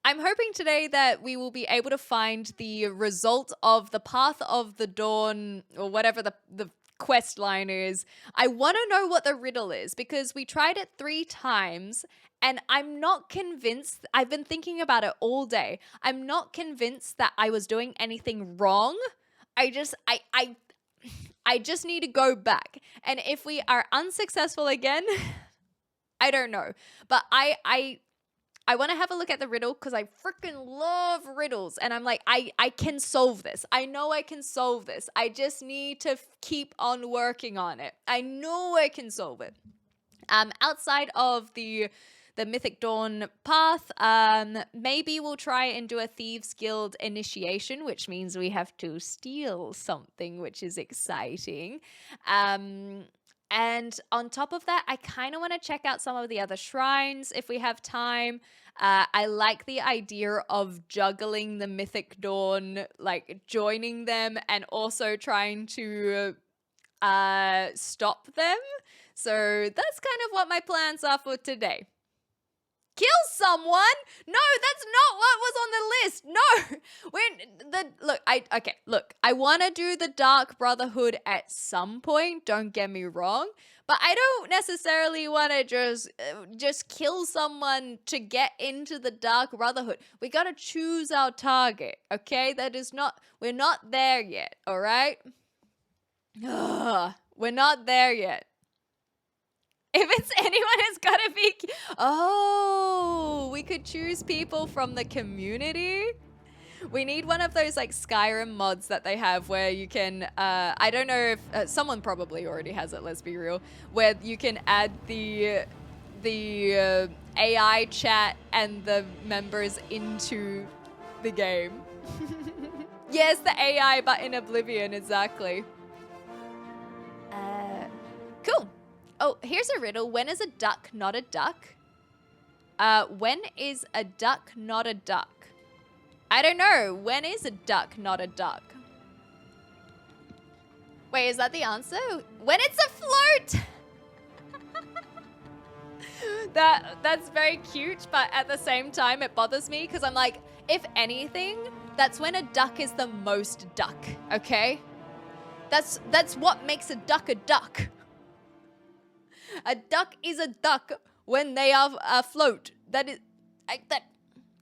I'm hoping today that we will be able to find the result of the Path of the Dawn, or whatever the quest line is. I want to know what the riddle is, because we tried it 3 times and I'm not convinced. I've been thinking about it all day. I'm not convinced that I was doing anything wrong. I just need to go back. And if we are unsuccessful again, I don't know. But I want to have a look at the riddle, because I freaking love riddles. And I'm like, I can solve this. I know I can solve this. I just need to keep on working on it. I know I can solve it. Outside of the Mythic Dawn path, maybe we'll try and do a Thieves Guild initiation, which means we have to steal something, which is exciting. And on top of that, I kind of want to check out some of the other shrines if we have time. I like the idea of juggling the Mythic Dawn, like joining them and also trying to stop them. So that's kind of what my plans are for today. Kill someone? No, that's not what was on the list. No, look. I want to do the Dark Brotherhood at some point. Don't get me wrong, but I don't necessarily want to just kill someone to get into the Dark Brotherhood. We gotta choose our target. Okay, we're not there yet. All right, we're not there yet. If it's anyone, it's gotta be... Oh, we could choose people from the community. We need one of those like Skyrim mods that they have where you can... I don't know if... someone probably already has it, let's be real. Where you can add the AI chat and the members into the game. Yes, the AI, but in Oblivion, exactly. Cool. Oh, here's a riddle. When is a duck not a duck? When is a duck not a duck? I don't know. When is a duck not a duck? Wait, is that the answer? When it's a float! That's very cute, but at the same time, it bothers me because I'm like, if anything, that's when a duck is the most duck, okay? That's what makes a duck a duck. A duck is a duck when they are afloat.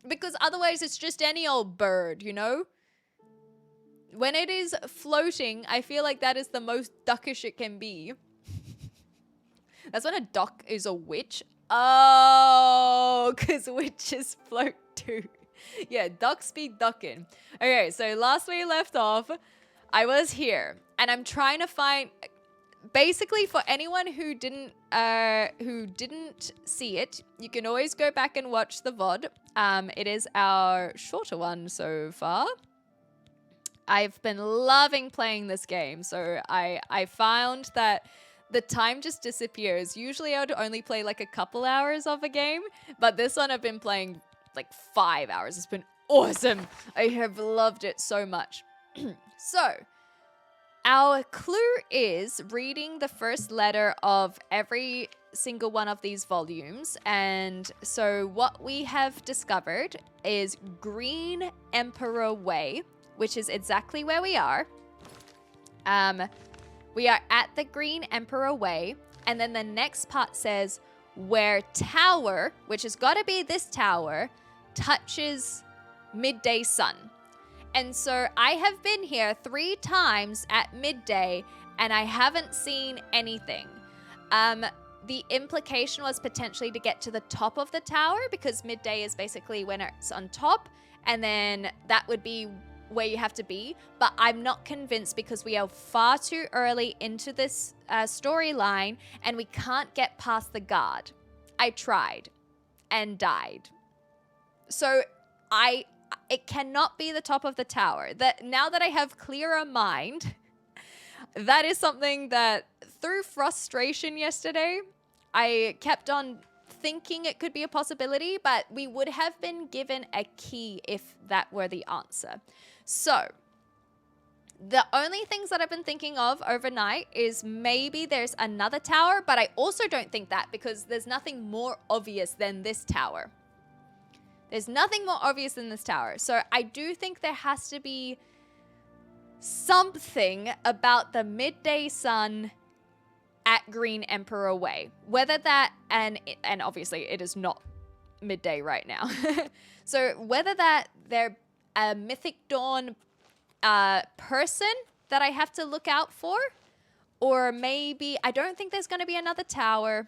Because otherwise it's just any old bird, you know? When it is floating, I feel like that is the most duckish it can be. That's when a duck is a witch. Oh, because witches float too. Yeah, ducks be ducking. Okay, so last we left off, I was here, and I'm trying to find... Basically, for anyone who didn't see it, you can always go back and watch the VOD. It is our shorter one so far. I've been loving playing this game, so I found that the time just disappears. Usually I would only play like a couple hours of a game, but this one I've been playing like 5 hours. It's been awesome. I have loved it so much. So... our clue is reading the first letter of every single one of these volumes. And so what we have discovered is Green Emperor Way, which is exactly where we are. We are at the Green Emperor Way. And then the next part says where tower, which has got to be this tower, touches midday sun. And so I have been here 3 times at midday and I haven't seen anything. The implication was potentially to get to the top of the tower because midday is basically when it's on top, and then that would be where you have to be. But I'm not convinced because we are far too early into this storyline and we can't get past the guard. I tried and died. So it cannot be the top of the tower. That now that I have clearer mind, that is something that through frustration yesterday, I kept on thinking it could be a possibility, but we would have been given a key if that were the answer. So the only things that I've been thinking of overnight is maybe there's another tower, but I also don't think that because there's nothing more obvious than this tower. There's nothing more obvious than this tower. So I do think there has to be something about the midday sun at Green Emperor Way. Whether that, and obviously it is not midday right now. So whether that they're a Mythic Dawn person that I have to look out for, or maybe, I don't think there's going to be another tower.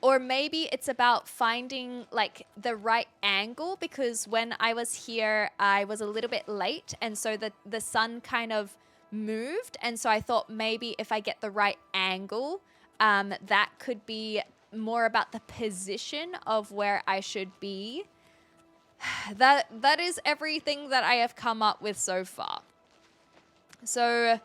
Or maybe it's about finding like the right angle, because when I was here, I was a little bit late. And so the sun kind of moved. And so I thought maybe if I get the right angle, that could be more about the position of where I should be. That is everything that I have come up with so far. So,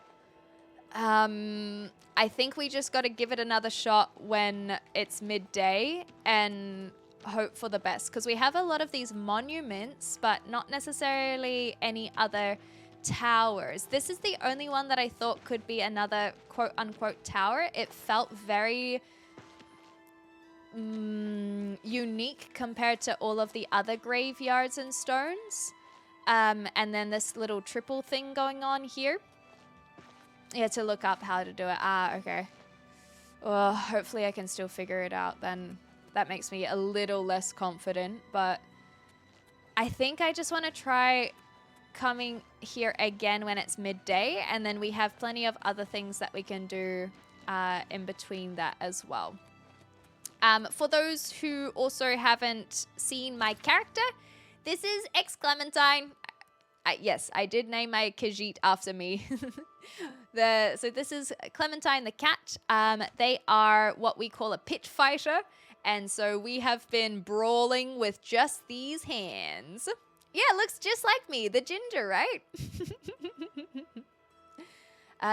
I think we just got to give it another shot when it's midday and hope for the best. Because we have a lot of these monuments, but not necessarily any other towers. This is the only one that I thought could be another quote-unquote tower. It felt very unique compared to all of the other graveyards and stones. And then this little triple thing going on here. Yeah, to look up how to do it. Ah, okay. Well, hopefully I can still figure it out then. That makes me a little less confident, but I think I just want to try coming here again when it's midday, and then we have plenty of other things that we can do in between that as well. For those who also haven't seen my character, this is xClementine. Yes, I did name my Khajiit after me. So this is Clementine the cat. They are what we call a pit fighter. And so we have been brawling with just these hands. Yeah, it looks just like me, the ginger, right?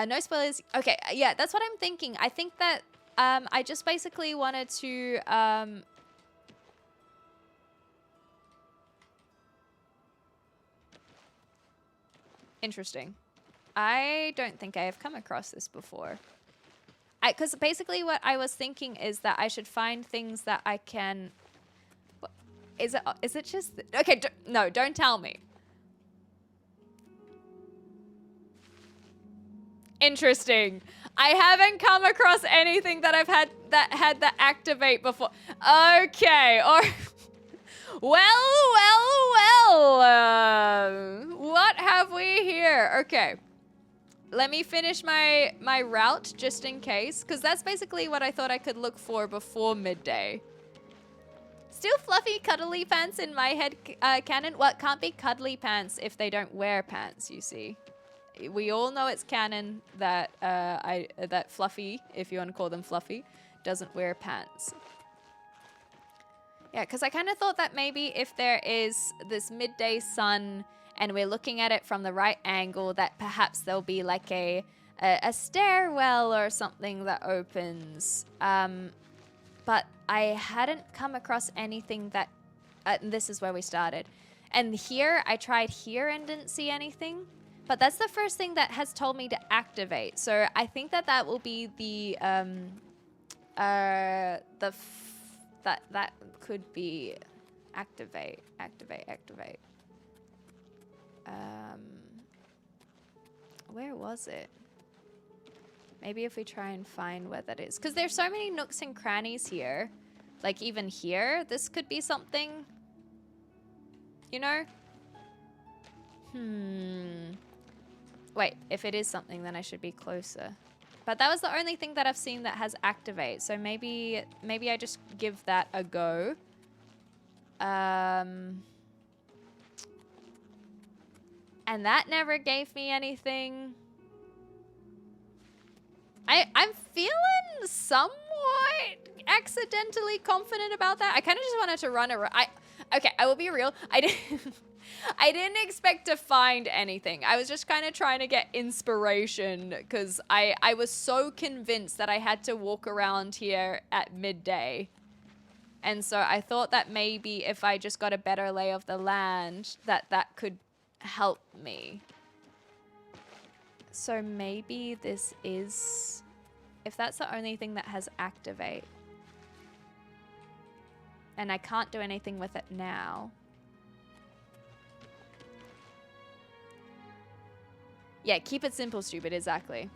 No spoilers. Okay, yeah, that's what I'm thinking. I think that I just basically wanted to... Interesting. I don't think I have come across this before. Because basically what I was thinking is that I should find things that I can... Is it just... Okay, no, don't tell me. Interesting. I haven't come across anything that I've had that activate before. Okay, or... Well. What have we here? Okay. Let me finish my route just in case, because that's basically what I thought I could look for before midday. Still fluffy, cuddly pants in my head canon. Well, it can't be cuddly pants if they don't wear pants, you see. We all know it's canon that that Fluffy, if you want to call them Fluffy, doesn't wear pants. Yeah, because I kind of thought that maybe if there is this midday sun and we're looking at it from the right angle, that perhaps there'll be like a stairwell or something that opens. But I hadn't come across anything that... this is where we started. And here, I tried here and didn't see anything. But that's the first thing that has told me to activate. So I think that will be the... that could be activate. Where was it? Maybe if we try and find where that is. Because there's so many nooks and crannies here. Like even here, this could be something. You know? Wait, if it is something, then I should be closer. But that was the only thing that I've seen that has activate. So maybe I just give that a go. And that never gave me anything. I'm feeling somewhat accidentally confident about that. I kind of just wanted to run around. Okay, I will be real. I didn't expect to find anything. I was just kind of trying to get inspiration because I was so convinced that I had to walk around here at midday. And so I thought that maybe if I just got a better lay of the land, that could help me. So maybe this is... If that's the only thing that has activate. And I can't do anything with it now. Yeah, keep it simple, stupid. Exactly.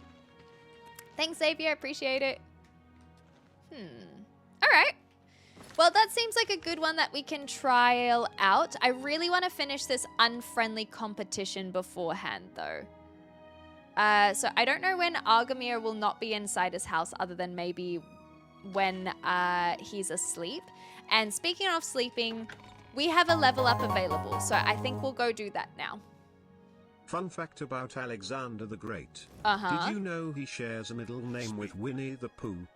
Thanks, Xavier. Appreciate it. All right. Well, that seems like a good one that we can trial out. I really want to finish this unfriendly competition beforehand, though. So I don't know when Argamir will not be inside his house other than maybe when he's asleep. And speaking of sleeping, we have a level up available. So I think we'll go do that now. Fun fact about Alexander the Great. Uh-huh. Did you know he shares a middle name with Winnie the Pooh?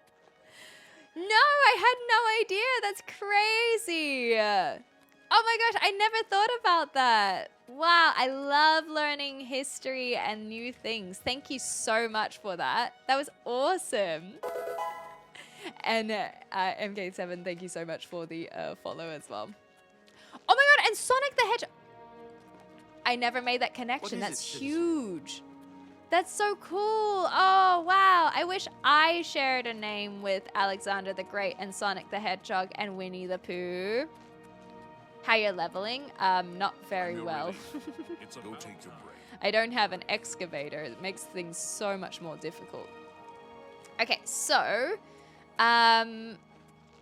No, I had no idea. That's crazy. Oh my gosh, I never thought about that. Wow, I love learning history and new things. Thank you so much for that. That was awesome. And MK7, thank you so much for the follow as well. Oh my god, and Sonic the Hedgehog. I never made that connection. That's huge. That's so cool. Oh, wow. I wish I shared a name with Alexander the Great and Sonic the Hedgehog and Winnie the Pooh. How you're leveling? Not very well. I don't have an excavator. It makes things so much more difficult. Okay, so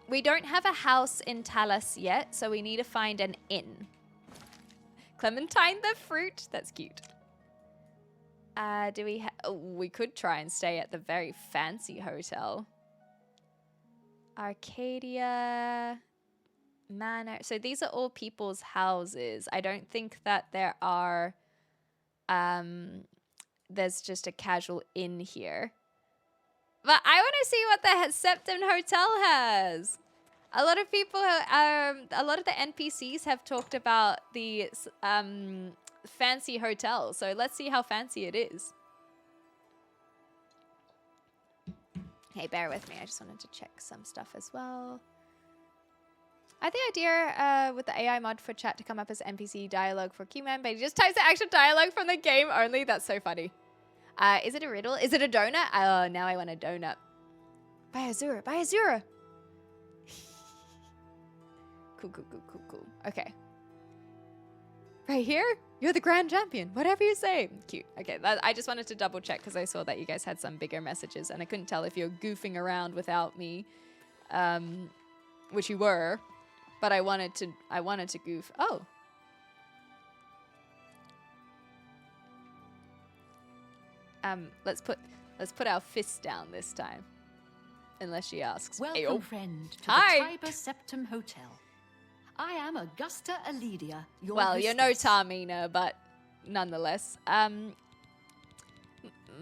we don't have a house in Talos yet, so we need to find an inn. Clementine the fruit. That's cute. Do we we could try and stay at the very fancy hotel. Arcadia Manor. So these are all people's houses. I don't think that there are there's just a casual inn here. But I want to see what the Septon Hotel has. A lot of people, a lot of the NPCs have talked about the fancy hotel. So let's see how fancy it is. Hey, bear with me. I just wanted to check some stuff as well. I had the idea with the AI mod for chat to come up as NPC dialogue for Keyman, but he just types the actual dialogue from the game only. That's so funny. Is it a riddle? Is it a donut? Oh, now I want a donut. Buy Azura. Buy Azura. Cool, cool, cool, cool, cool. Okay. Right here? You're the grand champion. Whatever you say. Cute. Okay, I just wanted to double check because I saw that you guys had some bigger messages and I couldn't tell if you're goofing around without me, which you were, but I wanted to goof. Oh. Let's put our fists down this time, unless she asks. Welcome, Ayo. friend, to Hi. the Tiber Septum Hotel. I am Augusta Aledia, your Well, you're no hostess. Tarmina, but nonetheless.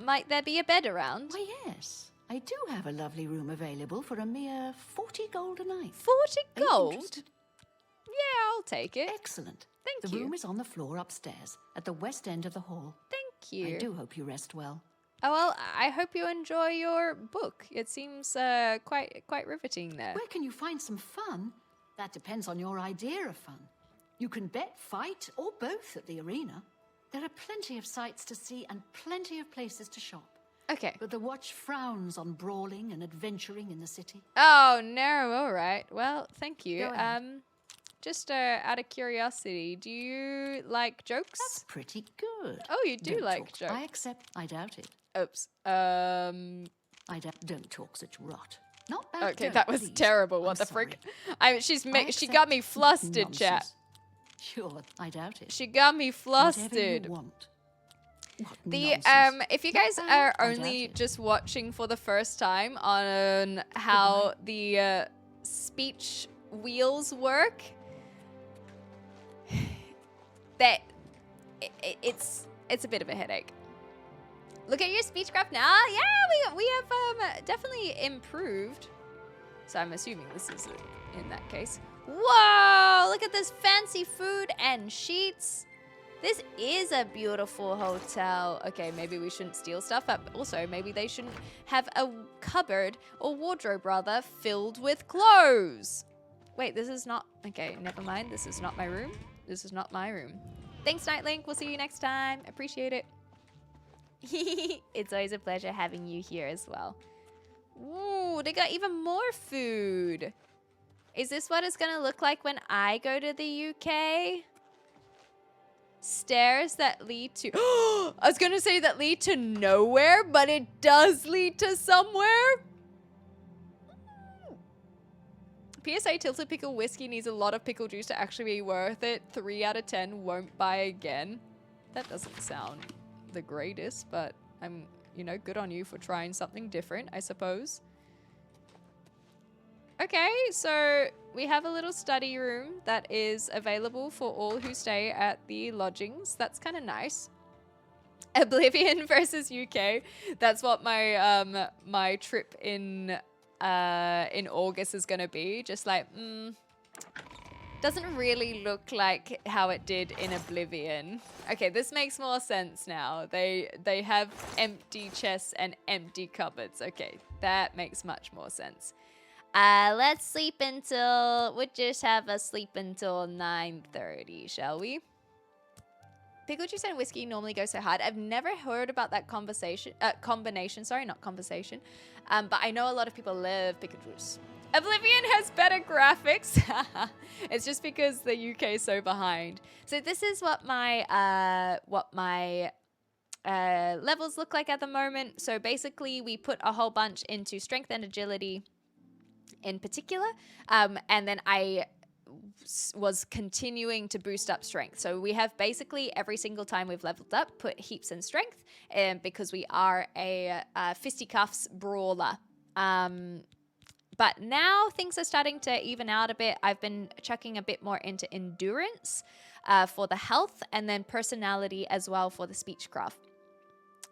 Might there be a bed around? Why, yes. I do have a lovely room available for a mere 40 gold a night. 40 Are you gold? interested? Yeah, I'll take it. Excellent. Thank the you. room is on the floor upstairs, at the west end of the hall. Thank you. I do hope you rest well. Oh, well, I hope you enjoy your book. It seems quite riveting there. Where can you find some fun? That depends on your idea of fun. You can bet, fight, or both at the arena. There are plenty of sights to see and plenty of places to shop. Okay. But the watch frowns on brawling and adventuring in the city. Oh, no. All right. Well, thank you. Go ahead. Just out of curiosity, do you like jokes? That's pretty good. Oh, you do Don't like talk. jokes. I accept. I doubt it. Oops. Don't talk such rot. Not bad. Okay, that was terrible. What the frick? She got me flustered, chat. Sure, I doubt it. She got me flustered. Whatever you want. What The nonsense. if you guys Not are bad, I only doubt it. just watching for the first time on how the speech wheels work, that it's a bit of a headache. Look at your speech graph now. Yeah, we have definitely improved. So I'm assuming this is in that case. Whoa! Look at this fancy food and sheets. This is a beautiful hotel. Okay, maybe we shouldn't steal stuff, but also maybe they shouldn't have a cupboard or wardrobe rather filled with clothes. Wait, this is not... Okay, never mind. This is not my room. This is not my room. Thanks, Nightlink. We'll see you next time. Appreciate it. It's always a pleasure having you here as well. Ooh, they got even more food. Is this what it's going to look like when I go to the UK? Stairs that lead to... I was going to say that lead to nowhere, but it does lead to somewhere. PSA Tilted Pickle Whiskey needs a lot of pickle juice to actually be worth it. 3 out of 10 won't buy again. That doesn't sound the greatest, but I'm, you know, good on you for trying something different, I suppose. Okay, so we have a little study room that is available for all who stay at the lodgings. That's kind of nice. Oblivion versus UK. That's what my my trip in August is gonna be. Just like, doesn't really look like how it did in Oblivion. Okay, this makes more sense now. They have empty chests and empty cupboards. Okay, that makes much more sense. Let's sleep until... We'll just have a sleep until 9:30, shall we? Pickle juice and whiskey normally go so hard. I've never heard about that combination. Sorry, not conversation. But I know a lot of people love pickle juice. Oblivion has better graphics. It's just because the UK is so behind. So this is what my levels look like at the moment. So basically, we put a whole bunch into strength and agility in particular, and then I was continuing to boost up strength. So we have basically every single time we've leveled up put heaps in strength, because we are a fisticuffs brawler. But now things are starting to even out a bit. I've been chucking a bit more into endurance for the health, and then personality as well for the speechcraft.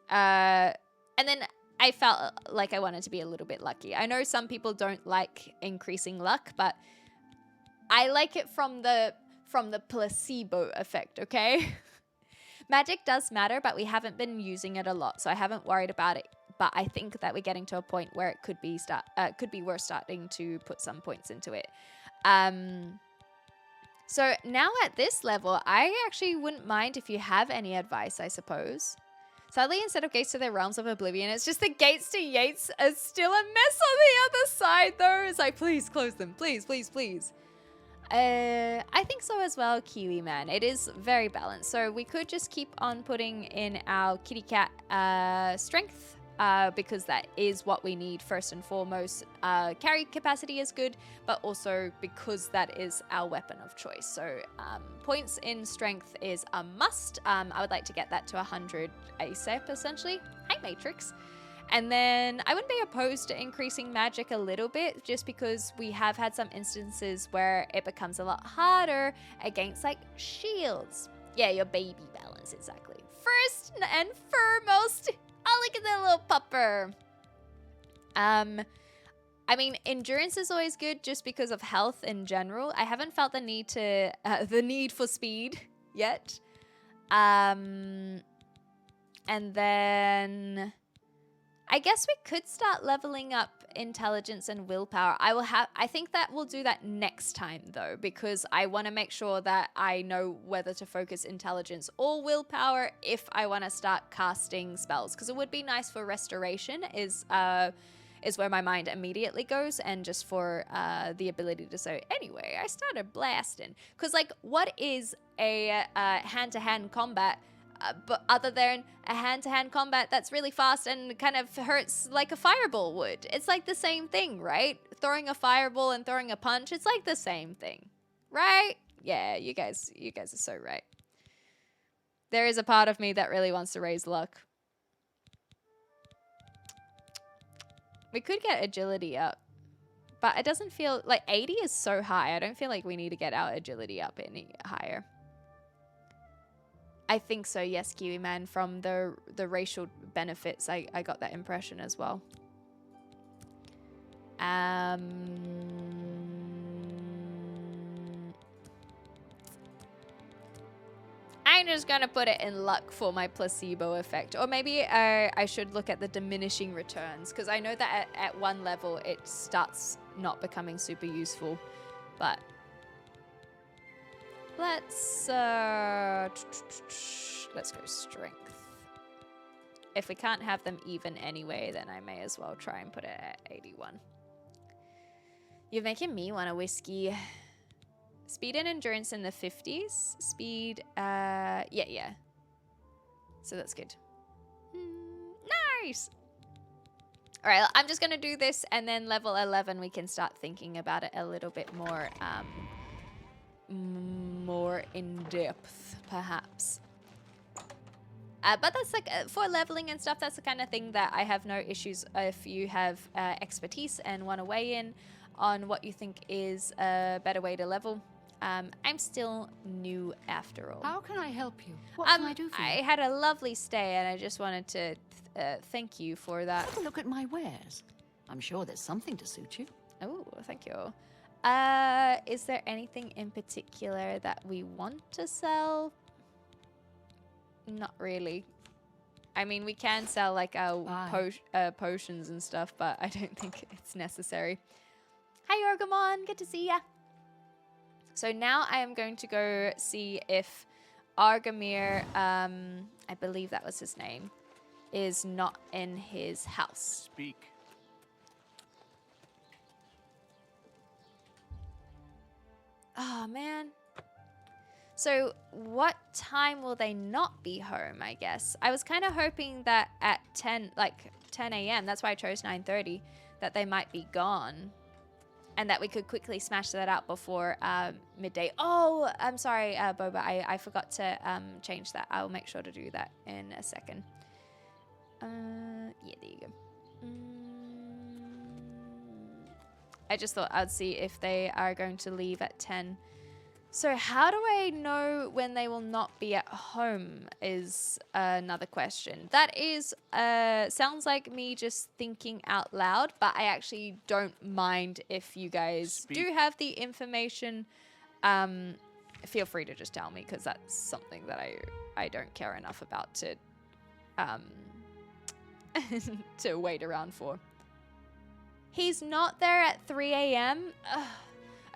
And then I felt like I wanted to be a little bit lucky. I know some people don't like increasing luck, but I like it from the placebo effect, okay? Magic does matter, but we haven't been using it a lot, so I haven't worried about it. But I think that we're getting to a point where it could be worth starting to put some points into it. So now at this level, I actually wouldn't mind if you have any advice, I suppose. Sadly, instead of gates to the realms of Oblivion, it's just the gates to Yates are still a mess on the other side, though. It's like, please close them. Please, please, please. I think so as well, Kiwi Man. It is very balanced. So we could just keep on putting in our kitty cat strength, because that is what we need first and foremost. Carry capacity is good, but also because that is our weapon of choice. So points in strength is a must. I would like to get that to 100 ASAP, essentially. Hi, Matrix. And then I wouldn't be opposed to increasing magic a little bit, just because we have had some instances where it becomes a lot harder against like shields. Yeah, your baby balance, exactly. First and foremost, oh, look at that little pupper. I mean, endurance is always good just because of health in general. I haven't felt the need for speed yet. And then I guess we could start leveling up intelligence and willpower. I think that we'll do that next time though, because I want to make sure that I know whether to focus intelligence or willpower if I want to start casting spells, because it would be nice for restoration is where my mind immediately goes, and just for the ability to say, anyway, I started blasting. Because like, what is a hand-to-hand combat but other than a hand-to-hand combat that's really fast and kind of hurts like a fireball would? It's like the same thing, right? Throwing a fireball and throwing a punch, it's like the same thing, right? Yeah, you guys are so right. There is a part of me that really wants to raise luck. We could get agility up, but it doesn't feel like 80 is so high. I don't feel like we need to get our agility up any higher. I think so, yes, Kiwi Man. From the racial benefits, I got that impression as well. I'm just gonna put it in luck for my placebo effect. Or maybe I should look at the diminishing returns, because I know that at one level it starts not becoming super useful. But let's go strength. If we can't have them even anyway, then I may as well try and put it at 81. You're making me want a whiskey. Speed and endurance in the 50s. Speed, yeah. So that's good. Nice. All right, I'm just going to do this, and then level 11, we can start thinking about it a little bit more, more in depth, perhaps. But that's like, for leveling and stuff, that's the kind of thing that I have no issues if you have expertise and want to weigh in on what you think is a better way to level. I'm still new after all. How can I help you? What can I do for you? I had a lovely stay, and I just wanted to thank you for that. Have a look at my wares. I'm sure there's something to suit you. Oh, thank you. Is there anything in particular that we want to sell? Not really. I mean, we can sell like our potions and stuff, but I don't think it's necessary. Hi, Orgamon. Good to see ya. So now I am going to go see if Argamir, I believe that was his name, is not in his house. Speak. Oh, man. So what time will they not be home, I guess? I was kind of hoping that at 10 a.m., that's why I chose 9:30, that they might be gone. And that we could quickly smash that out before midday. Oh, I'm sorry, Boba. I forgot to change that. I'll make sure to do that in a second. Yeah, there you go. I just thought I'd see if they are going to leave at 10. So how do I know when they will not be at home is another question. That is, sounds like me just thinking out loud, but I actually don't mind if you guys do have the information. Feel free to just tell me, because that's something that I don't care enough about to to wait around for. He's not there at 3 a.m.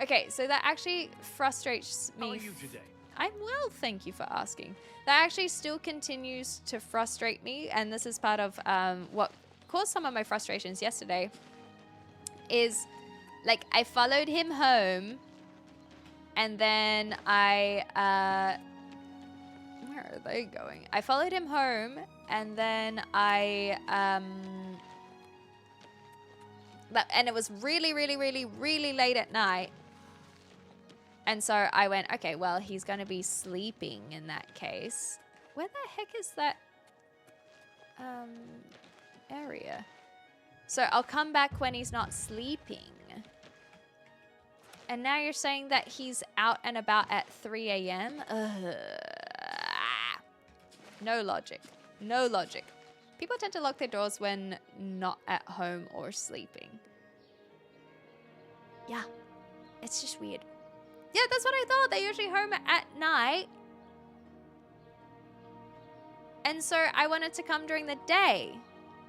Okay, so that actually frustrates me. How are you today? I'm well, thank you for asking. That actually still continues to frustrate me, and this is part of what caused some of my frustrations yesterday. Is, like, I followed him home, and then where are they going? I followed him home, and then and it was really, really, really, really late at night. And so I went, okay, well, he's going to be sleeping in that case. Where the heck is that area? So I'll come back when he's not sleeping. And now you're saying that he's out and about at 3 a.m.? No logic. No logic. People tend to lock their doors when not at home or sleeping. Yeah, it's just weird. Yeah, that's what I thought. They're usually home at night. And so I wanted to come during the day.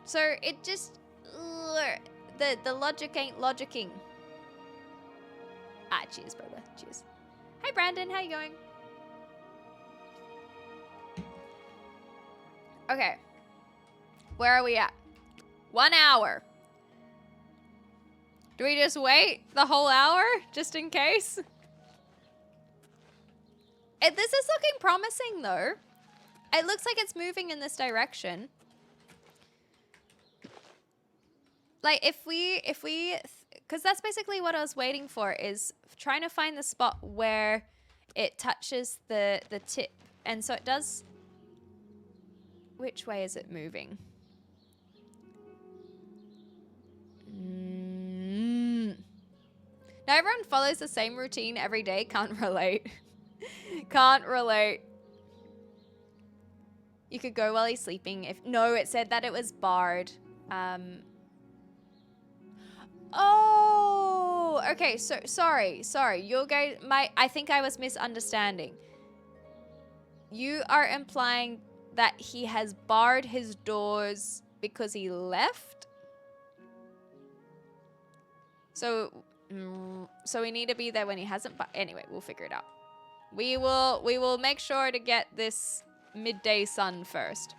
So it just... The logic ain't logicking. Ah, cheers, Boba. Cheers. Hi, Brandon. How you going? Okay. Where are we at? 1 hour. Do we just wait the whole hour just in case? This is looking promising, though. It looks like it's moving in this direction. Like, if we, because that's basically what I was waiting for, is trying to find the spot where it touches the tip. And so it does, which way is it moving? Now everyone follows the same routine every day. Can't relate. Can't relate. You could go while he's sleeping. No, it said that it was barred. Oh, okay. So sorry. You guys, I think I was misunderstanding. You are implying that he has barred his doors because he left? So we need to be there when he hasn't. But anyway, we'll figure it out. We will make sure to get this midday sun first.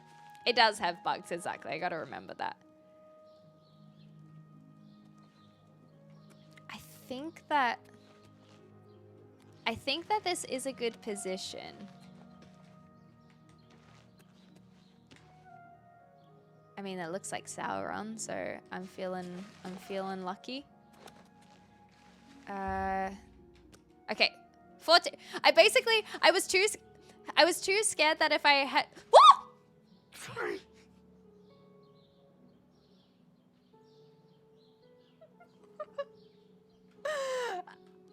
It does have bugs, exactly. I gotta remember that. I think that this is a good position. I mean, it looks like Sauron, so I'm feeling lucky. Okay, 14. I was too scared that if I had. Whoa! Sorry.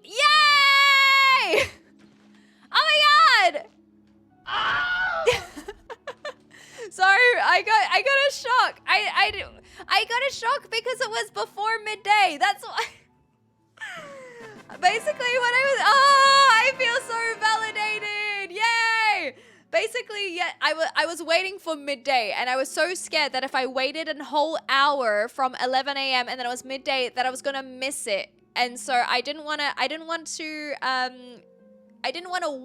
Yay! Oh my god! Sorry, I got a shock. I got a shock because it was before midday. That's why. Basically, when I feel so validated. Yay! Basically, yeah, I was waiting for midday, and I was so scared that if I waited a whole hour from 11 a.m. and then it was midday, that I was gonna miss it. And so I didn't want to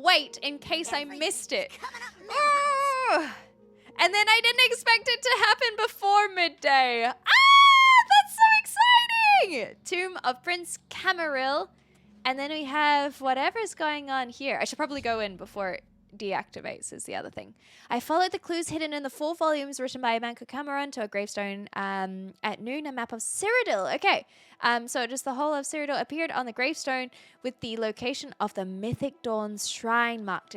wait in case I missed it. And then I didn't expect it to happen before midday. That's so exciting! Tomb of Prince Camaril. And then we have whatever's going on here. I should probably go in before it deactivates is the other thing. I followed the clues hidden in the 4 volumes written by Manco Cameron to a gravestone at noon, a map of Cyrodiil. Okay, so just the whole of Cyrodiil appeared on the gravestone with the location of the Mythic Dawn's shrine marked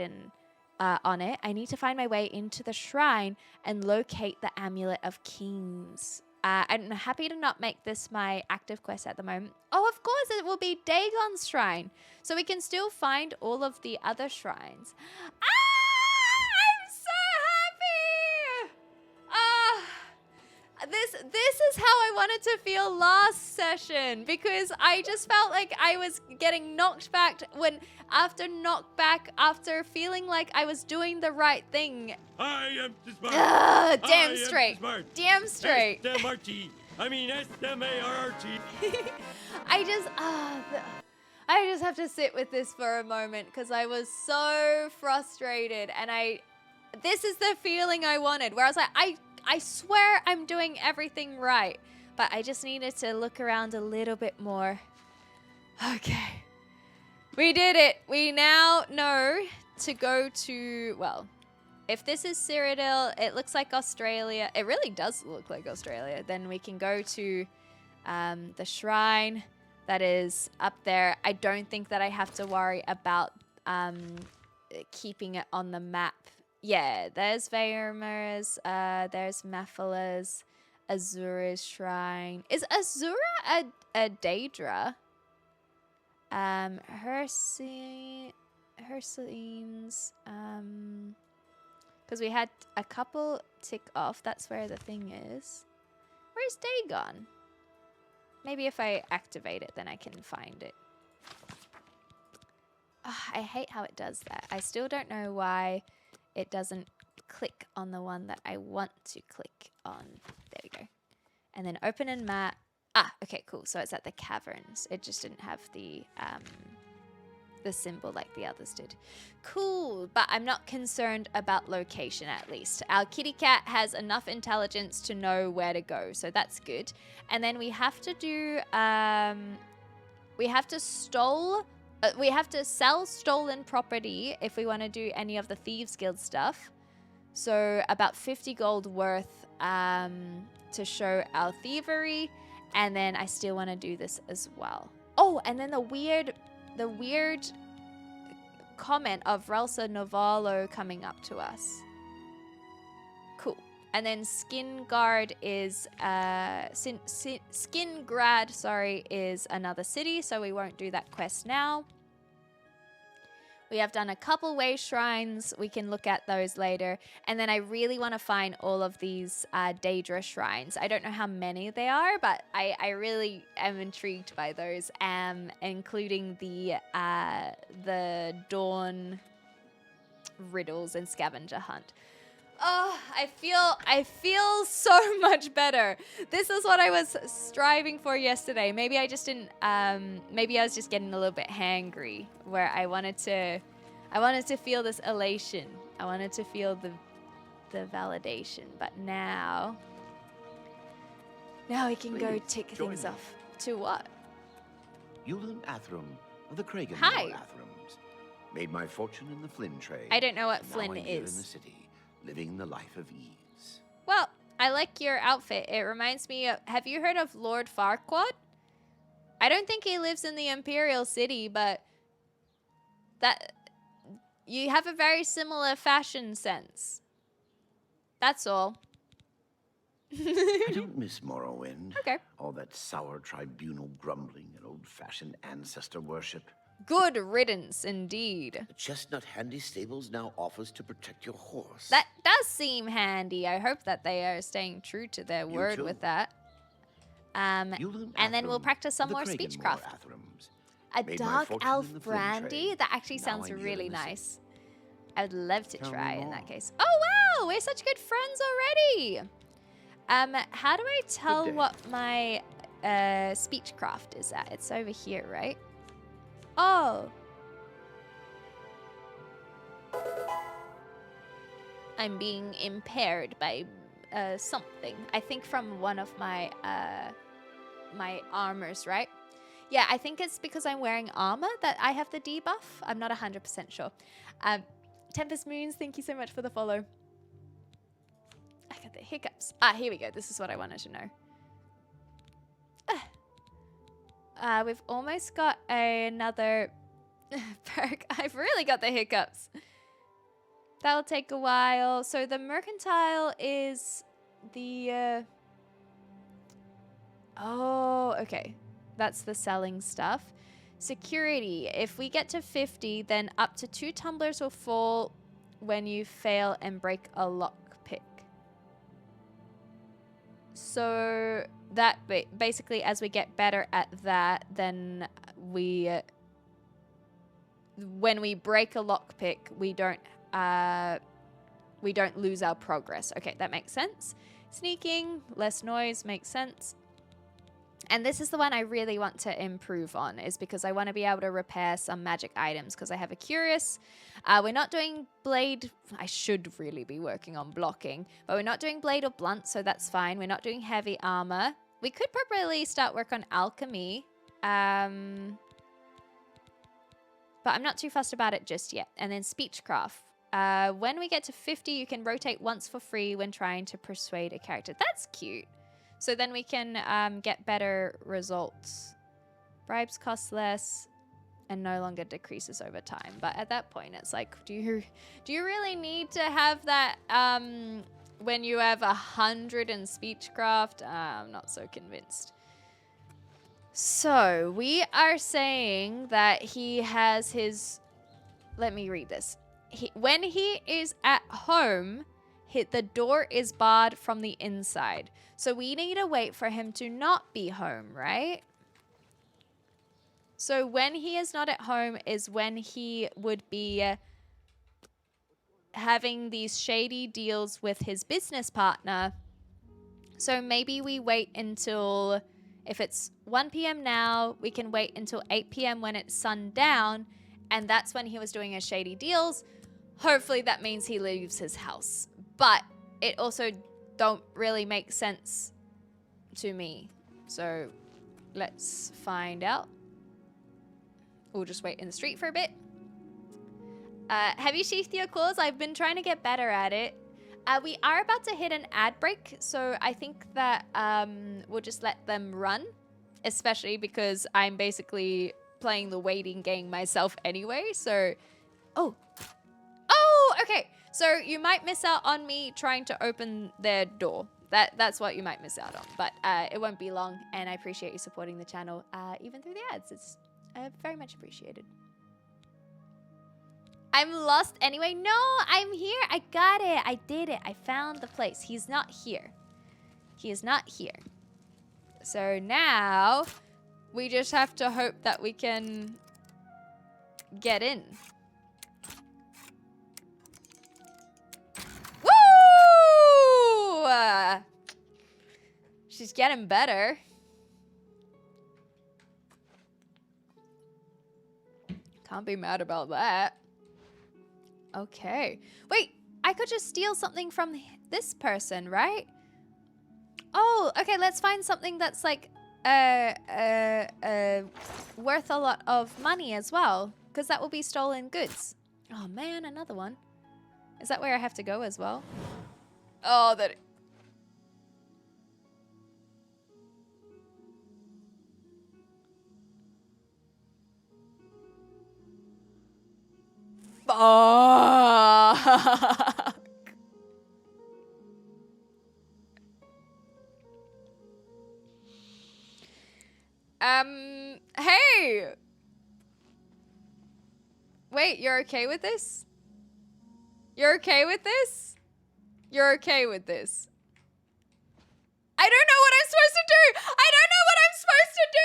on it. I need to find my way into the shrine and locate the Amulet of Kings. I'm happy to not make this my active quest at the moment. Oh, of course, it will be Dagon's shrine. So we can still find all of the other shrines. I'm so happy! This is how I wanted to feel last session, because I just felt like I was getting knocked back after feeling like I was doing the right thing. I am smart. Damn straight. Damn straight. S-M-R-T. I mean S-M-A-R-R-T. I just have to sit with this for a moment because I was so frustrated, and this is the feeling I wanted, where I was like, I swear I'm doing everything right, but I just needed to look around a little bit more. Okay. We did it. We now know to go to, well, if this is Cyrodiil, it looks like Australia. It really does look like Australia. Then we can go to the shrine that is up there. I don't think that I have to worry about keeping it on the map. Yeah, there's Vaermer's, there's Maphala's, Azura's shrine. Is Azura a Daedra? Ursuline's, because we had a couple tick off. That's where the thing is. Where's Dagon? Maybe if I activate it, then I can find it. Oh, I hate how it does that. I still don't know why it doesn't click on the one that I want to click on. There we go. And then open in map. Okay, cool. So it's at the caverns. It just didn't have the symbol like the others did. Cool, but I'm not concerned about location, at least. Our kitty cat has enough intelligence to know where to go, so that's good. And then we have to do, we have to sell stolen property if we want to do any of the Thieves Guild stuff. So about 50 gold worth to show our thievery. And then I still want to do this as well. Oh, and then the weird comment of Relsa Novalo coming up to us. Cool. And then Skingrad is is another city, so we won't do that quest now. We have done a couple way shrines. We can look at those later. And then I really want to find all of these Daedra shrines. I don't know how many they are, but I really am intrigued by those, including the Dawn riddles and scavenger hunt. Oh, I feel so much better. This is what I was striving for yesterday. Maybe I just didn't, maybe I was just getting a little bit hangry, where I wanted to feel this elation. I wanted to feel the validation. But now we can go tick things off. To what? Yulan Athram of the Kragan Hi. Athrams. Made my fortune in the Flynn trade. I don't know what and now Flynn I'm here in the is. city, living the life of ease. Well, I like your outfit. It reminds me of... Have you heard of Lord Farquaad? I don't think he lives in the Imperial City, but... You have a very similar fashion sense. That's all. I don't miss Morrowind. Okay. All that sour tribunal grumbling and old-fashioned ancestor worship. Good riddance, indeed. The Chestnut Handy Stables now offers to protect your horse. That does seem handy. I hope that they are staying true to their word too. with that. And then we'll practice some more speechcraft. A Made my dark fortune elf in the Flynn brandy? trade. That actually Now sounds I'm here really in the city. nice. I would love to Tell me try in more. that case. Oh wow, we're such good friends already. How do I tell day. what my speechcraft is at? It's over here, right? Oh. I'm being impaired by something. I think from one of my my armors, right? Yeah, I think it's because I'm wearing armor that I have the debuff. I'm not 100% sure. Tempest Moons, thank you so much for the follow. I got the hiccups. Here we go. This is what I wanted to know. We've almost got another perk. I've really got the hiccups. That'll take a while. So the mercantile is the... Oh, okay. That's the selling stuff. Security. If we get to 50, then up to 2 tumblers will fall when you fail and break a lockpick. So that basically, as we get better at that, then when we break a lockpick, we don't lose our progress. Okay, that makes sense. Sneaking, less noise, makes sense. And this is the one I really want to improve on, is because I want to be able to repair some magic items because I have a curious. We're not doing blade. I should really be working on blocking, but we're not doing blade or blunt, so that's fine. We're not doing heavy armor. We could probably start work on alchemy, but I'm not too fussed about it just yet. And then speechcraft. When we get to 50, you can rotate once for free when trying to persuade a character. That's cute. So then we can get better results. Bribes cost less and no longer decreases over time. But at that point, it's like, do you really need to have that when you have 100 in speechcraft? I'm not so convinced. So we are saying that he has his... Let me read this. When he is at home, the door is barred from the inside. So we need to wait for him to not be home, right? So when he is not at home is when he would be having these shady deals with his business partner. So maybe we wait until, if it's 1 p.m. now, we can wait until 8 p.m. when it's sundown. And that's when he was doing his shady deals. Hopefully that means he leaves his house. But it also don't really make sense to me. So let's find out. We'll just wait in the street for a bit. Have you sheathed your claws? I've been trying to get better at it. We are about to hit an ad break, so I think that we'll just let them run, especially because I'm basically playing the waiting game myself anyway, so... Oh, okay. So you might miss out on me trying to open their door. That's what you might miss out on. But it won't be long, and I appreciate you supporting the channel, even through the ads. It's very much appreciated. I'm lost anyway. No, I'm here. I got it. I did it. I found the place. He's not here. He is not here. So now we just have to hope that we can get in. She's getting better. Can't be mad about that. Okay. Wait, I could just steal something from this person, right? Oh, okay, let's find something that's like worth a lot of money as well, because that will be stolen goods. Oh man, another one. Is that where I have to go as well? Oh, that. Fuck. Hey! Wait, you're okay with this? You're okay with this? You're okay with this? I don't know what I'm supposed to do! I don't know what I'm supposed to do!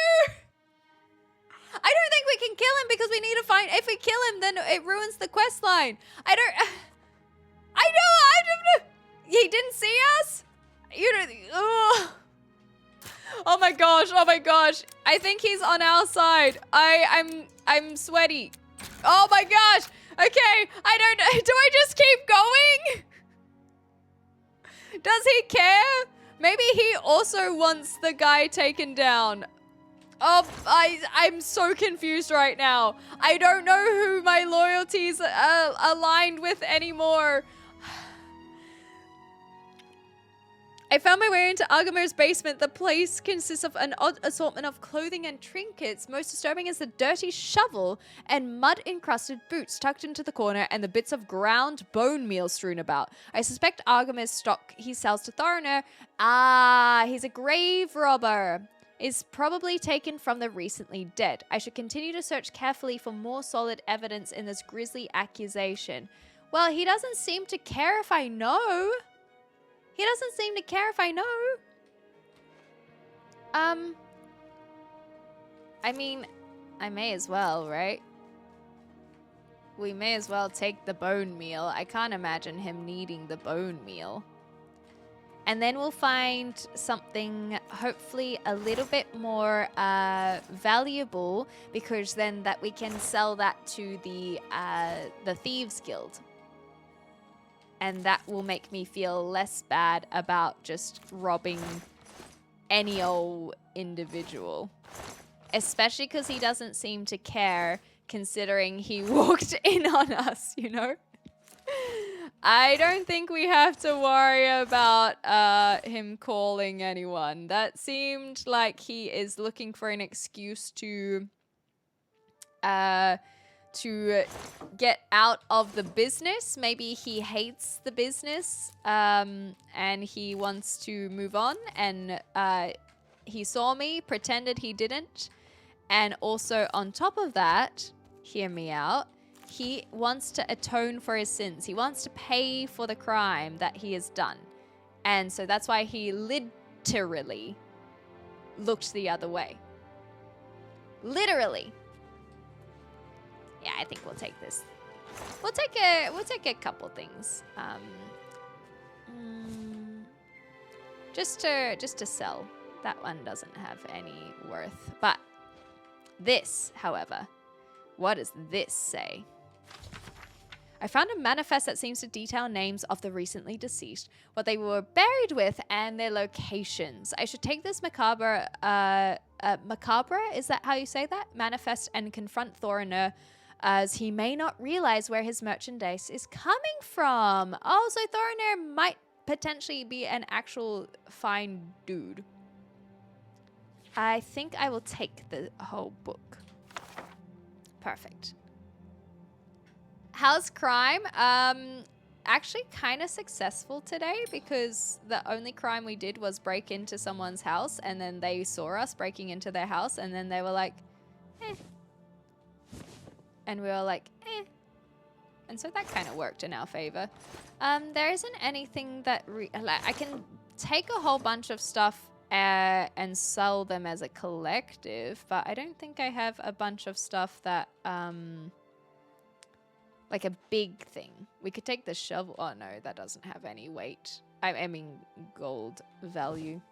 I don't think we can kill him because we need to find... If we kill him, then it ruins the quest line. I don't know. He didn't see us? You don't... Ugh. Oh my gosh, oh my gosh. I think he's on our side. I'm sweaty. Oh my gosh. Okay, I don't know. Do I just keep going? Does he care? Maybe he also wants the guy taken down. Oh, I'm so confused right now. I don't know who my loyalties are aligned with anymore. I found my way into Argamir's basement. The place consists of an odd assortment of clothing and trinkets. Most disturbing is the dirty shovel and mud-encrusted boots tucked into the corner and the bits of ground bone meal strewn about. I suspect Argamir's stock he sells to Thorner. Ah, he's a grave robber. Is probably taken from the recently dead. I should continue to search carefully for more solid evidence in this grisly accusation. Well, he doesn't seem to care if I know. He doesn't seem to care if I know. I mean, I may as well, right? We may as well take the bone meal. I can't imagine him needing the bone meal. And then we'll find something hopefully a little bit more valuable, because then that we can sell that to the Thieves Guild. And that will make me feel less bad about just robbing any old individual. Especially because he doesn't seem to care, considering he walked in on us, you know? I don't think we have to worry about him calling anyone. That seemed like he is looking for an excuse to get out of the business. Maybe he hates the business and he wants to move on, and he saw me, pretended he didn't, and also on top of that, hear me out, he wants to atone for his sins. He wants to pay for the crime that he has done. And so that's why he literally looked the other way. Literally. Yeah, I think we'll take this. We'll take a couple things. Just to sell. That one doesn't have any worth. But this, however, what does this say? I found a manifest that seems to detail names of the recently deceased, what they were buried with, and their locations. I should take this macabre, is that how you say that? Manifest and confront Thorner, as he may not realize where his merchandise is coming from. Oh, so Thorner might potentially be an actual fine dude. I think I will take the whole book. Perfect. How's crime? Actually kind of successful today, because the only crime we did was break into someone's house, and then they saw us breaking into their house, and then they were like, eh. And we were like, eh. And so that kind of worked in our favor. There isn't anything that... I can take a whole bunch of stuff and sell them as a collective, but I don't think I have a bunch of stuff that... like a big thing. We could take the shovel. Oh no, that doesn't have any weight. I mean gold value.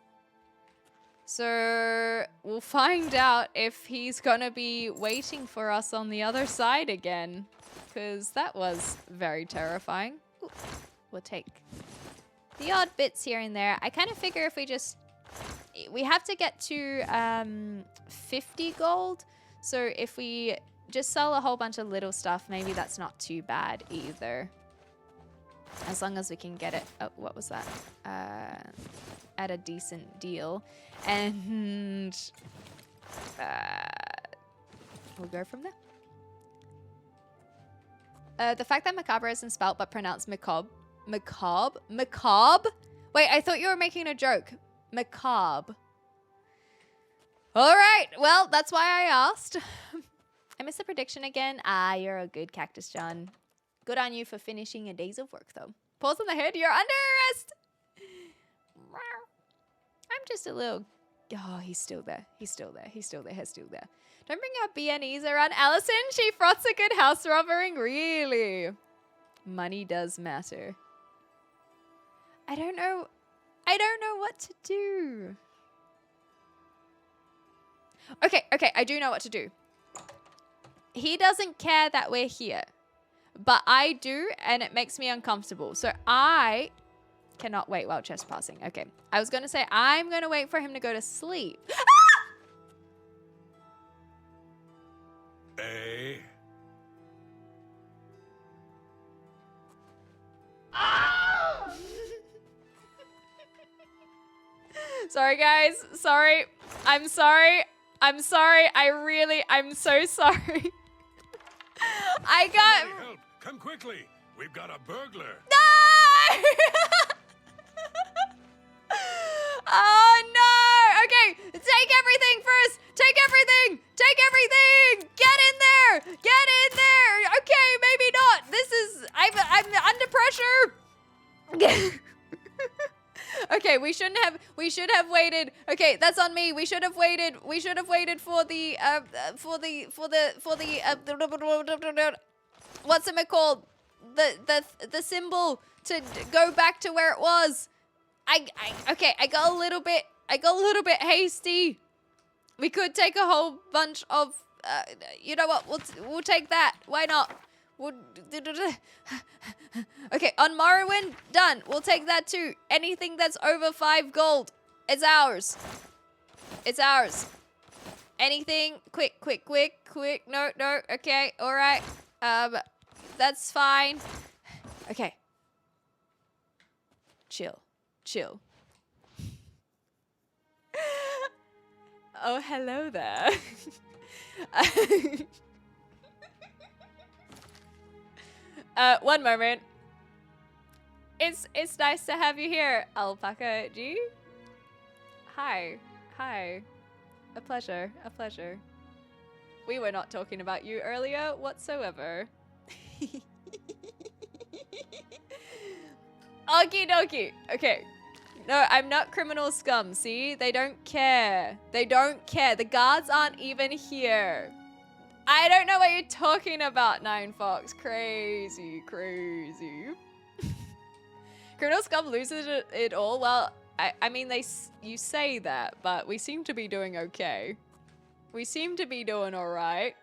So we'll find out if he's gonna be waiting for us on the other side again, because that was very terrifying. Ooh, we'll take the odd bits here and there. I kind of figure if we just we have to get to 50 gold. So if we just sell a whole bunch of little stuff, maybe that's not too bad either. As long as we can get it. Oh, what was that? At a decent deal. And we'll go from there. The fact that macabre isn't spelt but pronounced macabre. Macabre? Macabre? Wait, I thought you were making a joke. Macabre. All right. Well, that's why I asked. I missed the prediction again. Ah, you're a good Cactus John. Good on you for finishing a day's of work, though. Pause on the head. You're under arrest. I'm just a little... Oh, he's still there. He's still there. He's still there. He's still there. Don't bring our BNEs around Allison. She froths a good house robbering. Really? Money does matter. I don't know what to do. Okay. I do know what to do. He doesn't care that we're here. But I do, and it makes me uncomfortable. So I cannot wait while trespassing. Okay. I was going to say I'm going to wait for him to go to sleep. Hey. Sorry, guys. Sorry. I'm sorry. I'm sorry. I'm so sorry. I got... Somebody help. Come quickly. We've got a burglar. No! Oh, no. Okay. Take everything first. Take everything. Take everything. Get in there. Get in there. Okay, maybe not. This is... I'm under pressure. Okay, we should have waited. Okay, that's on me. We should have waited for the what's it called? The symbol to go back to where it was. Okay, I got a little bit hasty. We could take a whole bunch of you know what? We'll take that. Why not? Okay, on Morrowind, done. We'll take that too. Anything that's over 5 gold, it's ours. It's ours. Anything, quick. No. Okay, all right. That's fine. Okay. Chill. Oh, hello there. One moment. It's nice to have you here, Alpaca G. Hi. A pleasure. We were not talking about you earlier whatsoever. Okie dokie. Okay. No, I'm not criminal scum, see? They don't care. The guards aren't even here. I don't know what you're talking about, Nine Fox. Crazy. Criminal scum loses it all. Well, I mean, you say that, but we seem to be doing okay. We seem to be doing all right.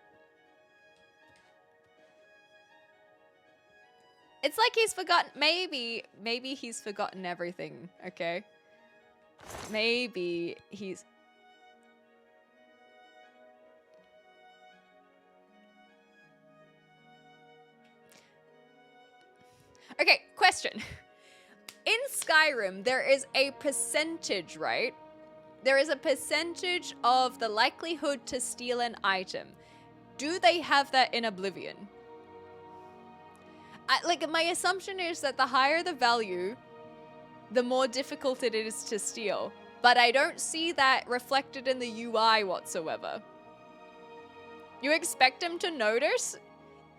It's like he's forgotten. Maybe he's forgotten everything. Okay. Maybe he's. Okay, question. In Skyrim, there is a percentage, right? There is a percentage of the likelihood to steal an item. Do they have that in Oblivion? Like, my assumption is that the higher the value, the more difficult it is to steal. But I don't see that reflected in the UI whatsoever. You expect him to notice?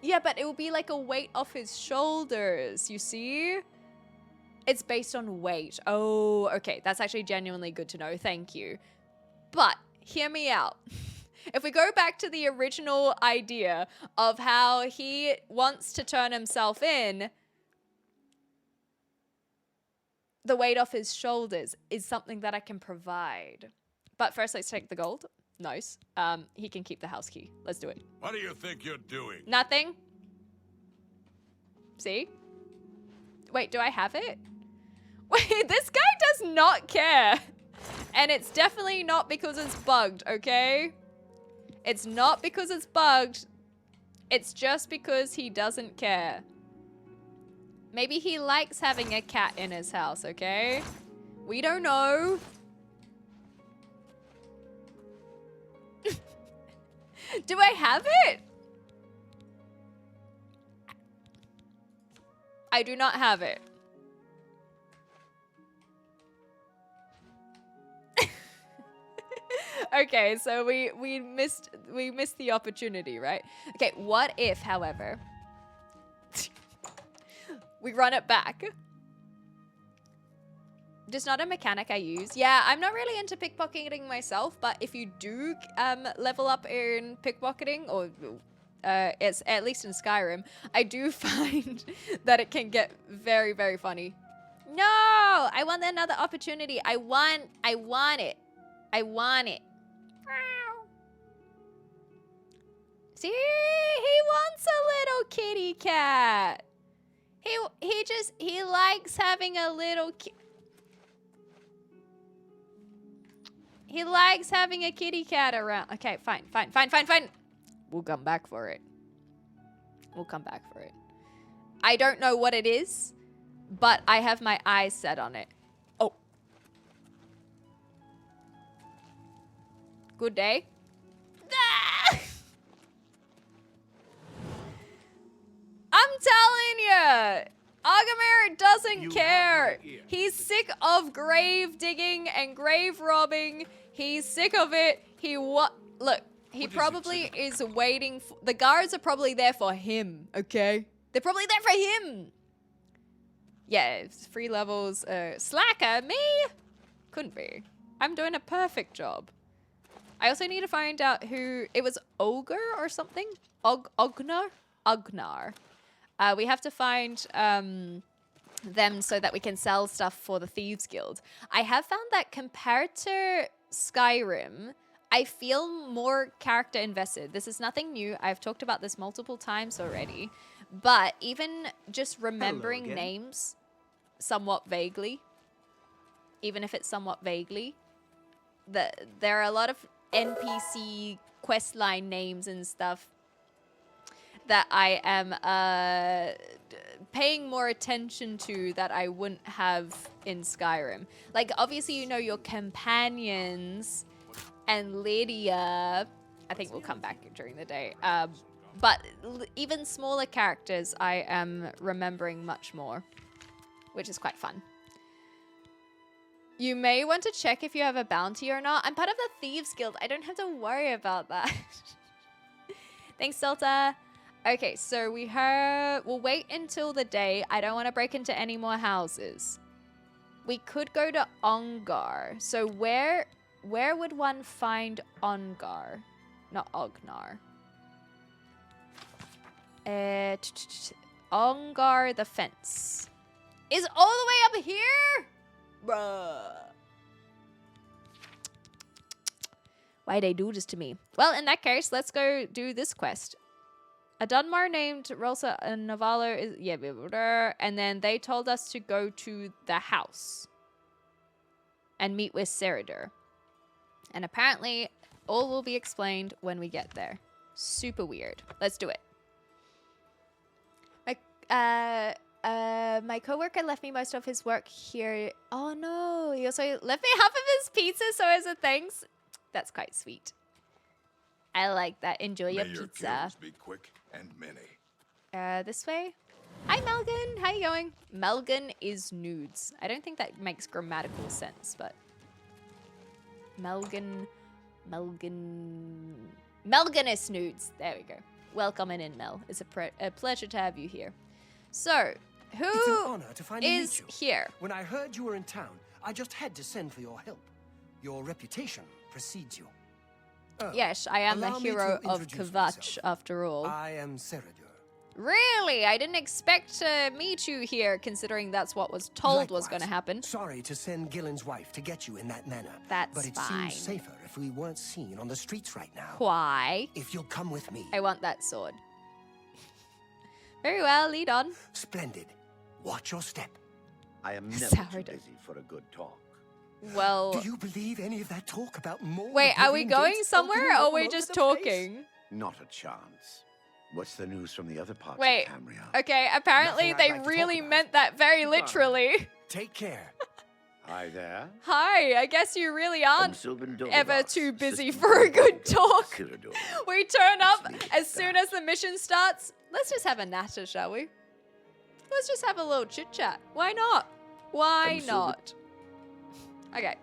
Yeah, but it will be like a weight off his shoulders, you see? It's based on weight. Oh, okay. That's actually genuinely good to know. Thank you. But hear me out. If we go back to the original idea of how he wants to turn himself in, the weight off his shoulders is something that I can provide. But first, let's take the gold. Nice. He can keep the house key. Let's do it. What do you think you're doing? Nothing. See? Wait, do I have it? Wait, this guy does not care. And it's definitely not because it's bugged, okay? It's not because it's bugged. It's just because he doesn't care. Maybe he likes having a cat in his house, okay? We don't know. Do I have it? I do not have it. Okay, so we missed the opportunity, right? Okay, what if, however, we run it back? Just not a mechanic I use. Yeah, I'm not really into pickpocketing myself, but if you do level up in pickpocketing, or it's at least in Skyrim, I do find that it can get very, very funny. No, I want another opportunity. I want it. I want it. See, he wants a little kitty cat. He likes having a little He likes having a kitty cat around. Okay, fine. We'll come back for it. I don't know what it is, but I have my eyes set on it. Oh. Good day. Ah! I'm telling you, Agamir doesn't care. He's sick of grave digging and grave robbing. He's sick of it. Look, he probably is waiting. The guards are probably there for him, okay? They're probably there for him. Yeah, it's 3 levels. Slacker, me? Couldn't be. I'm doing a perfect job. I also need to find out who... It was Ogre or something? Ognar? We have to find them so that we can sell stuff for the Thieves Guild. I have found that compared to Skyrim, I feel more character invested. This is nothing new. I've talked about this multiple times already. But even just remembering names somewhat vaguely, even if it's somewhat vaguely, there are a lot of NPC questline names and stuff that I am paying more attention to that I wouldn't have in Skyrim. Like, obviously, you know your companions and Lydia. I think we'll come back during the day. But even smaller characters I am remembering much more, which is quite fun. You may want to check if you have a bounty or not. I'm part of the Thieves Guild. I don't have to worry about that. Thanks, Delta. Okay, so we'll wait until the day. I don't want to break into any more houses. We could go to Ongar. So where would one find Ongar? Not Ognar. Ongar the fence is all the way up here? Bruh. Why'd they do this to me? Well, in that case, let's go do this quest. A Dunmar named Rosa Navallo is... Yeah, and then they told us to go to the house and meet with Seridur. And apparently, all will be explained when we get there. Super weird. Let's do it. My coworker left me most of his work here. Oh no, he also left me half of his pizza, so as a thanks. That's quite sweet. I like that. Enjoy your pizza. Your kills be quick and many. This way. Hi, Melgan. How you going? Melgan is nudes. I don't think that makes grammatical sense, but Melgan is nudes. There we go. Welcome in, Mel. It's a pleasure to have you here. So, It's an honor to finally is meet you. here? When I heard you were in town, I just had to send for your help. Your reputation precedes you. Yes, I am the allow me hero to of introduce Kvatch, myself. after all. I am Seridur. Really? I didn't expect to meet you here, considering that's what was told was Likewise. going to happen. Sorry to send Gillen's wife to get you in that manner. That's but it fine. seems safer if we weren't seen on the streets right now. Why? If you'll come with me. I want that sword. Very well, lead on. Splendid. Watch your step. I am never too Sourdough. busy for a good talk. Well, Do you believe any of that talk about more? wait, are we Oblivion going gates somewhere opening or are all we over just the place? talking? Not a chance. What's the news from the other parts Wait, of Tamriel? okay, apparently Nothing I'd they like to really talk about. meant that very literally. Take care. Hi there. Hi, I guess you really aren't Sylvan ever Dolivas, too busy assistant for a to good the talk. Cyrodiil. We turn up Let's leave it as at soon that. as the mission starts. Let's just have a natter, shall we? Let's just have a little chit chat. Why not? Why Sylvan- not? Okay.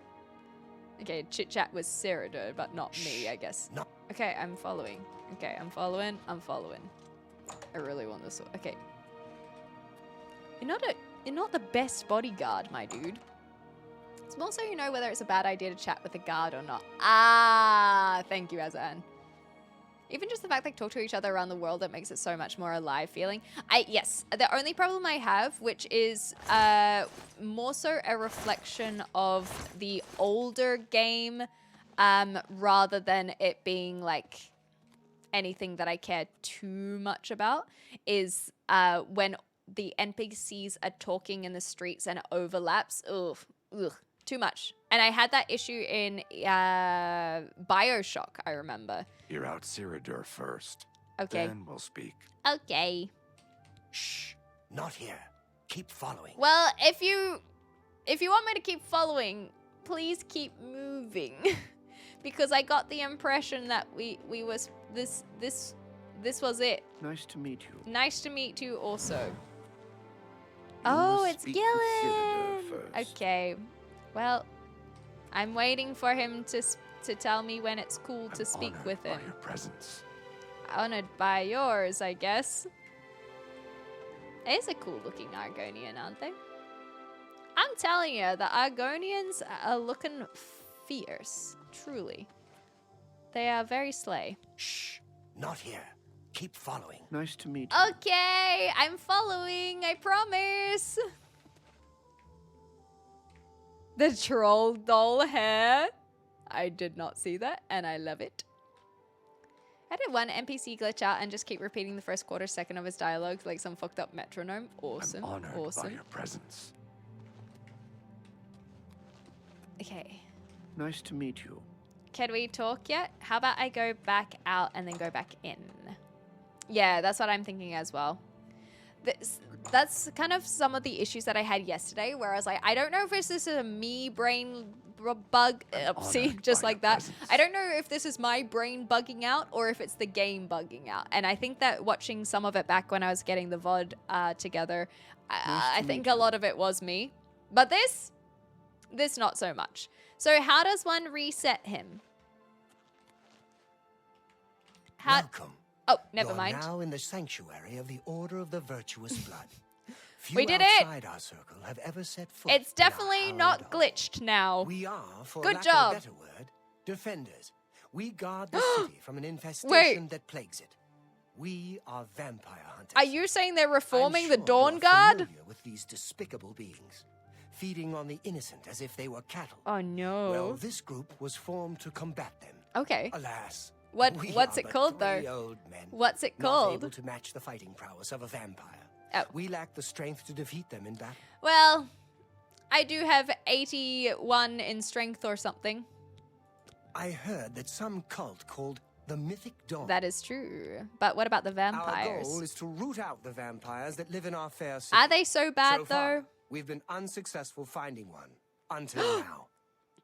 Okay, chit chat with Cyrodiil, but not me, I guess. No. Okay, I'm following. Okay, I'm following. I'm following. I really want this. Okay. You're not the best bodyguard, my dude. It's more so you know whether it's a bad idea to chat with a guard or not. Ah, thank you, Azan. Even just the fact they talk to each other around the world, that makes it so much more alive feeling. Yes, the only problem I have, which is more so a reflection of the older game, rather than it being like anything that I care too much about, is when the NPCs are talking in the streets and it overlaps. Ugh, too much. And I had that issue in BioShock, I remember. Hear out Cyrodiil first. Okay. Then we'll speak. Okay. Shh. Not here. Keep following. Well, if you want me to keep following, please keep moving. Because I got the impression that we was this was it. Nice to meet you. Nice to meet you also. You Oh, must it's speak with Gillen. Cyrodiil first. Okay. Well, I'm waiting for him to tell me when it's cool to I'm speak honored with by him. your presence. Honored by yours, I guess. It's a cool looking Argonian, aren't they? I'm telling you, the Argonians are looking fierce. Truly. They are very slay. Shh. Not here. Keep following. Nice to meet you. Okay, I'm following, I promise. The troll doll hair. I did not see that, and I love it. I did one NPC glitch out and just keep repeating the first quarter second of his dialogue like some fucked up metronome. Awesome. I'm honored by Awesome. your presence. Okay. Nice to meet you. Can we talk yet? How about I go back out and then go back in? Yeah, that's what I'm thinking as well. That's kind of some of the issues that I had yesterday, where I was like, I don't know if this is a me brain bug. See, honored just by like your that. presence. I don't know if this is my brain bugging out or if it's the game bugging out. And I think that watching some of it back when I was getting the VOD together, I think a lot of it was me. But this not so much. So how does one reset him? Welcome. Oh, never You're mind. now in the sanctuary of the Order of the Virtuous Blood. Few We did it! outside our circle have ever set foot It's in our definitely hallowed not hall. glitched now. We are, for Good lack job. of a better word, defenders. We guard the city from an infestation Wait. that plagues it. We are vampire hunters. Are you saying they're reforming I'm the sure Dawn you're Guard? familiar with these despicable beings, feeding on the innocent as if they were cattle. Oh no. Well, this group was formed to combat them. Okay. Alas, What's we it are called, but though? three old men, What's it not called? able to match the fighting prowess of a vampire. Oh. We lack the strength to defeat them in battle. Well, I do have 81 in strength or something. I heard that some cult called the Mythic Dawn. That is true. But what about the Our vampires? goal is to root out the vampires that live in our fair city. Are they so bad So far, though? we've been unsuccessful finding one until now.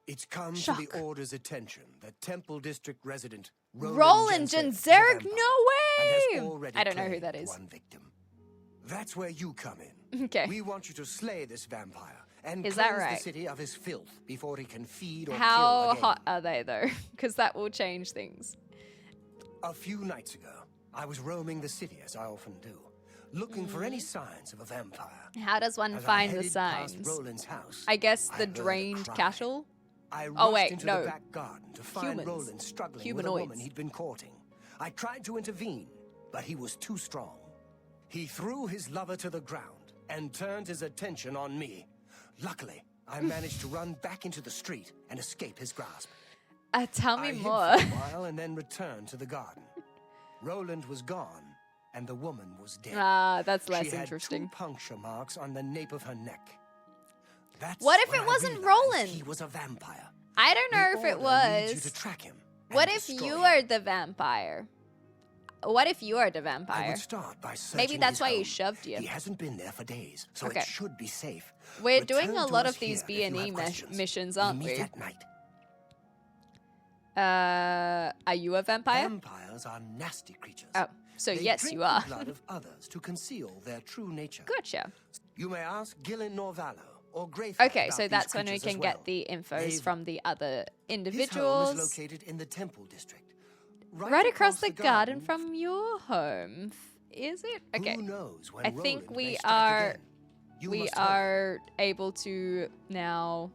It's come Shock. to the Order's attention that Temple District resident Roland Jensen is a Jenzeric? vampire No and has way! already I don't know who claimed that is. One victim. That's where you come in. Okay. We want you to slay this vampire and Is that cleanse right? the city of his filth before he can feed or How kill again. hot are they though? Because that will change things. A few nights ago, I was roaming the city as I often do, looking for any signs of a vampire. How does one As I find the headed past signs? Roland's house, I guess I the heard a drained cry. cattle? I rushed Oh, wait, into no. the back garden to find Humans. Roland struggling with a Humanoids. woman he'd been courting. I tried to intervene, but he was too strong. He threw his lover to the ground and turned his attention on me. Luckily, I managed to run back into the street and escape his grasp. Tell I me hid more. for a while and then returned to the garden. Roland was gone, and the woman was dead. Ah, that's less She had interesting. 2 puncture marks on the nape of her neck. That's What if when it I wasn't realized Roland? He was a vampire. I don't know The if it Order needs you was. to track him and What if destroy you him. are the vampire? What if you are the I vampire? would start by searching Maybe that's his why he home. shoved you. He hasn't been there for days, so Okay. it should be safe. We're Return doing a to lot us of these here if you B&E have questions. missions, We aren't meet we? at night. Are you a vampire? Vampires are nasty creatures. Oh, so They yes, drink you the are. blood of others to conceal their true nature. Gotcha. You may ask Gillen Norvallo or Greyfire Okay, about so these that's when we creatures can as get well. the infos They've- from the other His home individuals. is located in the Temple District. Right across the garden from your home. Is it? Okay. Who knows when I think Roland we may strike are again. You we must hurry. are able to now.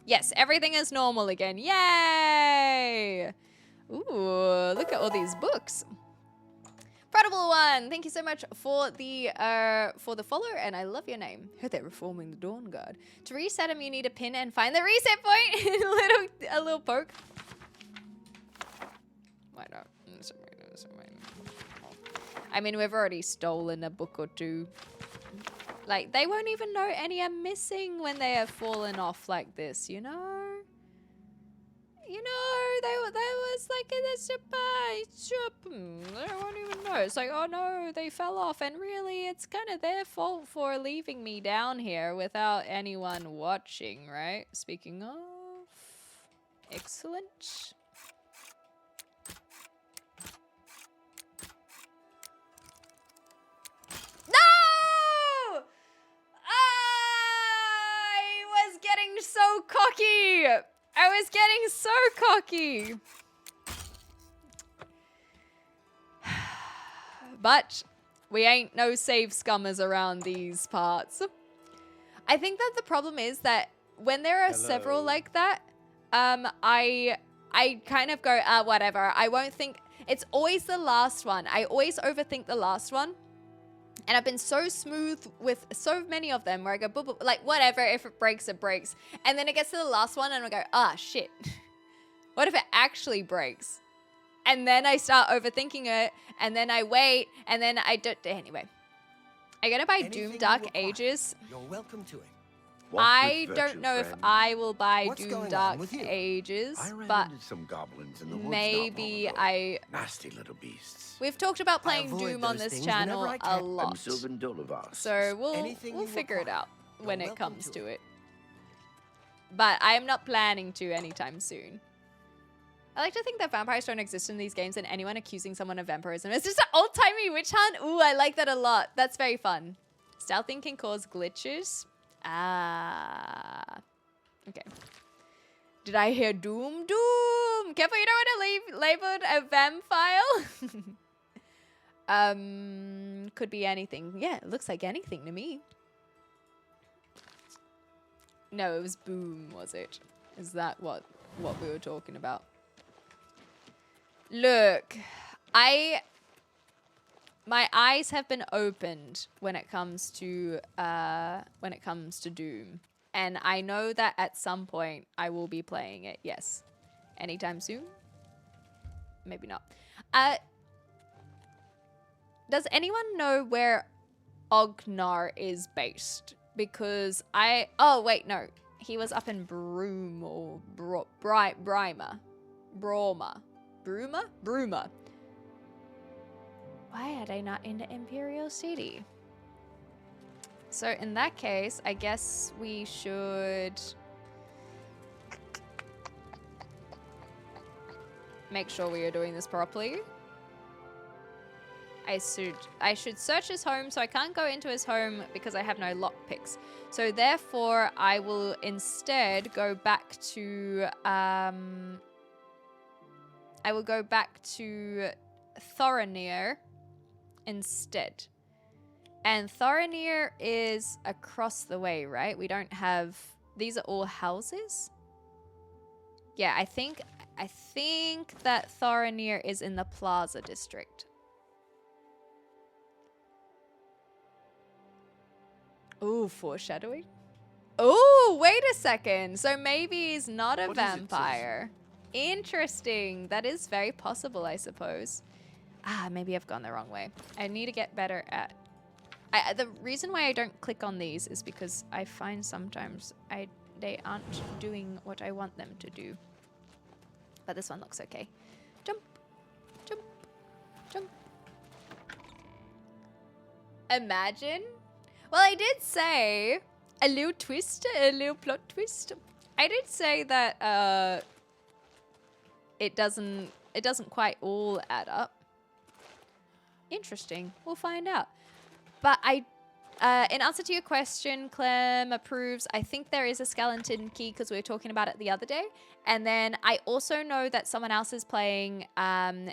Yes, everything is normal again. Yay! Ooh, look at all these books. Prodigal One, thank you so much for the follow, and I love your name. Heard they're reforming the Dawn Guard. To reset him, you need a pin and find the reset point. a little poke. Why not? I mean, we've already stolen a book or two. Like, they won't even know any are missing when they have fallen off like this, you know? You know, they was like in a surprise shop. They won't even know. It's like, oh no, they fell off. And really, it's kind of their fault for leaving me down here without anyone watching, right? Speaking of, excellent. No! I was getting so cocky. I was getting so cocky. But we ain't no save scummers around these parts. I think that the problem is that when there are several like that, I kind of go, whatever. I won't think. It's always the last one. I always overthink the last one. And I've been so smooth with so many of them where I go, boop, boop, like, whatever, if it breaks, it breaks. And then it gets to the last one and I go, ah, shit. What if it actually breaks? And then I start overthinking it, and then I wait, and then I don't. Anyway, I gotta buy Anything Doom you Dark require, Ages. You're welcome to it. Walk I with don't virtue, know if friend. I will buy What's Doom going on Dark with you? Ages, I ran but into some goblins in the woods maybe not long ago. I. Nasty little beasts. We've talked about I playing avoid Doom on those this things channel whenever I a can. lot, I'm Sylvan Dolovas. so Anything we'll you figure it require, out you're when it welcome comes to to it. But I am not planning to anytime soon. I like to think that vampires don't exist in these games, and anyone accusing someone of vampirism is just an old-timey witch hunt. Ooh, I like that a lot. That's very fun. Stealthing can cause glitches. Ah. Okay. Did I hear Doom? Doom! Careful, you don't want to labeled a vamp file. Could be anything. Yeah, it looks like anything to me. No, it was Boom, was it? Is that what we were talking about? Look, my eyes have been opened when it comes to Doom, and I know that at some point I will be playing it. Yes, anytime soon. Maybe not. Does anyone know where Ognar is based? Because oh wait, no, he was up in Broom or Bruma. Why are they not in the Imperial City? So in that case, I guess we should make sure we are doing this properly. I should search his home, so I can't go into his home because I have no lockpicks. So therefore, I will instead go back to I will go back to Thorinir instead. And Thorinir is across the way, right? We don't have... These are all houses? Yeah, I think that Thorinir is in the Plaza District. Ooh, foreshadowing? Oh, wait a second. So maybe he's not a What is it, vampire. Interesting. That is very possible, I suppose. Ah, maybe I've gone the wrong way. I need to get better at The reason why I don't click on these is because I find sometimes they aren't doing what I want them to do. But this one looks okay. Jump, jump, jump. Imagine. Well, I did say a little twist, a little plot twist. I did say that it doesn't quite all add up. Interesting. We'll find out. But in answer to your question, Clem approves. I think there is a skeleton key because we were talking about it the other day. And then I also know that someone else is playing has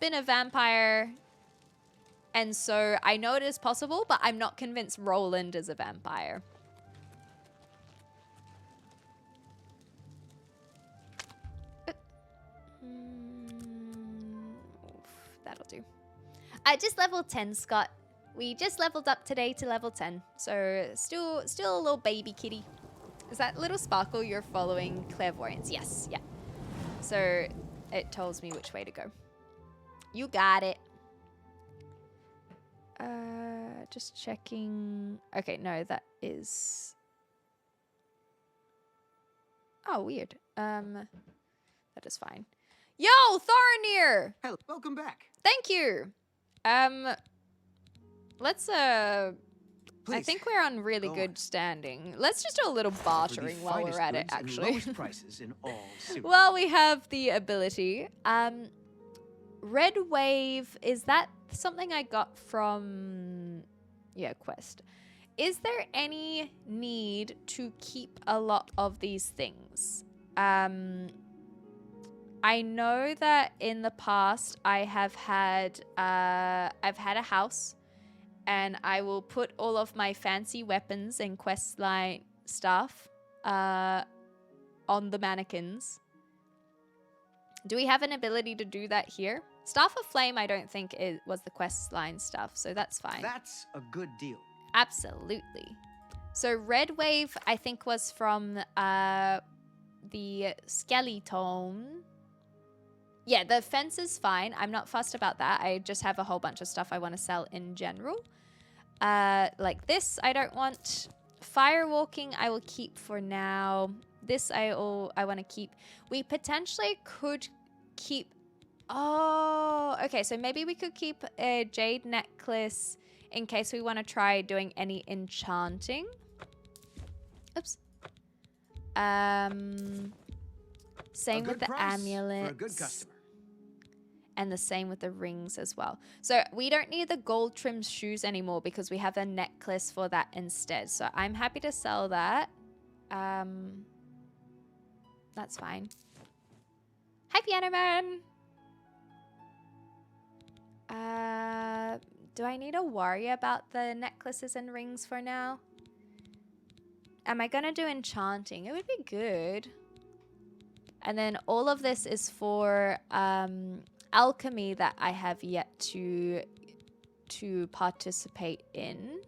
been a vampire. And so I know it is possible, but I'm not convinced Roland is a vampire. That'll do. I just level 10, Scott. We just leveled up today to level 10. So still a little baby kitty. Is that little sparkle you're following clairvoyance? Yes, yeah. So it tells me which way to go. You got it. Just checking. Okay, no, that is... Oh, weird. That is fine. Yo, Thorinir! Hello, welcome back. Thank you. Let's I Please, think we're on really go good on. standing. Let's just do a little bartering while we're at it, actually. Lowest prices in all Syria. Well, we have the ability. Red Wave, is that something I got from... Yeah, quest. Is there any need to keep a lot of these things? I know that in the past I have had I've had a house, and I will put all of my fancy weapons and questline stuff on the mannequins. Do we have an ability to do that here? Staff of Flame, I don't think it was the questline stuff, so that's fine. That's a good deal. Absolutely. So Red Wave, I think, was from the skeleton. Yeah, the fence is fine. I'm not fussed about that. I just have a whole bunch of stuff I want to sell in general. Like this, I don't want. Firewalking, I will keep for now. This, I want to keep. We potentially could keep... Oh, okay. So maybe we could keep a jade necklace in case we want to try doing any enchanting. Oops. Same with the amulets. For a good customer. And the same with the rings as well. So we don't need the gold trimmed shoes anymore because we have a necklace for that instead. So I'm happy to sell that. That's fine. Hi, Piano Man. Do I need to worry about the necklaces and rings for now? Am I going to do enchanting? It would be good. And then all of this is for alchemy that I have yet to participate in.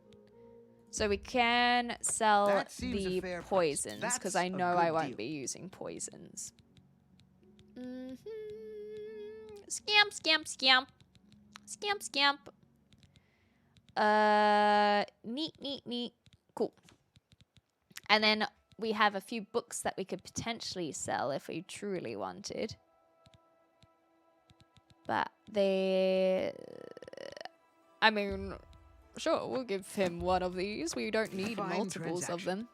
So we can sell the poisons because I know I won't be using poisons. Scamp, scamp, scamp. Scamp, scamp. Neat, neat, neat. Cool. And then we have a few books that we could potentially sell if we truly wanted. But they... I mean, sure, we'll give him one of these. We don't need multiples of them.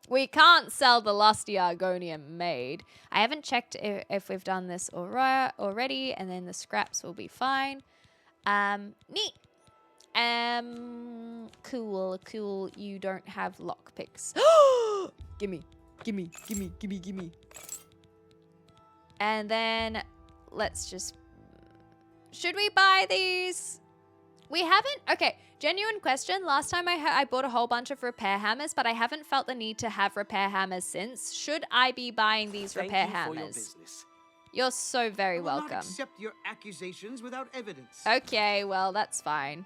We can't sell the Lusty Argonian Maid. I haven't checked if we've done this already, and then the scraps will be fine. Neat. Cool, cool. You don't have lockpicks. Gimme, gimme, gimme, gimme, gimme. And then let's just... Should we buy these? We haven't... Okay, genuine question. Last time I bought a whole bunch of repair hammers, but I haven't felt the need to have repair hammers since. Should I be buying these repair hammers? You're so very welcome. I will not accept your accusations without evidence. Okay, well, that's fine.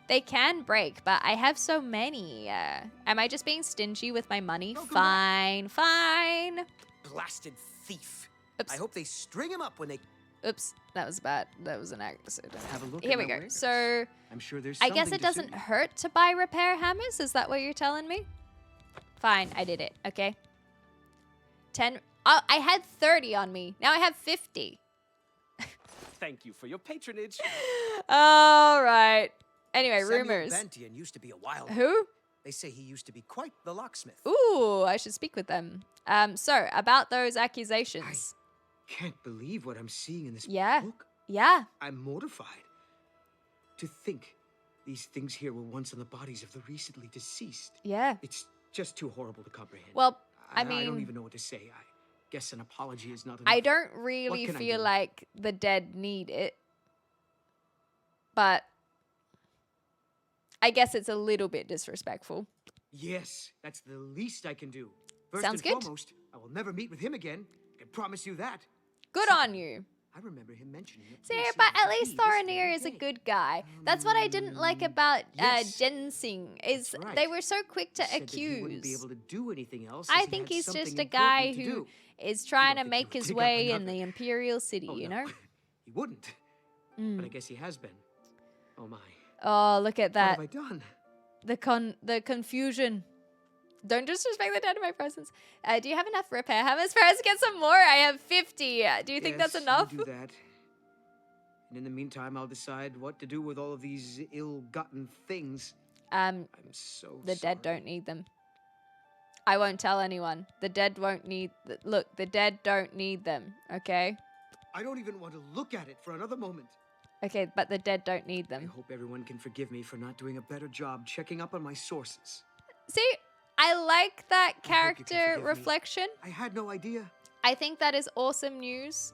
They can break, but I have so many. Am I just being stingy with my money? Fine, fine. Blasted thief. Oops. I hope they string him up when they... Oops, that was bad. That was an accident. Have a look Here at we my go. wares. So I'm sure there's I guess something it to doesn't suit you. hurt to buy repair hammers. Is that what you're telling me? Fine, I did it. Okay. 10. Oh, I had 30 on me. Now I have 50. Thank you for your patronage. All right. Anyway, Samuel rumors. Bantian used to be a wild. Who? They say he used to be quite the locksmith. Ooh, I should speak with them. So about those accusations. Can't believe what I'm seeing in this Yeah. book. Yeah. I'm mortified. To think these things here were once on the bodies of the recently deceased. Yeah. It's just too horrible to comprehend. Well, I I don't mean, even know what to say. I guess an apology is not enough. I don't really can I feel do? like the dead need it. But I guess it's a little bit disrespectful. Yes, that's the least I can do. First Sounds and good. foremost, I will never meet with him again. I can promise you that. Good on you. I remember him mentioning it. See, but at least Thorinir is a good guy. That's what I didn't like about yes. Jensing, is That's right. they were so quick to Said that he wouldn't be accuse. able to do anything else. I as he think had he's something just a important guy to who do. is trying to think make he'll his dig up way in another. the Imperial City, Oh, you no. know? He wouldn't. Mm. But I guess he has been. Oh my. Oh, look at What that. have I done? The confusion. Don't disrespect the dead in my presence. Do you have enough repair hammers for us to get some more? I have 50. Do you think that's Yes, enough? you do that. And in the meantime, I'll decide what to do with all of these ill-gotten things. I'm so The dead sorry. don't need them. I won't tell anyone. The dead won't need... Look, the dead don't need them, okay? I don't even want to look at it for another moment. Okay, but the dead don't need I them. hope everyone can forgive me for not doing a better job checking up on my sources. See, I like that I hope you can character forgive me. reflection. I had no idea. I think that is awesome news.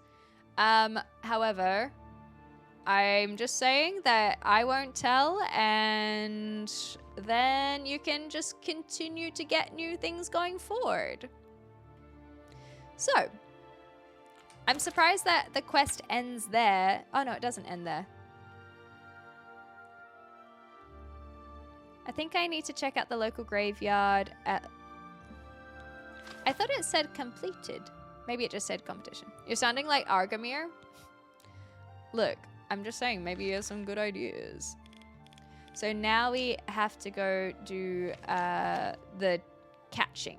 However, I'm just saying that I won't tell, and then you can just continue to get new things going forward. So, I'm surprised that the quest ends there. Oh no, it doesn't end there. I think I need to check out the local graveyard. I thought it said completed. Maybe it just said competition. You're sounding like Argamir. Look, I'm just saying, maybe you have some good ideas. So now we have to go do the catching.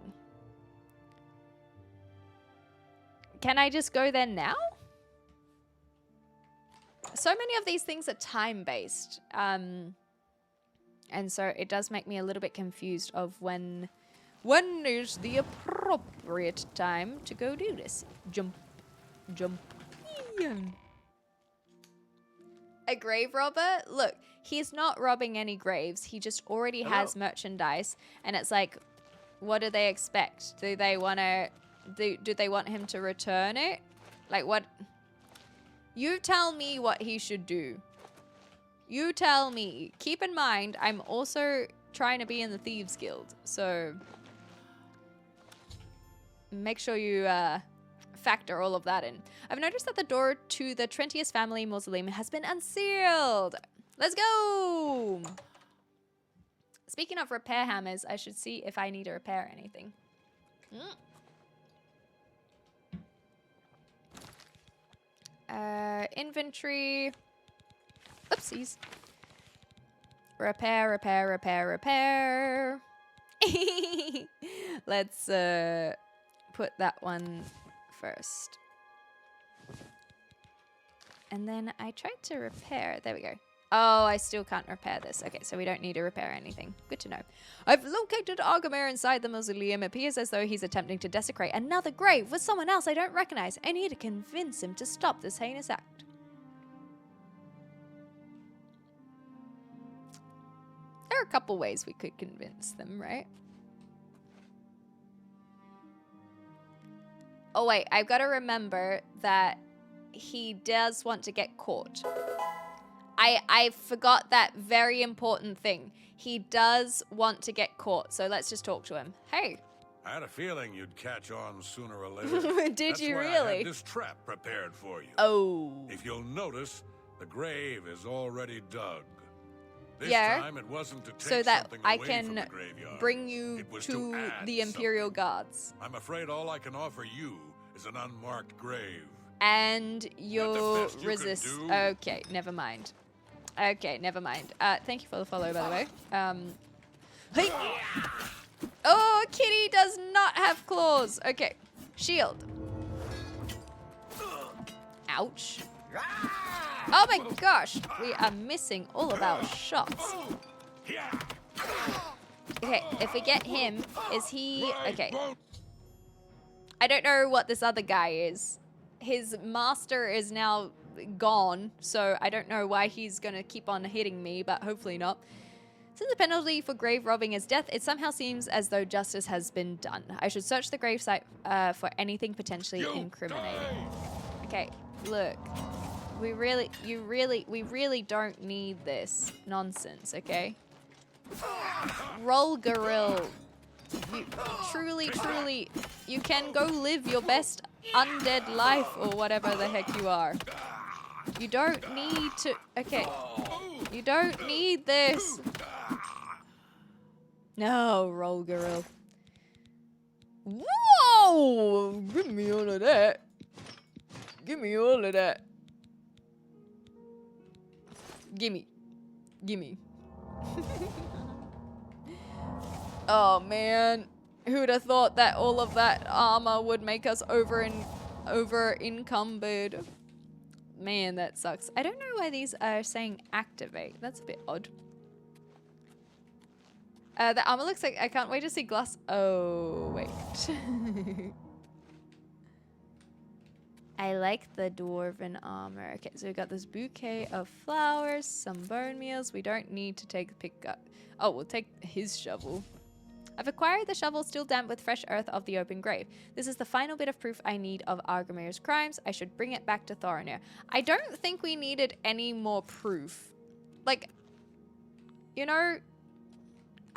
Can I just go there now? So many of these things are time-based. And so it does make me a little bit confused of when is the appropriate time to go do this. Jump. Jump. A grave robber? Look, he's not robbing any graves. He just already has merchandise. And it's like, what do they expect? Do they want to... Do they want him to return it? Like, what? You tell me what he should do. You tell me. Keep in mind, I'm also trying to be in the Thieves Guild. So, make sure you factor all of that in. I've noticed that the door to the 20th family mausoleum has been unsealed. Let's go! Speaking of repair hammers, I should see if I need to repair anything. Inventory. Oopsies. Repair, repair, repair, repair. Let's put that one first. And then I tried to repair. There we go. Oh, I still can't repair this. Okay, so we don't need to repair anything. Good to know. I've located Argamir inside the mausoleum. It appears as though he's attempting to desecrate another grave with someone else I don't recognize. I need to convince him to stop this heinous act. There are a couple ways we could convince them, right? Oh, wait. I've got to remember that he does want to get caught. I forgot that very important thing. He does want to get caught, so let's just talk to him. Hey. I had a feeling you'd catch on sooner or later. Did That's you why really? I had this trap prepared for you. Oh. If you'll notice, the grave is already dug. This Yeah. time it wasn't to take So that something I away from can the graveyard. bring you It was to add the Imperial something. Guards. I'm afraid all I can offer you is an unmarked grave. and you'll best you resist. can do. Okay, never mind. Okay, never mind. Thank you for the follow, by the way. Hey. Oh, Kitty does not have claws. Okay, shield. Ouch. Oh my gosh, we are missing all of our shots. Okay, if we get him, is he... Okay. I don't know what this other guy is. His master is now gone, so I don't know why he's gonna keep on hitting me, but hopefully not. Since the penalty for grave robbing is death, it somehow seems as though justice has been done. I should search the gravesite for anything potentially incriminating. Okay, look. We really don't need this nonsense, okay? Roll Gorilla. You truly, you can go live your best undead life or whatever the heck you are. You don't need to, okay. You don't need this. No, Roll Gorilla. Whoa! Give me all of that. Give me all of that. Gimme. Gimme. Oh man, who'd have thought that all of that armor would make us over encumbered? Man, that sucks. I don't know why these are saying activate. That's a bit odd. The armor looks like, I can't wait to see glass. Oh, wait. I like the dwarven armor. Okay, so we got this bouquet of flowers, some bone meals. We don't need to pick up. Oh, we'll take his shovel. I've acquired the shovel still damp with fresh earth of the open grave. This is the final bit of proof I need of Argamir's crimes. I should bring it back to Thorinir. I don't think we needed any more proof. Like, you know,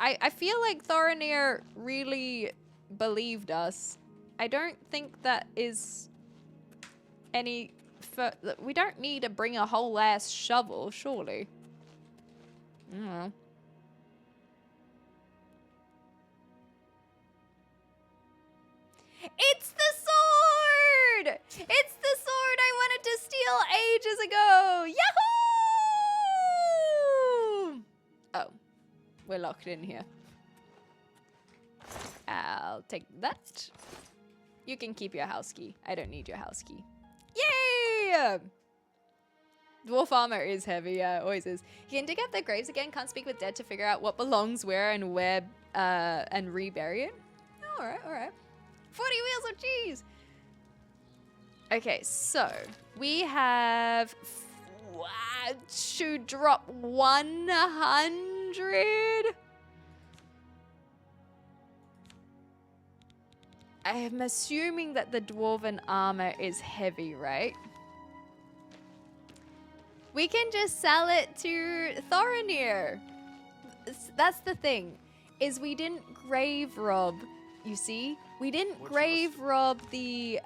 I feel like Thorinir really believed us. I don't think that is any... We don't need to bring a whole ass shovel, surely. I don't know. It's the sword! It's the sword I wanted to steal ages ago! Yahoo! Oh, we're locked in here. I'll take that. You can keep your house key. I don't need your house key. Yay! Dwarf armor is heavy, yeah, it always is. You can dig up their graves again, can't speak with dead to figure out what belongs where and rebury it. Alright, alright. 40 wheels of cheese! Okay, so we have to drop 100. I am assuming that the dwarven armor is heavy, right? We can just sell it to Thorinir. That's the thing, is we didn't grave rob, you see? We didn't grave rob the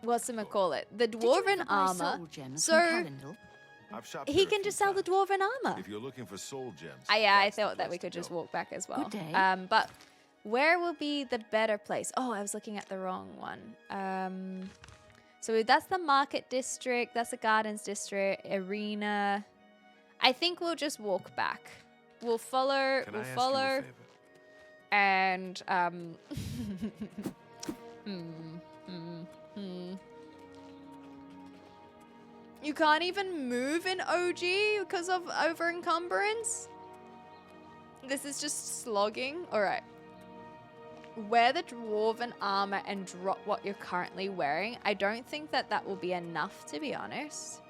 whatchamacallit, the dwarven armor. So he can just sell the dwarven armor. If you're looking for soul gems, I thought that we could just walk back as well. Good day. But where will be the better place? Oh, I was looking at the wrong one. So that's the market district. That's the gardens district. Arena. I think we'll just walk back. We'll follow. Can We'll I ask follow. you a favor? And You can't even move in OG because of over encumbrance. This is just slogging. All right. Wear the dwarven armor and drop what you're currently wearing. I don't think that that will be enough, to be honest,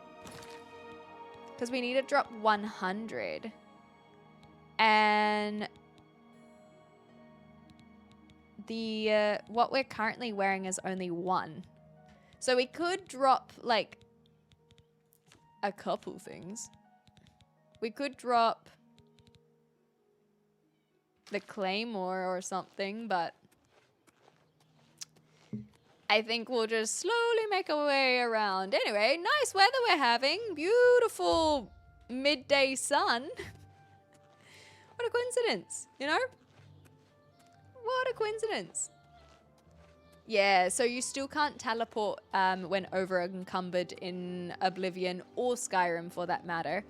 because we need to drop 100. And the what we're currently wearing is only 1. So we could drop like a couple things. We could drop the claymore or something, but I think we'll just slowly make our way around. Anyway, nice weather we're having. Beautiful midday sun. What a coincidence, you know? What a coincidence. Yeah, so you still can't teleport when over encumbered in Oblivion or Skyrim for that matter,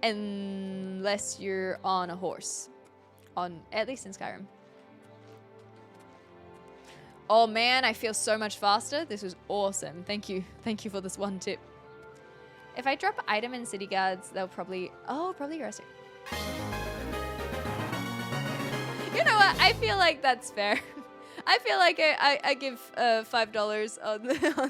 unless you're on a horse, at least in Skyrim. Oh man, I feel so much faster. This was awesome. Thank you for this one tip. If I drop an item in City Guards, they'll probably rest it. You know what? I feel like that's fair. I feel like I give $5 on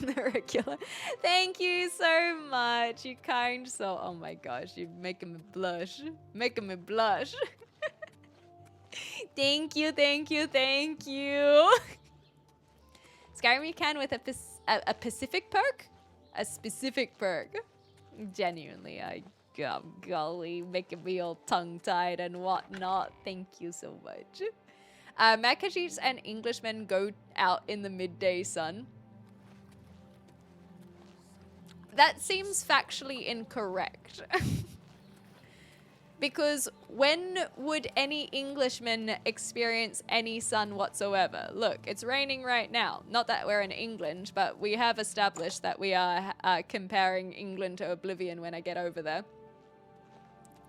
the regular. Thank you so much, you kind soul. Oh my gosh, you're making me blush. Making me blush. Thank you. Skyrim you can with a Pacific perk? A specific perk. Genuinely, golly, making me all tongue-tied and whatnot. Thank you so much. Makajits and Englishmen go out in the midday sun. That seems factually incorrect. Because when would any Englishman experience any sun whatsoever? Look, it's raining right now. Not that we're in England, but we have established that we are comparing England to Oblivion when I get over there.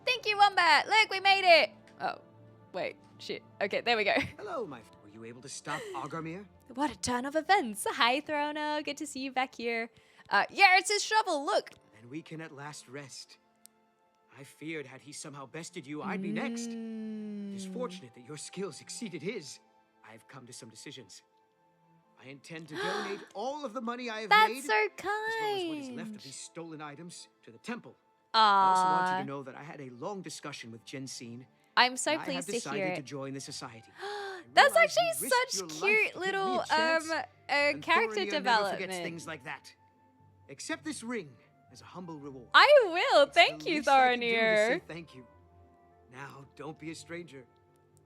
Thank you, Wombat! Look, we made it! Oh, wait. Shit. Okay, there we go. Hello, my friend. Were you able to stop Agarmir? What a turn of events. Hi, Throno. Good to see you back here. Yeah, it's his shovel. Look. And we can at last rest. I feared had he somehow bested you, I'd be next. It is fortunate that your skills exceeded his. I have come to some decisions. I intend to donate all of the money I have made, so kind. as well as what is left of these stolen items, to the temple. I also want you to know that I had a long discussion with Jensine. I'm so pleased to hear decided it. to join the society. That's actually such cute little character development. Never things like that. Accept this ring as a humble reward. I will. Thank you, Thorinir. Thank you. Now, don't be a stranger.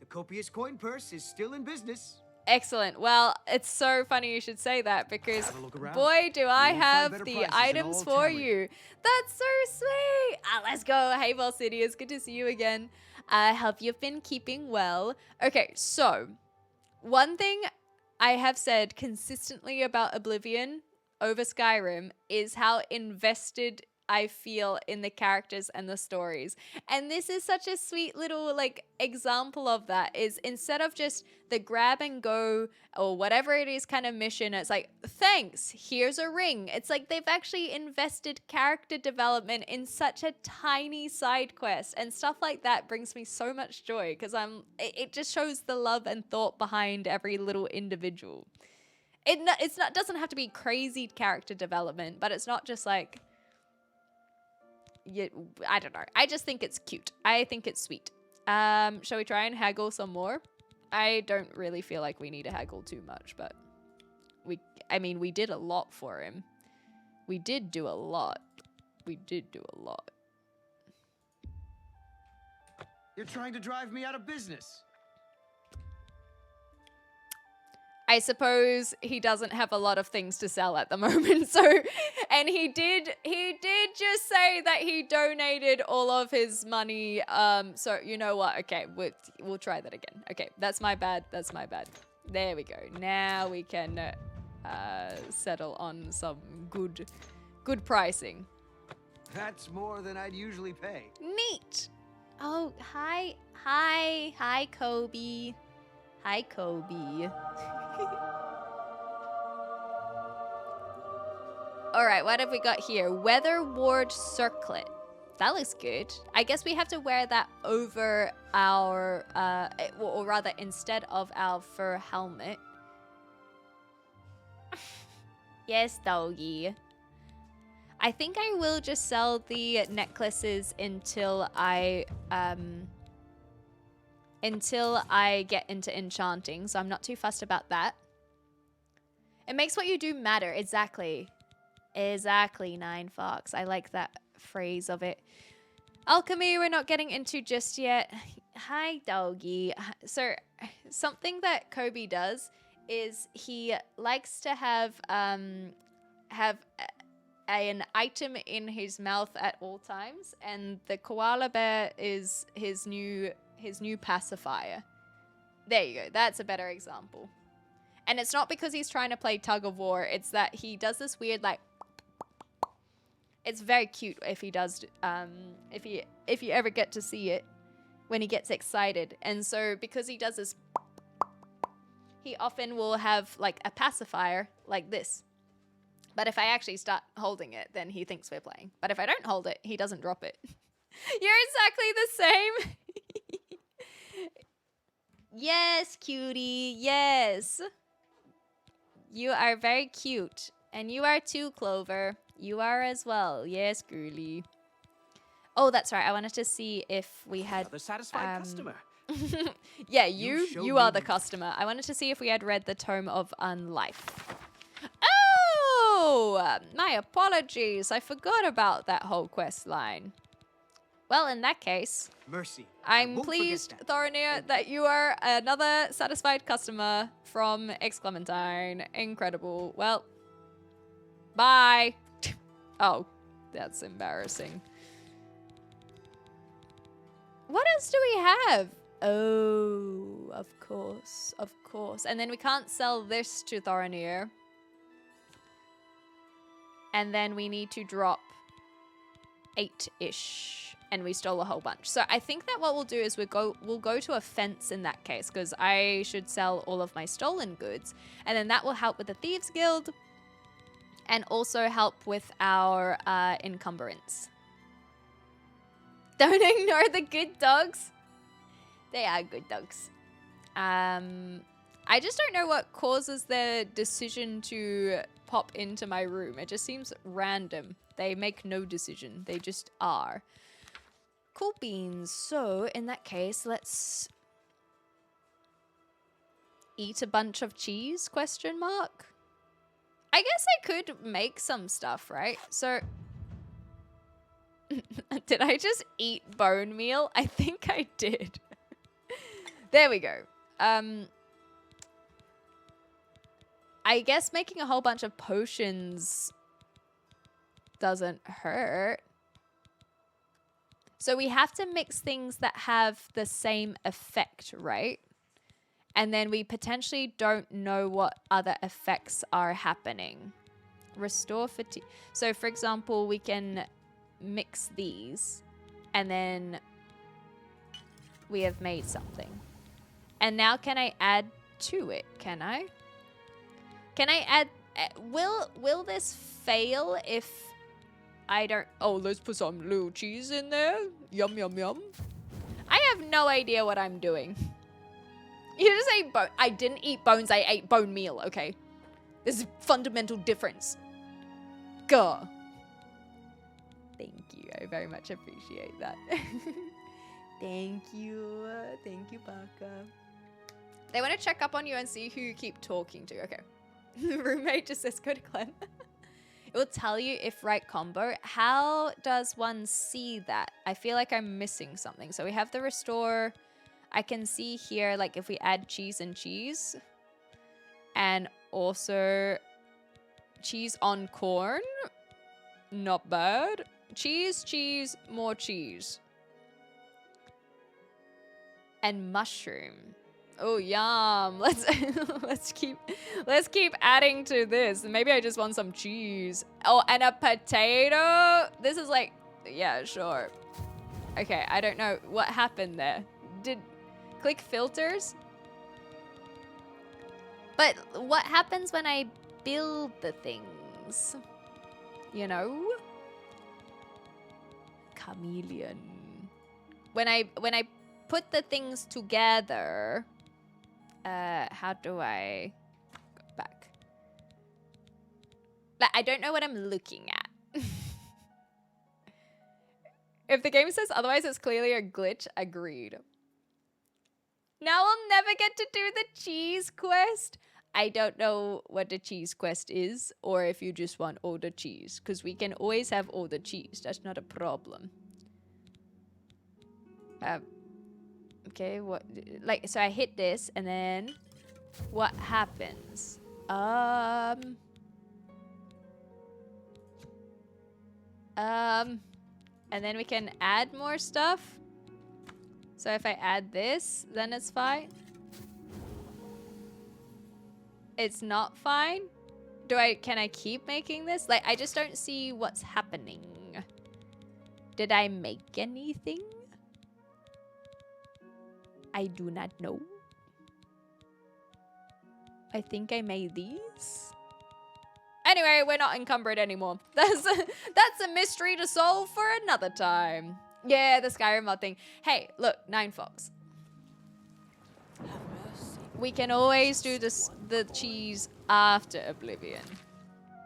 The copious coin purse is still in business. Excellent. Well, it's so funny you should say that because, boy, do I have the items for you. That's so sweet. Let's go. Hey, Vol City. It's good to see you again. I hope you've been keeping well. Okay, so one thing I have said consistently about Oblivion over Skyrim is how invested I feel in the characters and the stories. And this is such a sweet little example of that. Is instead of just the grab and go or whatever it is kind of mission, it's like, thanks, here's a ring. It's like they've actually invested character development in such a tiny side quest, and stuff like that brings me so much joy because it just shows the love and thought behind every little individual. It doesn't have to be crazy character development, but it's not just like, I don't know. I just think it's cute. I think it's sweet. Shall we try and haggle some more? I don't really feel like we need to haggle too much, but we did a lot for him. We did do a lot. You're trying to drive me out of business. I suppose he doesn't have a lot of things to sell at the moment. So, and he did just say that he donated all of his money. So you know what? Okay, we'll try that again. Okay, that's my bad. There we go. Now we can settle on some good pricing. That's more than I'd usually pay. Neat. Oh, hi, Kobe. Hi, Kobe. All right, what have we got here? Weather Ward Circlet. That looks good. I guess we have to wear that over our, or rather instead of our fur helmet. Yes, doggy. I think I will just sell the necklaces until I get into enchanting, so I'm not too fussed about that. It makes what you do matter. Exactly, Nine Fox. I like that phrase of it. Alchemy, we're not getting into just yet. Hi, doggy. So, something that Kobe does is he likes to have an item in his mouth at all times, and the koala bear is his new pacifier. There you go. That's a better example. And it's not because he's trying to play tug of war. It's that he does this weird like. It's very cute if he does. If you ever get to see it when he gets excited. And so because he does this, he often will have like a pacifier like this. But if I actually start holding it, then he thinks we're playing. But if I don't hold it, he doesn't drop it. You're exactly the same. Yes, cutie. Yes. You are very cute. And you are too, Clover. You are as well. Yes, girly. Oh, that's right. I wanted to see if we had... Another satisfied customer. Yeah, you are the customer. I wanted to see if we had read the Tome of Unlife. Oh! My apologies. I forgot about that whole quest line. Well, in that case... Mercy. I'm pleased, Thorinir, that you are another satisfied customer from xClementine. Incredible. Well, bye. Oh, that's embarrassing. What else do we have? Oh, of course, of course. And then we can't sell this to Thorinir. And then we need to drop 8-ish. And we stole a whole bunch. So I think that what we'll do is we'll go to a fence in that case, because I should sell all of my stolen goods. And then that will help with the Thieves Guild. And also help with our encumbrance. Don't ignore the good dogs. They are good dogs. I just don't know what causes their decision to pop into my room. It just seems random. They make no decision. They just are. Cool beans. So, in that case, let's eat a bunch of cheese, question mark? I guess I could make some stuff, right? So, did I just eat bone meal? I think I did. There we go. I guess making a whole bunch of potions doesn't hurt. So we have to mix things that have the same effect, right? And then we potentially don't know what other effects are happening. Restore fatigue. So for example, we can mix these and then we have made something. And now can I add to it? Can I? Can I add... Will this fail if I don't... Oh, let's put some little cheese in there. Yum, yum, yum. I have no idea what I'm doing. You just ate bone. I didn't eat bones. I ate bone meal, okay? There's a fundamental difference. Gah. Thank you. I very much appreciate that. Thank you. Thank you, Parker. They want to check up on you and see who you keep talking to. Okay. The roommate just says, go to Clem. It will tell you if right combo. How does one see that? I feel like I'm missing something. So we have the restore. I can see here, like, if we add cheese and cheese. And also cheese on corn. Not bad. Cheese, cheese, more cheese. And mushroom. Oh, yum. Let's keep adding to this. Maybe I just want some cheese. Oh, and a potato. This is like, yeah, sure. Okay, I don't know what happened there. Click filters? But what happens when I build the things? You know? Chameleon. When I put the things together, how do I go back? Like, I don't know what I'm looking at. If the game says otherwise, it's clearly a glitch. Agreed. Now I'll never get to do the cheese quest. I don't know what the cheese quest is, or if you just want all the cheese, because we can always have all the cheese. That's not a problem. Okay, what? Like, so I hit this, and then what happens? And then we can add more stuff. So if I add this, then it's fine. It's not fine? Can I keep making this? Like, I just don't see what's happening. Did I make anything? I do not know. I think I made these. Anyway, we're not encumbered anymore. That's a mystery to solve for another time. Yeah, the Skyrim mod thing. Hey, look, 9Fox. We can always do the cheese after Oblivion.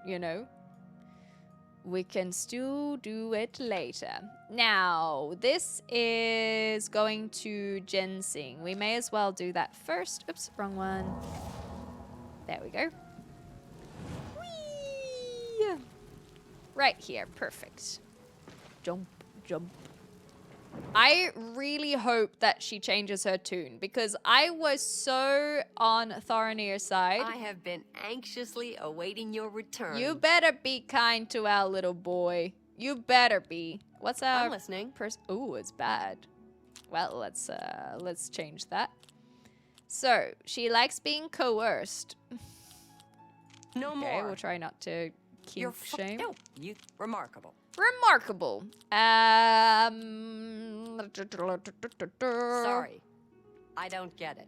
You know? We can still do it later. Now, this is going to ginseng. We may as well do that first. Oops, wrong one. There we go. Whee! Right here, perfect. Jump, jump. I really hope that she changes her tune because I was so on Thorinir's side. I have been anxiously awaiting your return. You better be kind to our little boy. You better be. What's our... I'm listening. Ooh, it's bad. Well, let's change that. So, she likes being coerced. No okay, more. We'll try not to kink shame. No, you remarkable. Remarkable. Sorry, I don't get it.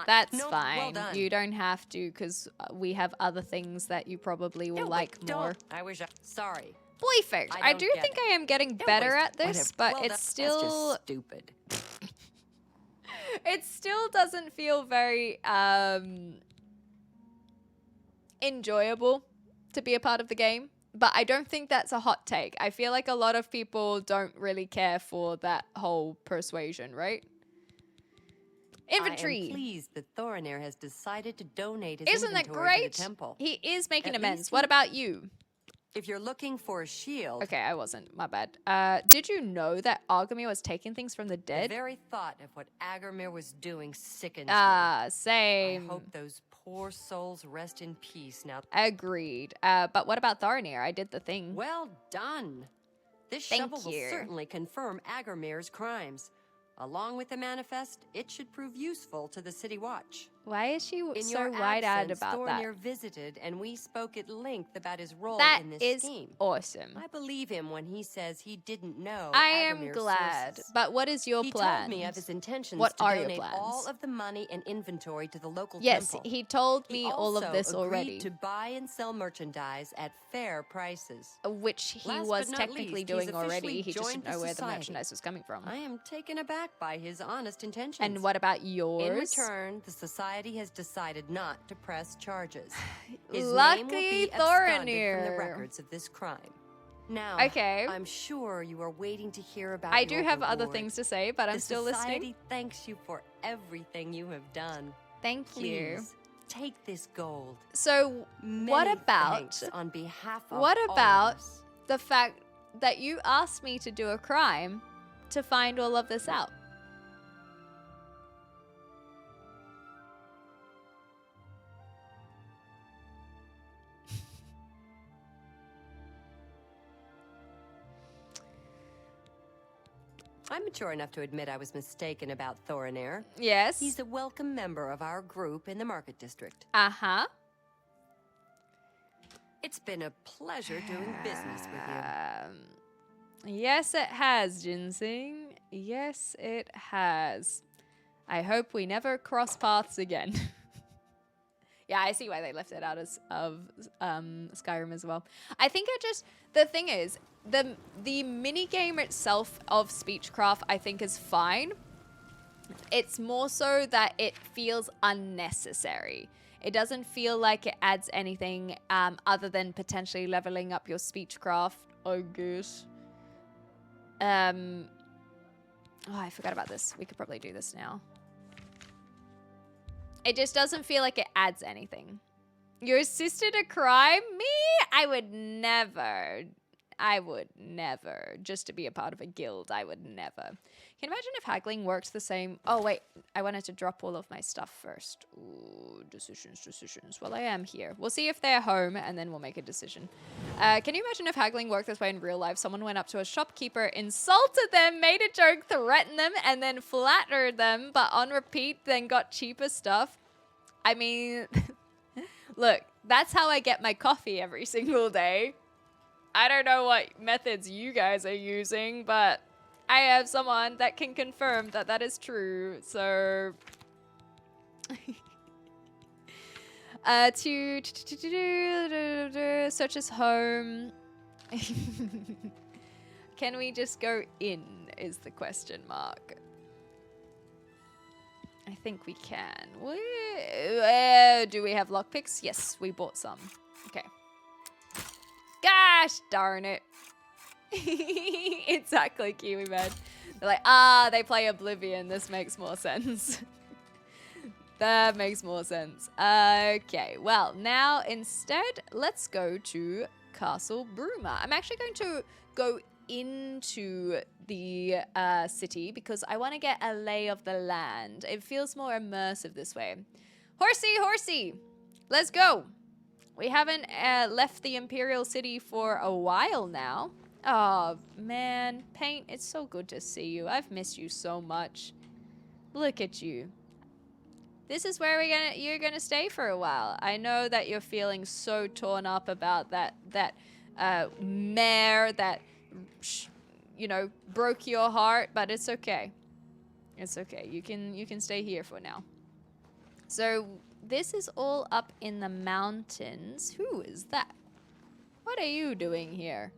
That's no, fine. Well done. You don't have to because we have other things that you probably will like more. I wish Sorry. Perfect. I do think I am getting better at this, but well, it's still that's just stupid. It still doesn't feel very enjoyable to be a part of the game. But I don't think that's a hot take. I feel like a lot of people don't really care for that whole persuasion, right? Inventory. I am pleased that Thorinir has decided to donate his Isn't that inventory great? to the temple. He is making At amends. least What about you? If you're looking for a shield... Okay, I wasn't. My bad. Did you know that Argamir was taking things from the dead? The very thought of what Agarmir was doing sickens me. I Same. hope those poor souls rest in peace now. Agreed. But what about Thorinir? I did the thing. Well done. This Thank shovel you. will certainly confirm Agarmir's crimes. Along with the manifest, it should prove useful to the City Watch. Why is she In so your wide-eyed absence, about Thorinir that? visited, and we spoke at length about his role That in this is scheme. awesome. I believe him when he says he didn't know. I am Agarmir's glad. sources. But what is your plan? He told me of his intentions What to are your donate plans? all of the money and inventory to the local Yes, temple. he told me He all of also this agreed already. to buy and sell merchandise at fair prices. Which he Last was but not technically least, doing he's already. officially He just joined didn't know where the society. merchandise was coming from. I am taken aback by his honest intentions. And what about yours? In return, the society has decided not to press charges. His Lucky name will be absconded from the Thorinir. records of this crime. Now, Okay. I'm sure you are waiting to hear about I your do have other reward. things to say, but I'm The still society listening. thanks you for everything you have done. Thank you. Please, take this gold. So, Many what about thanks on behalf of what all of about us. the fact that you asked me to do a crime to find all of this out? I'm mature enough to admit I was mistaken about Thorinir. Yes. He's a welcome member of our group in the Market District. Uh-huh. It's been a pleasure doing business with you. Yes, it has, Ginseng. Yes, it has. I hope we never cross paths again. Yeah, I see why they left it out of Skyrim as well. I think the thing is, the mini game itself of Speechcraft I think is fine. It's more so that it feels unnecessary. It doesn't feel like it adds anything other than potentially leveling up your Speechcraft, I guess. Oh, I forgot about this. We could probably do this now. It just doesn't feel like it adds anything. Your sister to crime? Me? I would never. Just to be a part of a guild, I would never. Can you imagine if haggling worked the same? Oh, wait. I wanted to drop all of my stuff first. Ooh, decisions. Well, I am here. We'll see if they're home, and then we'll make a decision. Can you imagine if haggling worked this way in real life? Someone went up to a shopkeeper, insulted them, made a joke, threatened them, and then flattered them, but on repeat, then got cheaper stuff. I mean, Look, that's how I get my coffee every single day. I don't know what methods you guys are using, but I have someone that can confirm that that is true. So, such as home. Can we just go in is the question mark. I think we can. Do we have lockpicks? Yes, we bought some. Okay. Gosh darn it. Exactly, Kiwi Man. They're like, they play Oblivion. This makes more sense. That makes more sense. Okay, well, now instead, let's go to Castle Bruma. I'm actually going to go into the city because I want to get a lay of the land. It feels more immersive this way. Horsey, horsey, let's go. We haven't left the Imperial City for a while now. Oh, man. Paint, it's so good to see you. I've missed you so much. Look at you. This is where you're gonna stay for a while. I know that you're feeling so torn up about that mare that, you know, broke your heart, but it's okay. It's okay. You can stay here for now. So this is all up in the mountains. Who is that? What are you doing here?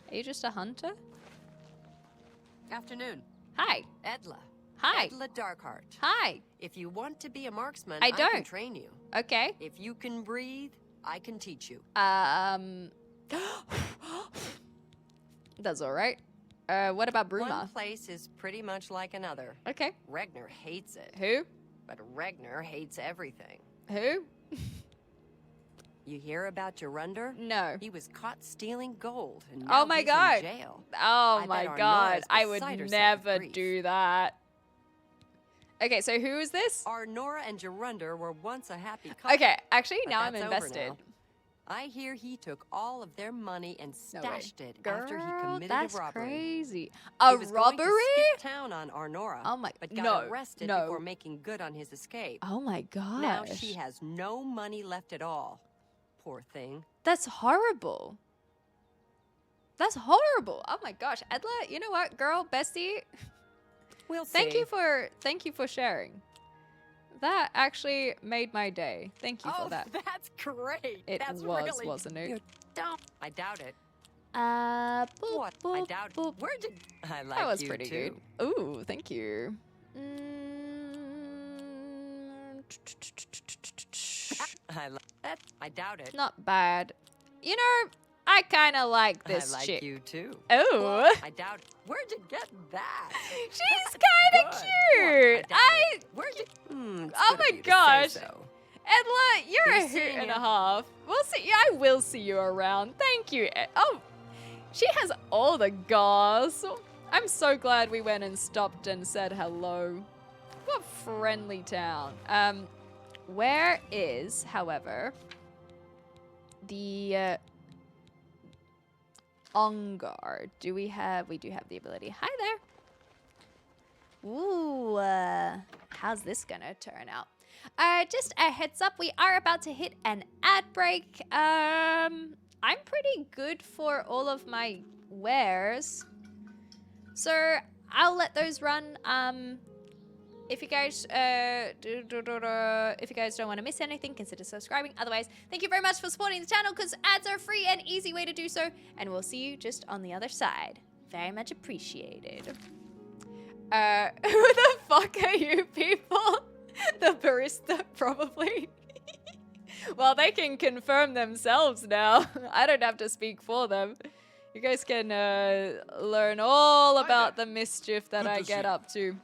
Are you just a hunter? Afternoon. Hi. Edla. Hi. Edla Darkheart. Hi. If you want to be a marksman, I don't. can train you. Okay. If you can breathe, I can teach you. That's all right. What about Bruma? One place is pretty much like another. Okay. Regner hates it. Who? But Regner hates everything. Who? You hear about Gerunder? No. He was caught stealing gold. And now Oh my he's god. in jail. Oh I my bet god. Arnora's I beside would herself with never grief. do that. Okay, so who is this? Arnora and Gerunder were once a happy couple. Okay, actually but now I'm that's over invested. now. I hear he took all of their money and No way. stashed it Girl, after he committed that's a robbery. crazy. He A was going to robbery? skip town on Arnora. Oh my- but got no, arrested no. before making good on his escape. Oh my gosh. Now she has no money left at all. Poor thing. That's horrible. That's horrible. Oh my gosh. Edla, you know what, girl, bestie? We'll see. Thank you for sharing. That actually made my day. Thank you for that. That's great. It That's was, really, wasn't it? You don't. I doubt it. Boop, What? I boop, doubt. boop. Where did? I like That was you pretty too. good. Ooh, thank you. I doubt it. Not bad. You know, I kind of like this I like chick. you too. Oh. I doubt it. Where'd you get that? She's kind of cute. Where'd you? Oh my gosh. So. Edla, you're Be a hoot seeing and a you. half. We'll see. Yeah, I will see you around. Thank you. Oh, she has all the gas. I'm so glad we went and stopped and said hello. What friendly town. Where is, however, the Ongar? Do we have? We do have the ability. Hi there. Ooh, how's this gonna turn out? Just a heads up, we are about to hit an ad break. I'm pretty good for all of my wares, so I'll let those run. If you guys don't want to miss anything, consider subscribing. Otherwise, thank you very much for supporting the channel, because ads are free and easy way to do so. And we'll see you just on the other side. Very much appreciated. Who the fuck are you people? The barista, probably. Well, they can confirm themselves now. I don't have to speak for them. You guys can learn all about the mischief that I get up to.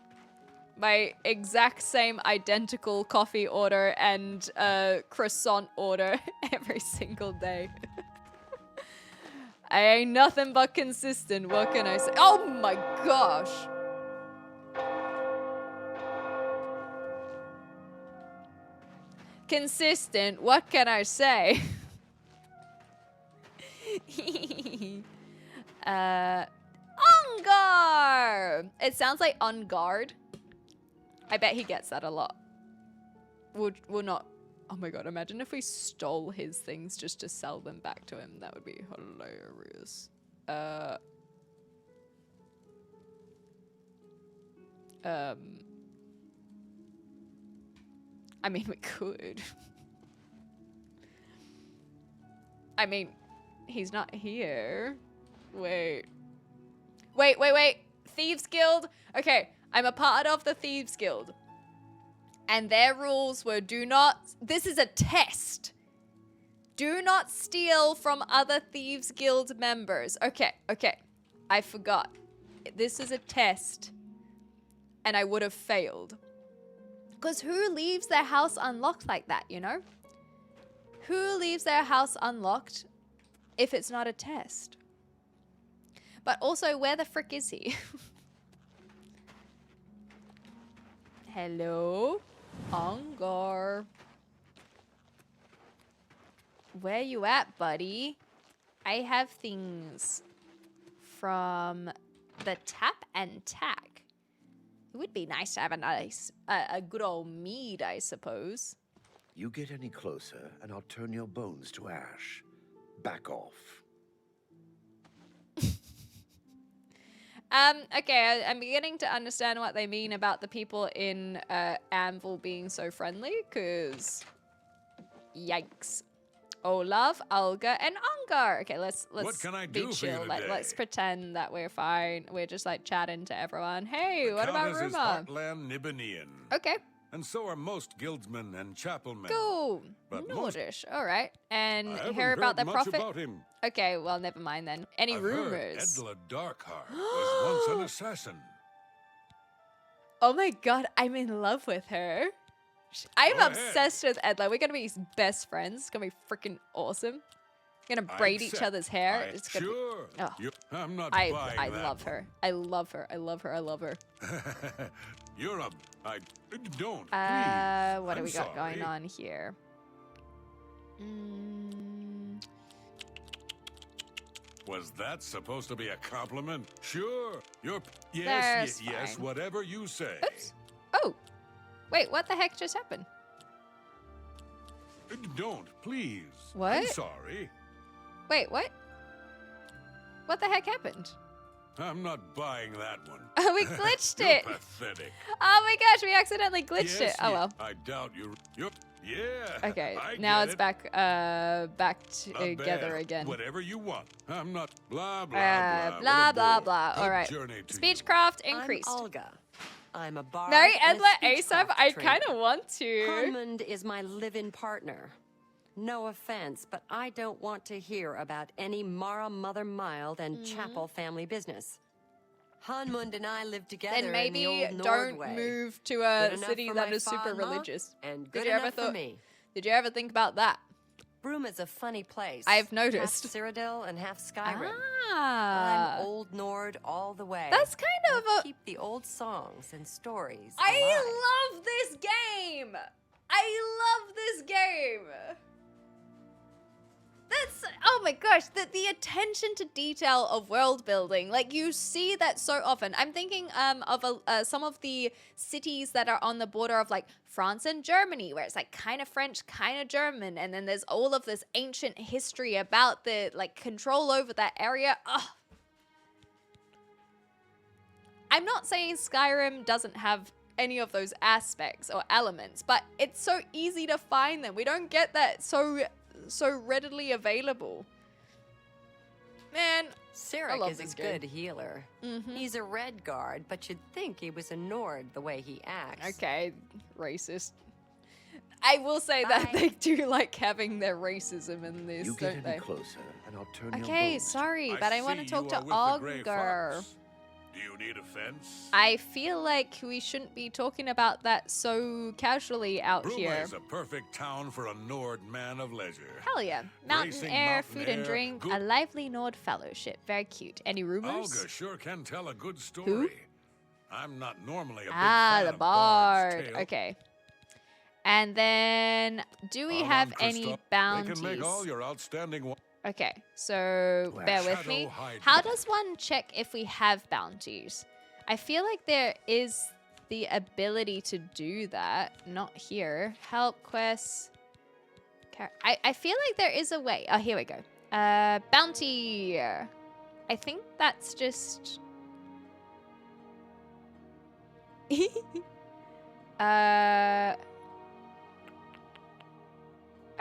My exact same identical coffee order and croissant order every single day. I ain't nothing but consistent. What can I say? Oh my gosh. Consistent. What can I say? Ongar! It sounds like on guard. I bet he gets that a lot. We'll not Oh my god, imagine if we stole his things just to sell them back to him. That would be hilarious. I mean, we could. I mean, he's not here. Wait. Thieves Guild? Okay, I'm a part of the Thieves Guild. And their rules were this is a test. Do not steal from other Thieves Guild members. Okay. I forgot. This is a test. And I would have failed. Because who leaves their house unlocked like that, you know? Who leaves their house unlocked if it's not a test? But also, where the frick is he? Hello? Ongar. Where you at, buddy? I have things from the Tap and Tack. It would be nice to have a good old mead, I suppose. You get any closer, and I'll turn your bones to ash. Back off. Okay, I'm beginning to understand what they mean about the people in Anvil being so friendly, because yikes. Olaf, Olga, and Ongar. Okay, let's What can I be do for you chill. Like, today? let's pretend that we're fine. We're just like chatting to everyone. Hey, what about Countess is Ruma? Heartland Nibanian. Okay, And so are most guildsmen and chapelmen. cool. But most- Nordish. All right. And I haven't hear about heard the much prophet. about him. Okay, well, never mind then. Any I've heard rumors? Edla Darkheart was once an assassin. Oh my god, I'm in love with her. I'm Go ahead. obsessed with Edla. We're gonna be best friends. It's gonna be freaking awesome. We're gonna I braid each accept. other's hair. It's gonna Sure. be. Oh. I'm not I buying that love her. I love her. I love her. I love her. You're a... Don't, What please. do I'm we got going sorry. on here? Was that supposed to be a compliment? Sure. You're... That's Yes, fine. whatever you say. Oops. Oh. Wait, what the heck just happened? Don't, please. What? I'm sorry. Wait, what? What the heck happened? I'm not buying that one. Oh, we glitched You're it. pathetic. Oh my gosh, we accidentally glitched Yes, it. Oh yeah, well. I doubt you're... Yeah. Okay, I now get it's it. back Not together bad. again. Whatever you want. I'm not... Blah, blah, Blah, blah. blah, What a blah. bore. All right. Good journey to you. Speechcraft increased. I'm Olga. I'm a bard. Marry and a Edla ASAP? speechcraft I trainer. kind of want to. Hanmund is my live-in partner. No offense, but I don't want to hear about any Mara Mother Mild and Chapel family business. Hanmund and I live together Then in maybe the old Nord don't way. move to Good a enough city for that my is super father, religious. and Did good you ever enough for me. Did you ever think about that? Broom is a funny place. I've noticed. Half Cyrodiil and half Skyrim. Ah. I'm Old Nord all the way. That's kind of I a... keep the old songs and stories alive. I love this game! I love this game! That's, oh my gosh, the attention to detail of world building. Like, you see that so often. I'm thinking of some of the cities that are on the border of, like, France and Germany, where it's, like, kind of French, kind of German, and then there's all of this ancient history about the, like, control over that area. Ugh. I'm not saying Skyrim doesn't have any of those aspects or elements, but it's so easy to find them. We don't get that so readily available. Man, I Sirik love is this a game. good healer. He's a red guard, but you'd think he was a Nord the way he acts. Okay, racist. I will say that Bye. they do like having their racism in this, You get don't any they? closer, and I'll turn your Okay, bones. sorry, but I want to see talk you to are with the Grey Augur. Fox. Do you need a fence? I feel like we shouldn't be talking about that so casually out Bruma here. is a perfect town for a Nord man of leisure. Hell yeah. Mountain Racing air, mountain food and air, drink, good- a lively Nord fellowship. Very cute. Any rumors? Olga sure can tell a good story. I'm not normally a big Ah, fan the of Bard's bard. Tale. Okay. And then, do we Hold have on, any Kristoff. bounties? They can make all your outstanding Okay, so bear with me. Shadow hide How them. does one check if we have bounties? I feel like there is the ability to do that. Not here. Help quests. I feel like there is a way. Oh, here we go. Bounty. I think that's just...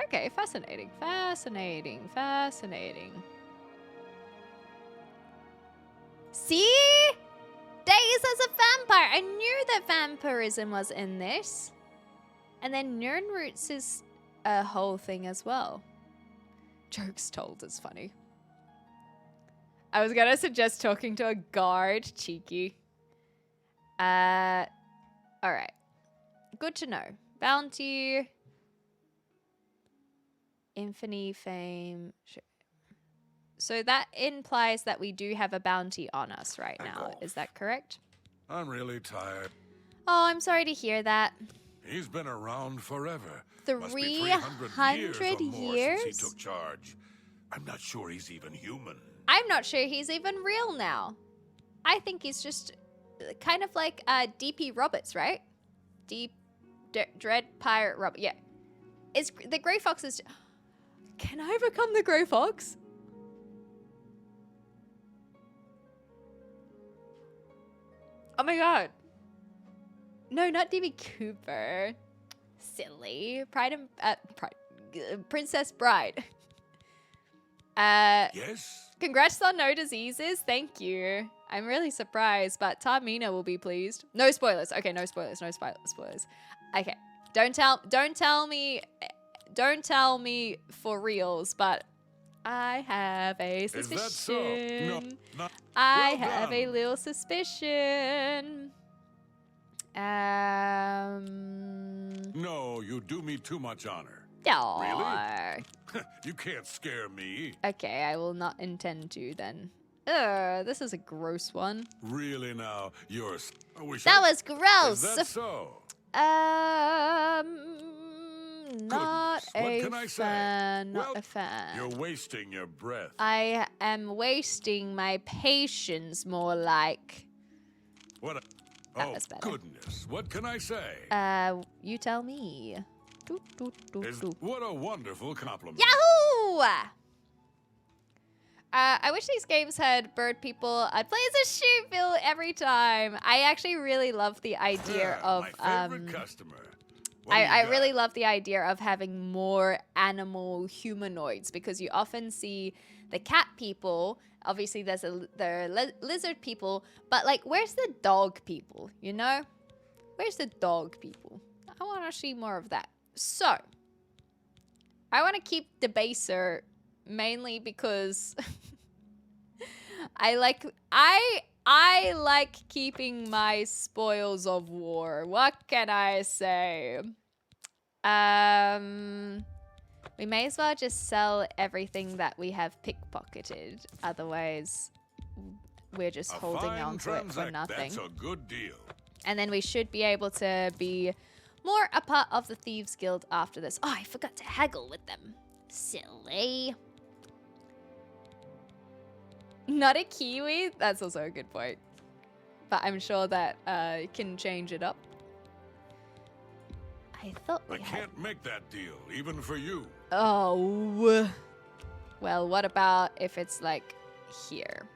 Okay, fascinating. Fascinating. Fascinating. See? Days as a vampire. I knew that vampirism was in this. And then Nirnroots is a whole thing as well. Jokes told is funny. I was gonna suggest talking to a guard. Cheeky. Alright. Good to know. Bounty. Infamy, fame. So that implies that we do have a bounty on us right now. Is that correct? I'm really tired. Oh, I'm sorry to hear that. He's been around forever. 300 years? Since he took charge. I'm not sure he's even human. I'm not sure he's even real now. I think he's just kind of like DP Roberts, right? Dread Pirate Robert. Yeah. Is the Grey Fox is... Can I become the Grey Fox? Oh my god. No, not DB Cooper. Silly. Princess Bride. Yes? Congrats on no diseases. Thank you. I'm really surprised, but Tamina will be pleased. No spoilers. Okay, no spoilers. No spoilers. Okay. Don't tell me for reals, but I have a suspicion. Is that so? No, I well have done. a little suspicion. No, you do me too much honor. No. Really? You can't scare me. Okay, I will not intend to then. Ugh, this is a gross one. Really now, yours. That was gross. Is that so? Not What a can I say? fan. Not Well, a fan. You're wasting your breath. I am wasting my patience, more like. What? That Oh was better. goodness! What can I say? You tell me. What a wonderful compliment. Yahoo! I wish these games had bird people. I'd play as a sheepville every time. I actually really love the idea of my favorite customer. I really love the idea of having more animal humanoids, because you often see the cat people. Obviously, there are lizard people, but like, where's the dog people? You know, where's the dog people? I want to see more of that. So, I want to keep Debaser mainly because I like keeping my spoils of war. What can I say? We may as well just sell everything that we have pickpocketed. Otherwise, we're just holding on to it for nothing. That's a good deal. And then we should be able to be more a part of the Thieves Guild after this. Oh, I forgot to haggle with them. Silly. Not a Kiwi? That's also a good point. But I'm sure that you can change it up. I thought we had... can't make that deal, even for you. Oh. Well, what about if it's like here?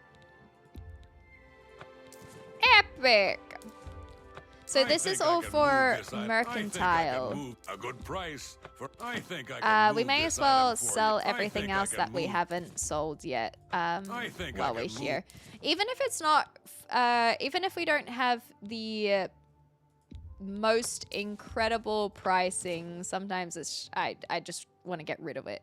Epic! So this is all for mercantile. A good price for. I think I can we move may this as well item for sell you. I everything think I else can that we move- haven't sold yet think I while we're can here. Even if it's not, even if we don't have the most incredible pricing, sometimes it's I just want to get rid of it.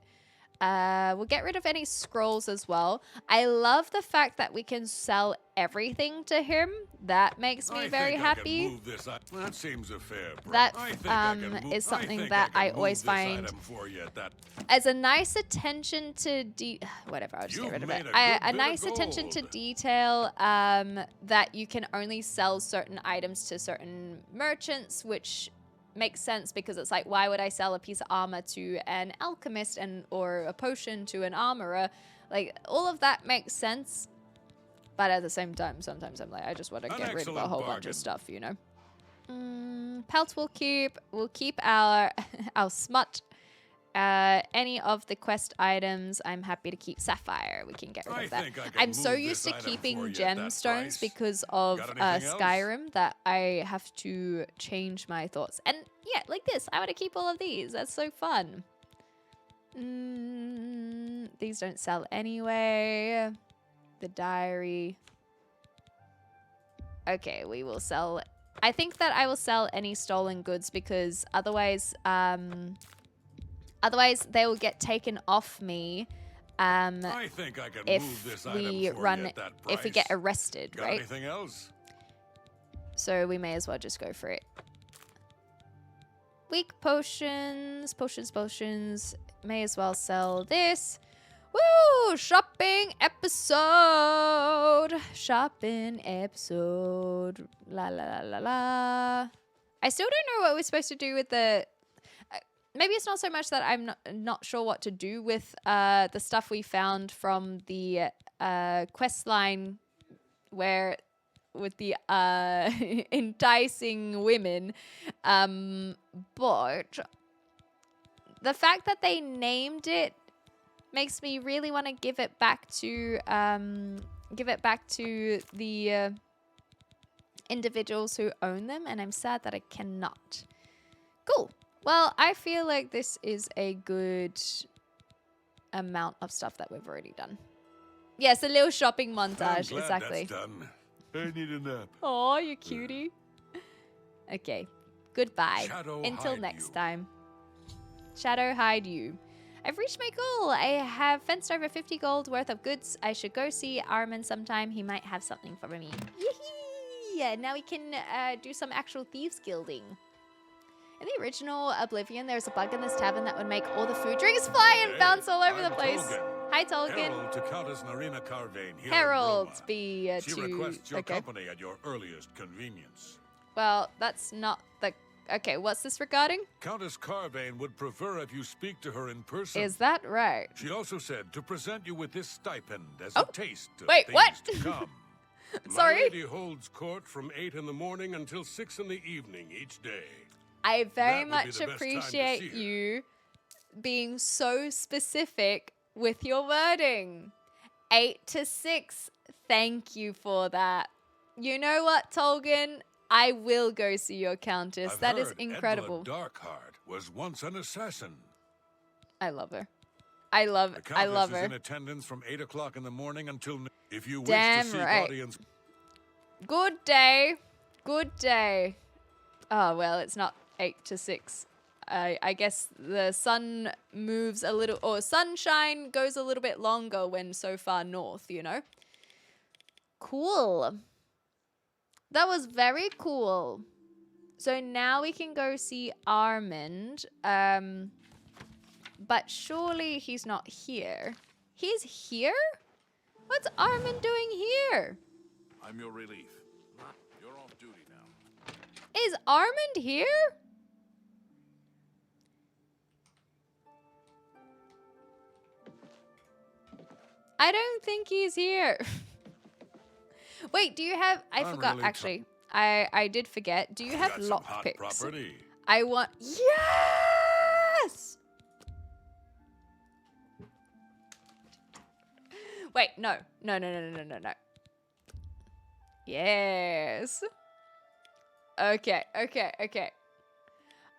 We'll get rid of any scrolls as well. I love the fact that we can sell everything to him. That makes me very happy. Move this up. That seems a fair price. That I think I can move- is something I think that I I can always move this find item for you at that. as a nice attention to whatever, I'll just get rid of it. A nice attention to detail that you can only sell certain items to certain merchants, which makes sense because it's like, why would I sell a piece of armor to an alchemist or a potion to an armorer? Like, all of that makes sense. But at the same time, sometimes I'm like, I just want to get rid of a whole bunch of stuff, you know? Pelts we'll keep our our smut. Any of the quest items, I'm happy to keep. Sapphire, we can get rid of that. I'm so used to keeping gemstones because of Skyrim that I have to change my thoughts. And yeah, like this, I want to keep all of these. That's so fun. These don't sell anyway. The diary. Okay, we will sell. I think that I will sell any stolen goods because otherwise, they will get taken off me. I think I can move this item if we get arrested, Got right? anything else? So we may as well just go for it. Weak potions, potions. May as well sell this. Woo! Shopping episode. La la la la la. I still don't know what we're supposed to do with the. Maybe it's not so much that I'm not sure what to do with the stuff we found from the quest line where with the enticing women. But the fact that they named it makes me really want to give it back to the individuals who own them, and I'm sad that I cannot. Cool. Well, I feel like this is a good amount of stuff that we've already done. Yes, a little shopping montage. I'm glad Exactly. That's done. I need a nap. Oh, you cutie. Okay. Goodbye. Shadow Until hide next you. time. Shadow hide you. I've reached my goal. I have fenced over 50 gold worth of goods. I should go see Armin sometime. He might have something for me. Yee-hee! Yeah, now we can do some actual thieves guilding. In the original Oblivion, there was a bug in this tavern that would make all the food drinks fly and bounce all over the place. Tolkien. Hi, Tolkien. Herald to Countess Narina Carvane here in Herald Roma. be She to... requests your okay. company at your earliest convenience. Well, that's not the... Okay, what's this regarding? Countess Carvane would prefer if you speak to her in person. Is that right? She also said to present you with this stipend as Oh, a taste of wait, things what? to come. Sorry? My lady holds court from 8 in the morning until 6 in the evening each day. I very That would be much the best time to appreciate see her. you being so specific with your wording. 8 to 6. Thank you for that. You know what, Tolkien? I will go see your countess. I've That is heard incredible. Edward Darkheart was once an assassin. I love her. I love The countess her. is in attendance from 8 o'clock in the morning until if you wish Damn to seek right. audience. Good day. Good day. Oh, well, it's not 8 to 6. I guess the sun moves a little, or sunshine goes a little bit longer when so far north, you know? Cool. That was very cool. So now we can go see Armand. But surely he's not here. He's here? What's Armand doing here? I'm your relief. You're off duty now. Is Armand here? I don't think he's here. Wait, do you have... I I'm forgot, really actually. I did forget. Do you have Got some hot lockpicks? property. I want... Yes! Wait, no. No. Yes. Okay.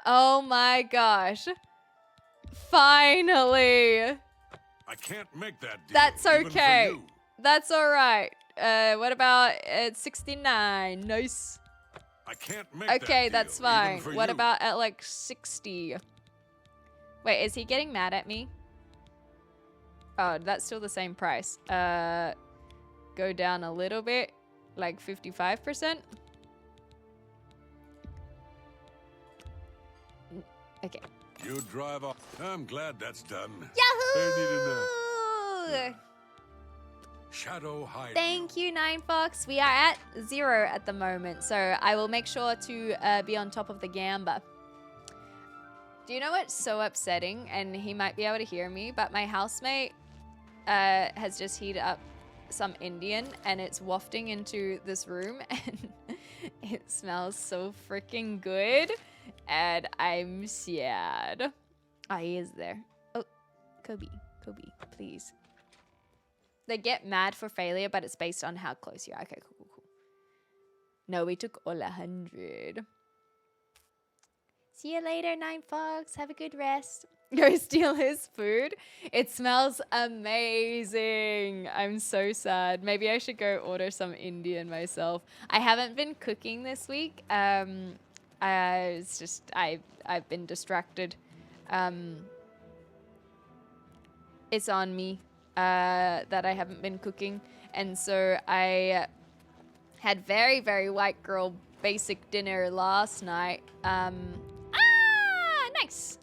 Oh my gosh. Finally. I can't make that deal. That's even for okay. you. That's all right. What about 69? Nice. I can't make that Okay, deal, that's even fine. for What you. about at like 60? Wait, is he getting mad at me? Oh, that's still the same price. Go down a little bit, like 55%. Okay. You drive off. I'm glad that's done. Yahoo! I need a nap. Shadow hide. Thank you, 9Fox. We are at 0 at the moment, so I will make sure to be on top of the gamba. Do you know what's so upsetting? And he might be able to hear me, but my housemate has just heated up some Indian, and it's wafting into this room, and it smells so freaking good, and I'm sad. Oh, he is there. Oh, Kobe, please. They get mad for failure, but it's based on how close you are. Okay, cool. No, we took all 100. See you later, Nine Fox. Have a good rest. Go steal his food. It smells amazing. I'm so sad. Maybe I should go order some Indian myself. I haven't been cooking this week. It's just I've been distracted. It's on me that I haven't been cooking, and so I had very, very white girl basic dinner last night. Nice.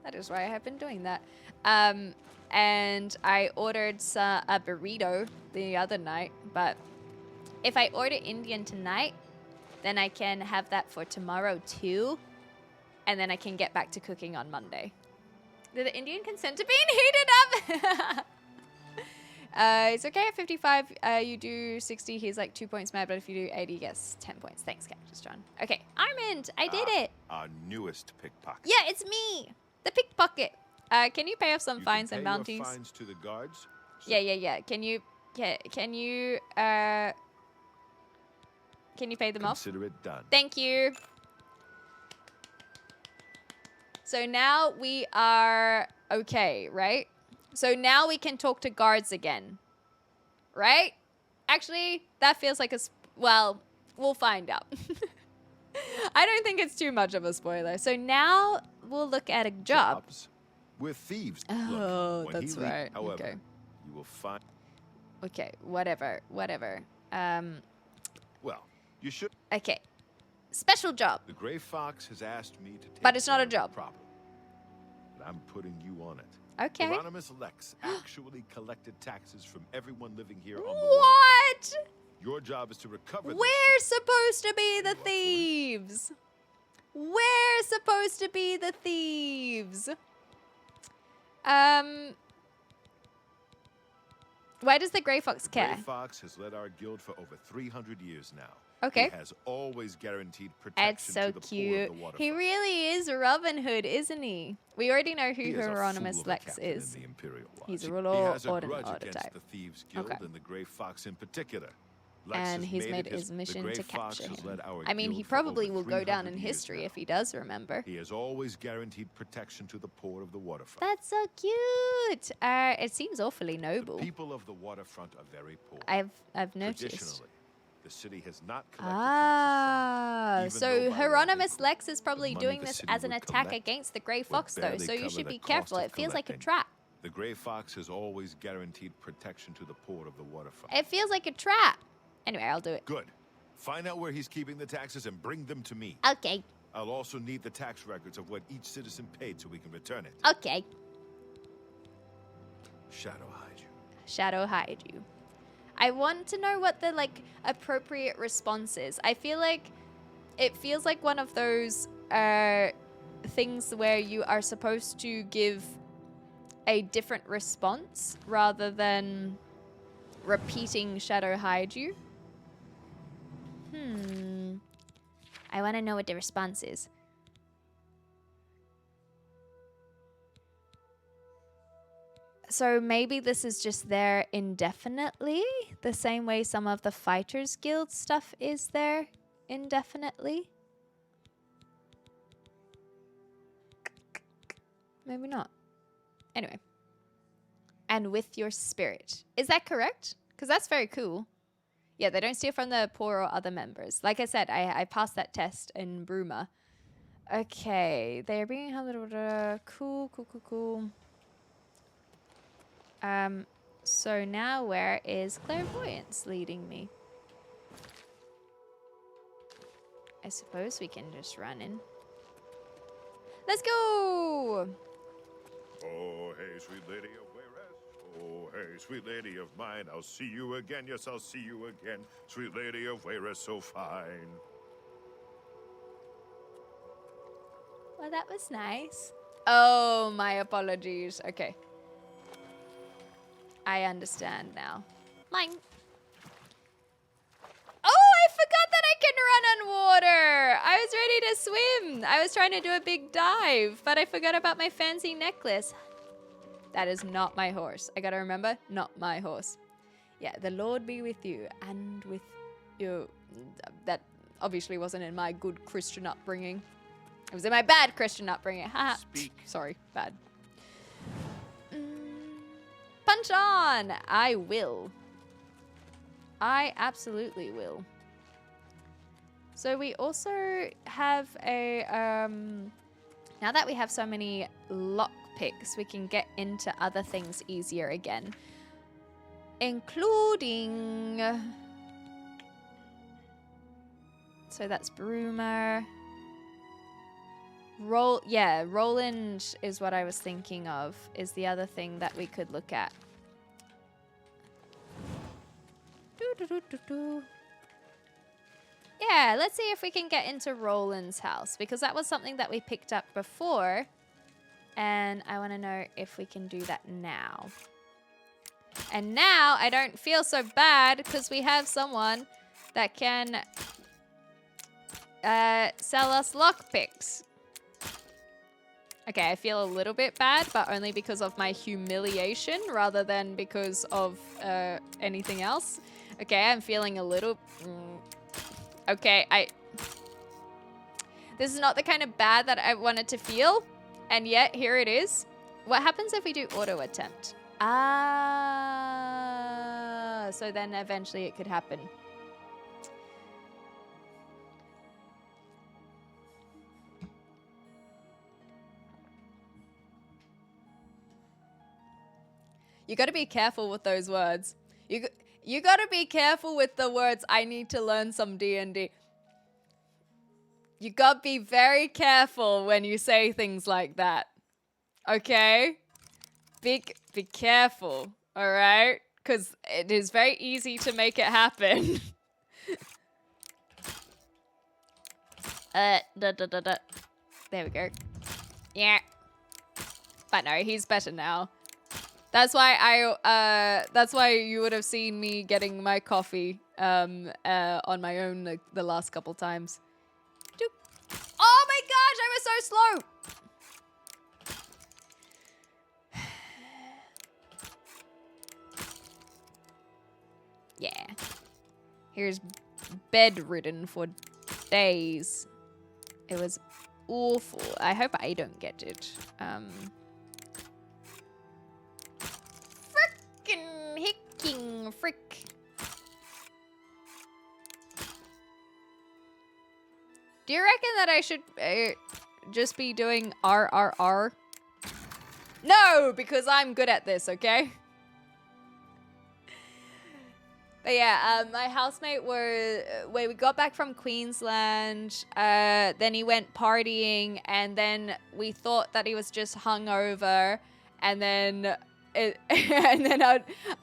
That is why I have been doing that. And I ordered a burrito the other night, but if I order Indian tonight, then I can have that for tomorrow too, and then I can get back to cooking on Monday. Did the Indian consent to being heated up? It's okay at 55. You do 60. He's like 2 points mad, but if you do 80, he gets 10 points. Thanks, Cactus John. Okay, Armand, I did it. Our newest pickpocket. Yeah, it's me, the pickpocket. Can you pay off some fines and bounties? Your fines to the guards. So Yeah. Can you pay them off? consider it done. Thank you. So now we are okay, right? So now we can talk to guards again, right? Actually, that feels like well, we'll find out. I don't think it's too much of a spoiler. So now we'll look at a job. We're thieves. Oh, Look, when that's he leaves, right. However, Okay. you will find. Okay, whatever. Well, you should. Okay. Special job. The Gray Fox has asked me to take But it's not care a of the job. problem. But I'm putting you on it. Okay. Hieronymus Lex actually collected taxes from everyone living here on the What? waterfront. Your job is to recover this We're supposed to be the thieves. We're supposed to be the thieves. Why does the Gray Fox care? Gray Fox has led our guild for over 300 years now. Okay. He has always guaranteed protection It's so to the poor cute. of the waterfront. He really is Robin Hood, isn't he? We already know who He is a Hieronymus fool of a Lex captain is. in the Imperial Watch. He's a He little has a odd and grudge odd against type. the Thieves Guild Okay. and the Gray Fox in particular. Lex And has he's made it his the mission Gray to Fox capture has him. led our I mean, guild he for probably over will go down 300 in years history now. if he does remember. He has always guaranteed protection to the poor of the waterfront. That's so cute. It seems awfully noble. The people of the waterfront are very poor. I've noticed. Traditionally, the city has not collected taxes So from them, Hieronymus Lex is probably money doing the this city as an would attack collect against the Grey would Fox, though, barely so you cover should the be cost careful. of It feels like a collecting. trap. The Gray Fox has always guaranteed protection to the poor of the waterfront. It feels like a trap. Anyway, I'll do it. Good. Find out where he's keeping the taxes and bring them to me. Okay. I'll also need the tax records of what each citizen paid so we can return it. Okay. Shadow hide you. Shadow hide you. I want to know what the appropriate response is. I feel like it feels like one of those things where you are supposed to give a different response rather than repeating shadow hide you. I want to know what the response is. So maybe this is just there indefinitely, the same way some of the Fighters Guild stuff is there indefinitely. Maybe not. Anyway. And with your spirit. Is that correct? Because that's very cool. Yeah, they don't steal from the poor or other members. Like I said, I passed that test in Bruma. Okay, they're being cool. So now where is clairvoyance leading me? I suppose we can just run in. Let's go! Oh, hey, sweet lady of Wayrest. Oh, hey, sweet lady of mine. I'll see you again. Yes, I'll see you again. Sweet lady of Wayrest, so fine. Well, that was nice. Oh, my apologies. Okay. I understand now. Mine. Oh, I forgot that I can run on water. I was ready to swim. I was trying to do a big dive, but I forgot about my fancy necklace. That is not my horse. I gotta remember, not my horse. Yeah, the Lord be with you and with you. That obviously wasn't in my good Christian upbringing. It was in my bad Christian upbringing. Haha. Sorry, bad. Punch on! I will. I absolutely will. So we also have a, now that we have so many lock picks, we can get into other things easier again. Including, so that's Broomer. Roland is what I was thinking of, is the other thing that we could look at. Yeah, let's see if we can get into Roland's house, because that was something that we picked up before, and I want to know if we can do that now. And now I don't feel so bad because we have someone that can sell us lockpicks. Okay, I feel a little bit bad, but only because of my humiliation rather than because of anything else. Okay, I'm feeling a little... Okay, this is not the kind of bad that I wanted to feel, and yet here it is. What happens if we do auto attempt? Ah, so then eventually it could happen. You got to be careful with those words. You got to be careful with the words, I need to learn some D&D. You got to be very careful when you say things like that. Okay? Be careful, all right? Because it is very easy to make it happen. There we go. Yeah. But no, he's better now. That's why that's why you would have seen me getting my coffee on my own the last couple times. Oh my gosh, I was so slow. Yeah. Here's bedridden for days. It was awful. I hope I don't get it. Hicking frick. Do you reckon that I should just be doing RRR? No, because I'm good at this, okay? But yeah, my housemate we got back from Queensland, then he went partying, and then we thought that he was just hungover, and then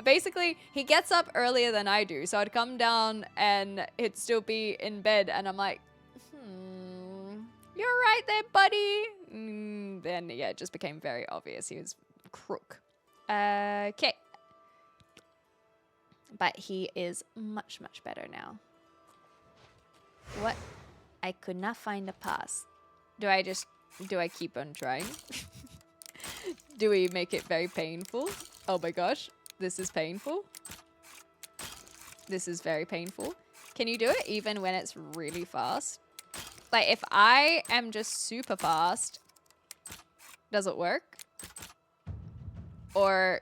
basically he gets up earlier than I do, so I'd come down and he'd still be in bed, and I'm like, you're right there, buddy. Then yeah, it just became very obvious he was crook. Okay. But he is much, much better now. What? I could not find a pass. Do I keep on trying? Do we make it very painful? Oh my gosh, this is painful. This is very painful. Can you do it even when it's really fast? Like if I am just super fast, does it work? Or,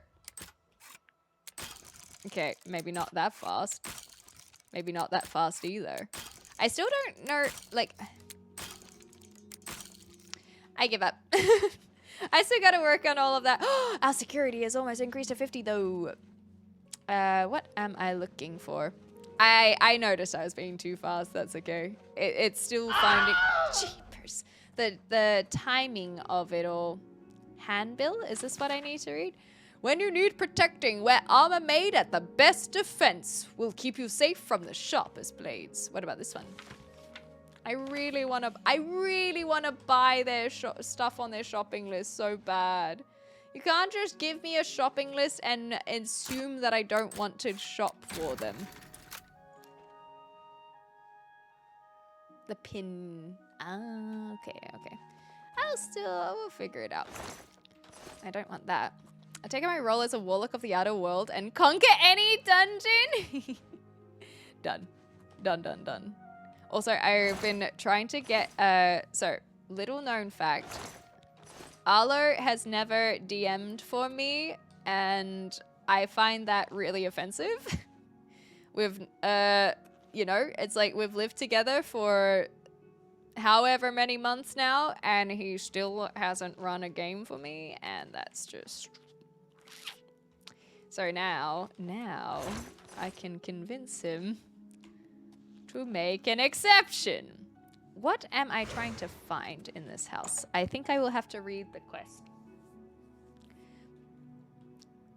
okay, maybe not that fast. Maybe not that fast either. I still don't know, like, I give up. I still gotta work on all of that. Our security is almost increased to 50 though. What am I looking for? I noticed I was being too fast. That's okay. It's still finding... Jeepers. The timing of it all. Handbill? Is this what I need to read? When you need protecting, wear armor made at the best defense. Will keep you safe from the sharpest blades. What about this one? I really want to buy their stuff on their shopping list so bad. You can't just give me a shopping list and assume that I don't want to shop for them. The pin. Ah, okay, okay. I will figure it out. I don't want that. I take my role as a warlock of the outer world and conquer any dungeon. Done. Done, done, done. Also, I've been trying to get, so, little known fact. Arlo has never DM'd for me, and I find that really offensive. We've, you know, it's like we've lived together for however many months now, and he still hasn't run a game for me, and that's just... So now I can convince him to make an exception. What am I trying to find in this house? I think I will have to read the quest.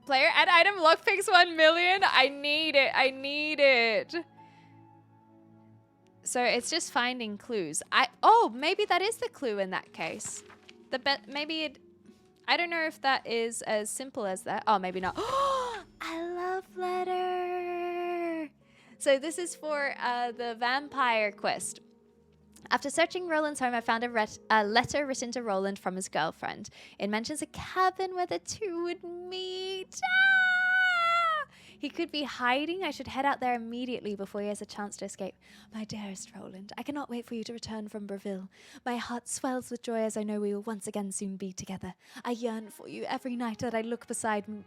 Player add item lockpicks 1 million. I need it. I need it. So it's just finding clues. Oh, maybe that is the clue in that case. I don't know if that is as simple as that. Oh, maybe not. Oh, I love letter. So this is for the vampire quest. After searching Roland's home, I found a letter written to Roland from his girlfriend. It mentions a cabin where the two would meet. Ah! He could be hiding. I should head out there immediately before he has a chance to escape. My dearest Roland, I cannot wait for you to return from Breville. My heart swells with joy as I know we will once again soon be together. I yearn for you every night that I look beside me.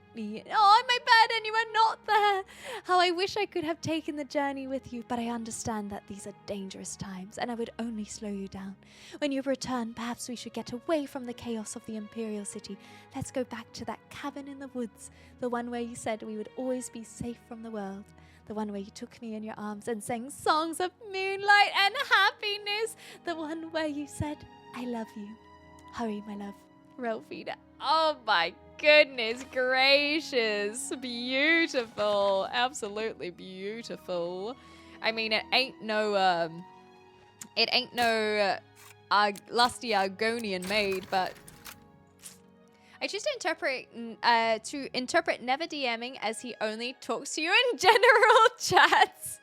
Oh, in my bed and you are not there. How I wish I could have taken the journey with you, but I understand that these are dangerous times and I would only slow you down. When you return, perhaps we should get away from the chaos of the Imperial City. Let's go back to that cabin in the woods, the one where you said we would always be safe from the world. The one where you took me in your arms and sang songs of moonlight and happiness. The one where you said, I love you. Hurry, my love. Ralphina. Oh my goodness gracious. Beautiful. Absolutely beautiful. I mean, it ain't no lusty Argonian maid, but I choose to interpret never DMing as he only talks to you in general chats.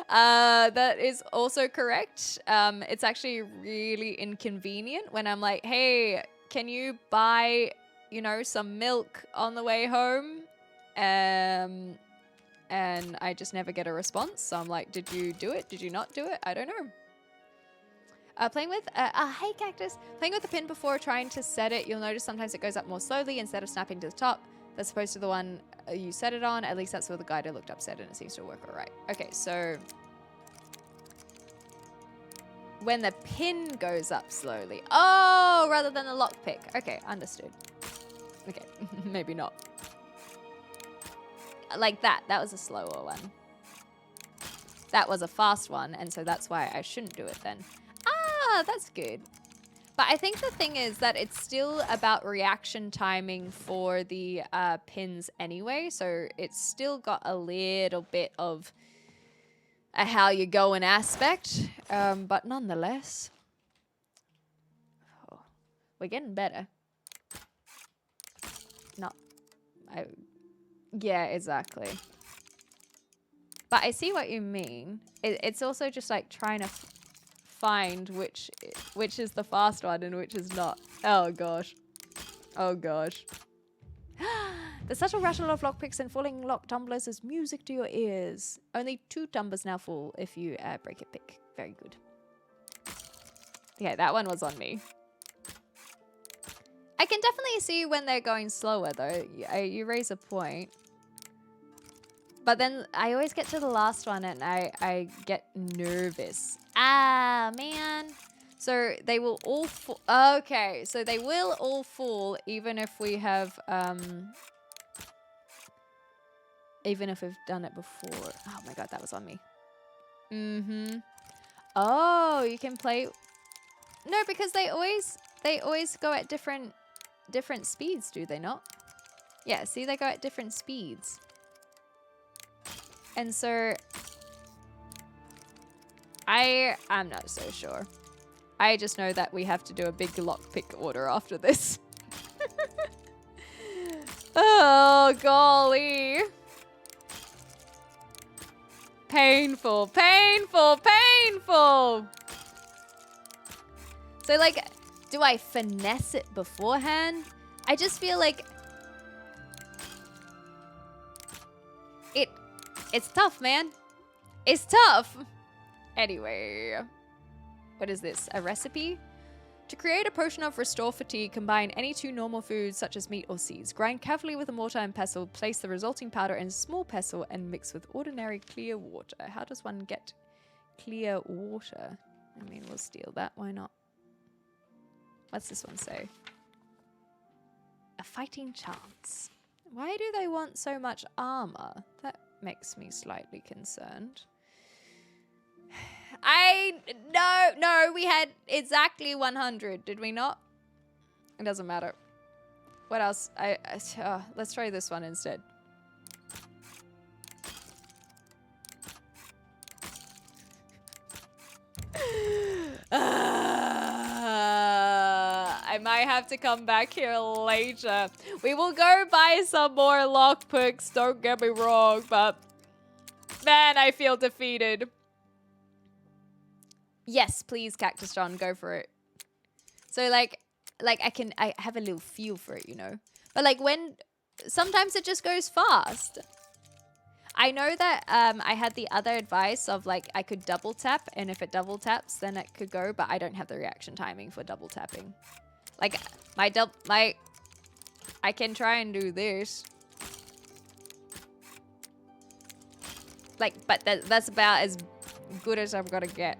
That is also correct. It's actually really inconvenient when I'm like, hey, can you buy, you know, some milk on the way home? And I just never get a response. So I'm like, did you do it? Did you not do it? I don't know. Playing with, hey Cactus. Playing with the pin before trying to set it, you'll notice sometimes it goes up more slowly instead of snapping to the top. That's opposed to the one you set it on. At least that's what the guide I looked up said, and it seems to work all right. Okay, so when the pin goes up slowly. Oh, rather than the lockpick. Okay, understood. Okay, maybe not. Like that. That was a slower one. That was a fast one, and so that's why I shouldn't do it then. Ah, that's good. But I think the thing is that it's still about reaction timing for the pins anyway. So it's still got a little bit of a how you going aspect. But nonetheless, we're getting better. Yeah, exactly. But I see what you mean. It's also just like trying to find which is the fast one and which is not. Oh gosh. Oh gosh. The subtle rattle of lockpicks and falling lock tumblers is music to your ears. Only 2 tumblers now fall if you break a pick. Very good. Okay, that one was on me. I can definitely see when they're going slower though. You raise a point. But then I always get to the last one and I get nervous. Ah, man. So they will all fall. Okay, so they will all fall even if we have, even if we've done it before. Oh my god, that was on me. Mm-hmm. Oh, you can play. No, because they always go at different speeds, do they not? Yeah, see, they go at different speeds. And so I'm not so sure. I just know that we have to do a big lockpick order after this. Oh, golly. Painful, painful, painful. So like, do I finesse it beforehand? I just feel like it's tough, man. It's tough. Anyway, what is this? A recipe? To create a potion of restore fatigue, combine any two normal foods such as meat or seeds. Grind carefully with a mortar and pestle. Place the resulting powder in a small pestle and mix with ordinary clear water. How does one get clear water? I mean, we'll steal that. Why not? What's this one say? A fighting chance. Why do they want so much armor? That makes me slightly concerned. No, we had exactly 100, did we not? It doesn't matter. What else? Let's try this one instead. I might have to come back here later. We will go buy some more lockpicks, don't get me wrong, but man, I feel defeated. Yes, please, Cactus John, go for it. So like I have a little feel for it, you know. But like sometimes it just goes fast. I know that I had the other advice of like I could double tap, and if it double taps, then it could go. But I don't have the reaction timing for double tapping. Like I can try and do this. Like, but that's about as good as I'm gonna get.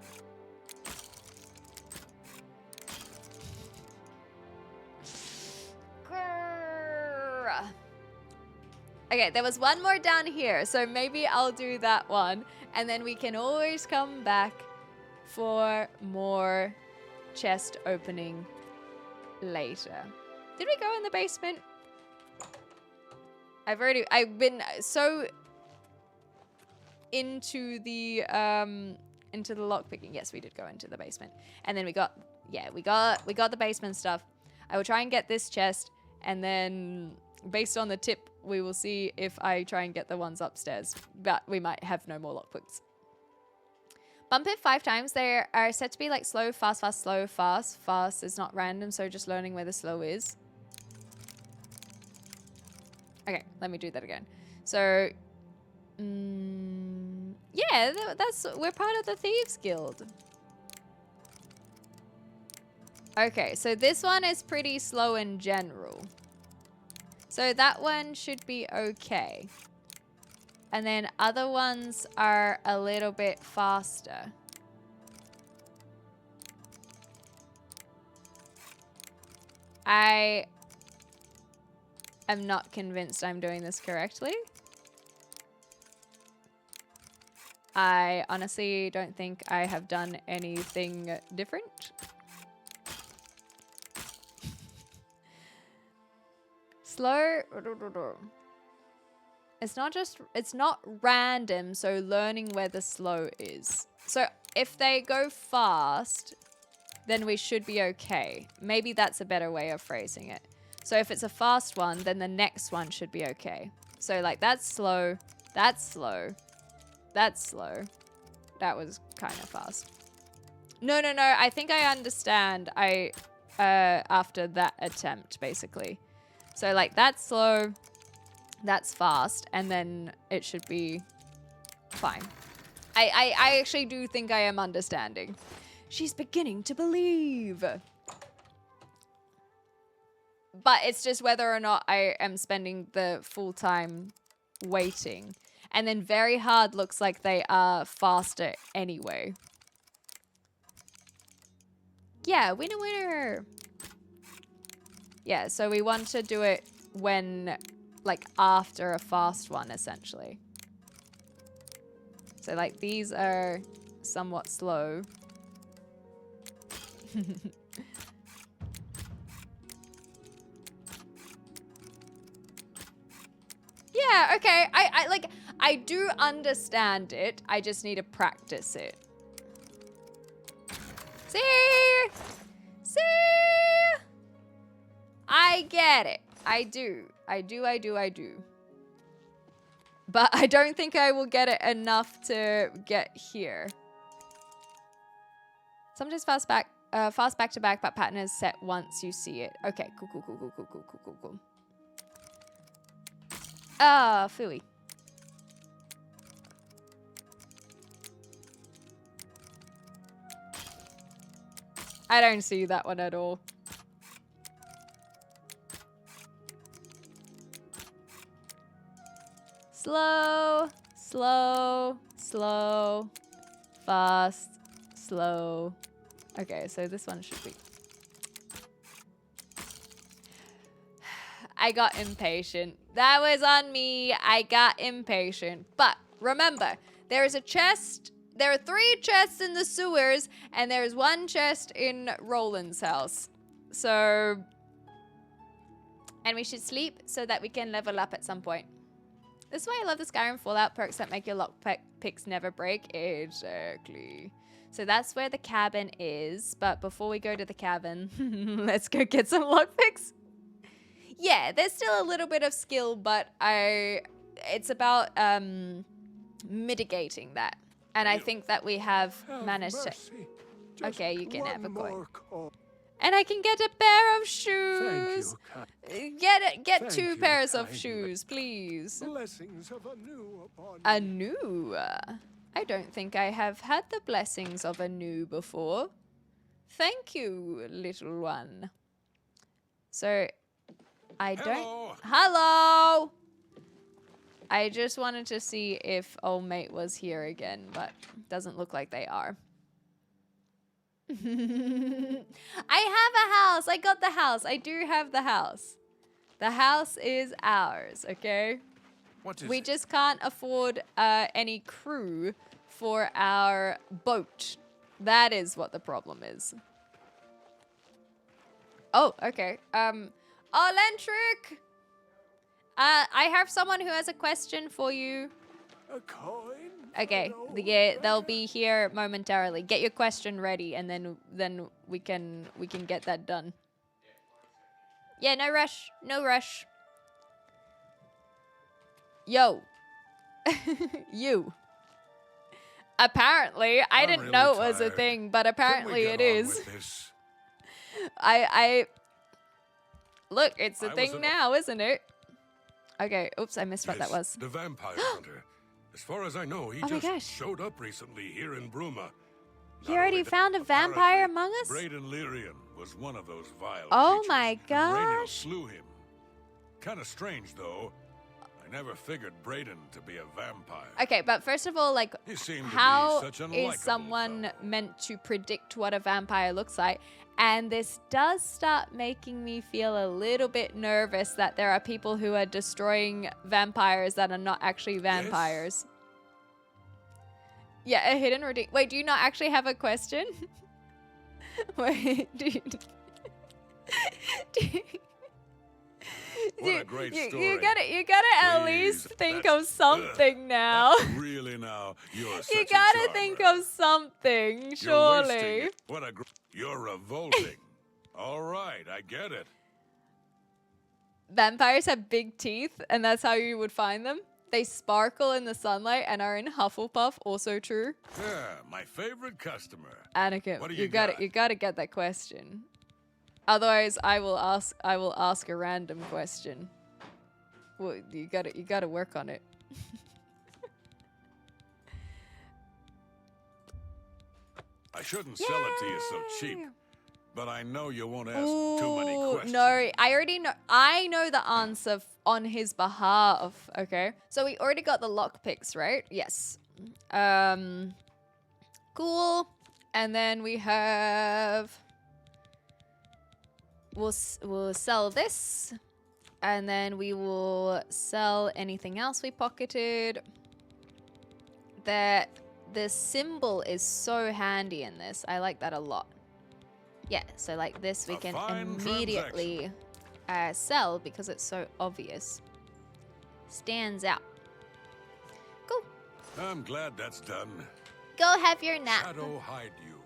Okay, there was one more down here, so maybe I'll do that one, and then we can always come back for more chest opening later. Did we go in the basement? I've been so into the lock picking. Yes, we did go into the basement, and then we got the basement stuff. I will try and get this chest, and then based on the tip, we will see if I try and get the ones upstairs, but we might have no more lockpicks. Bump it 5 times. They are said to be like slow, fast, fast, slow, fast. Fast is not random, so just learning where the slow is. Okay, let me do that again. So, yeah, we're part of the Thieves Guild. Okay, so this one is pretty slow in general. So that one should be okay. And then other ones are a little bit faster. I am not convinced I'm doing this correctly. I honestly don't think I have done anything different. Slow. It's not random, so learning where the slow is. So if they go fast, then we should be okay. Maybe that's a better way of phrasing it. So if it's a fast one, then the next one should be okay. So like that's slow, that's slow, that's slow. That was kind of fast. No, I think I understand. After that attempt, basically. So like that's slow, that's fast, and then it should be fine. I actually do think I am understanding. She's beginning to believe. But it's just whether or not I am spending the full time waiting. And then very hard looks like they are faster anyway. Yeah, winner, winner. Yeah, so we want to do it when, like, after a fast one, essentially. So, like, these are somewhat slow. Yeah, okay. I do understand it. I just need to practice it. See? I get it. I do. But I don't think I will get it enough to get here. Sometimes fast back to back, but pattern is set once you see it. Okay, cool. Ah, phooey. I don't see that one at all. Slow, slow, slow, fast, slow. Okay, so this one should be... I got impatient. That was on me. I got impatient. But remember, there is a chest. There are 3 chests in the sewers, and there's 1 chest in Roland's house. So... And we should sleep so that we can level up at some point. This is why I love the Skyrim Fallout perks that make your lockpicks never break. Exactly. So that's where the cabin is. But before we go to the cabin, let's go get some lockpicks. Yeah, there's still a little bit of skill, but it's about mitigating that. And I think that we have managed to... Okay, you can have a coin. And I can get a pair of shoes. Get 2 pairs of shoes, please. Blessings of Anu upon Anu? I don't think I have had the blessings of Anu before. Thank you, little one. So, I don't... Hello! I just wanted to see if old mate was here again, but doesn't look like they are. I have a house. I got the house. I do have the house. The house is ours, okay? We just can't afford any crew for our boat. That is what the problem is. Oh, okay. Lentric! I have someone who has a question for you. a coin. Okay, they'll be here momentarily. Get your question ready, and then we can get that done. Yeah, no rush, no rush. Yo, you. Apparently, I didn't really know it was a tired. thing, but apparently it is. Look, it's a thing now, isn't it? Okay, oops, I missed what that was. The vampire hunter. As far as I know, he just showed up recently here in Bruma. You already found a vampire among us? Braden Lyrian was one of those vile Oh creatures, my and Rainier gosh. slew him. Kind of strange, though. I never figured Braden to be a vampire. Okay, but first of all, like, He seemed to be how such an is unlikable someone meant to predict what a vampire looks like? And this does start making me feel a little bit nervous that there are people who are destroying vampires that are not actually vampires. Yes. Yeah, a hidden redeem. Wait, do you not actually have a question? Wait, do you... What a great story. You gotta at least think of something now. Really now, you're such You a gotta charmer. think of something, You're wasting surely. it. What a you're revolting. All right, I get it. Vampires have big teeth, and that's how you would find them. They sparkle in the sunlight and are in Hufflepuff, also true. Yeah, my favorite customer. Anakin, What do you you gotta get that question. Otherwise, I will ask a random question. Well, you gotta work on it. I shouldn't sell it to you so cheap, but I know you won't ask too many Ooh, questions. no, I already know. I know the answer on his behalf. Okay, so we already got the lockpicks, right? Yes. Cool. And then we have. We'll sell this, and then we will sell anything else we pocketed. The symbol is so handy in this. I like that a lot. Yeah, so like this we can immediately sell because it's so obvious. Stands out. Cool. I'm glad that's done. Go have your nap. Shadow hide you.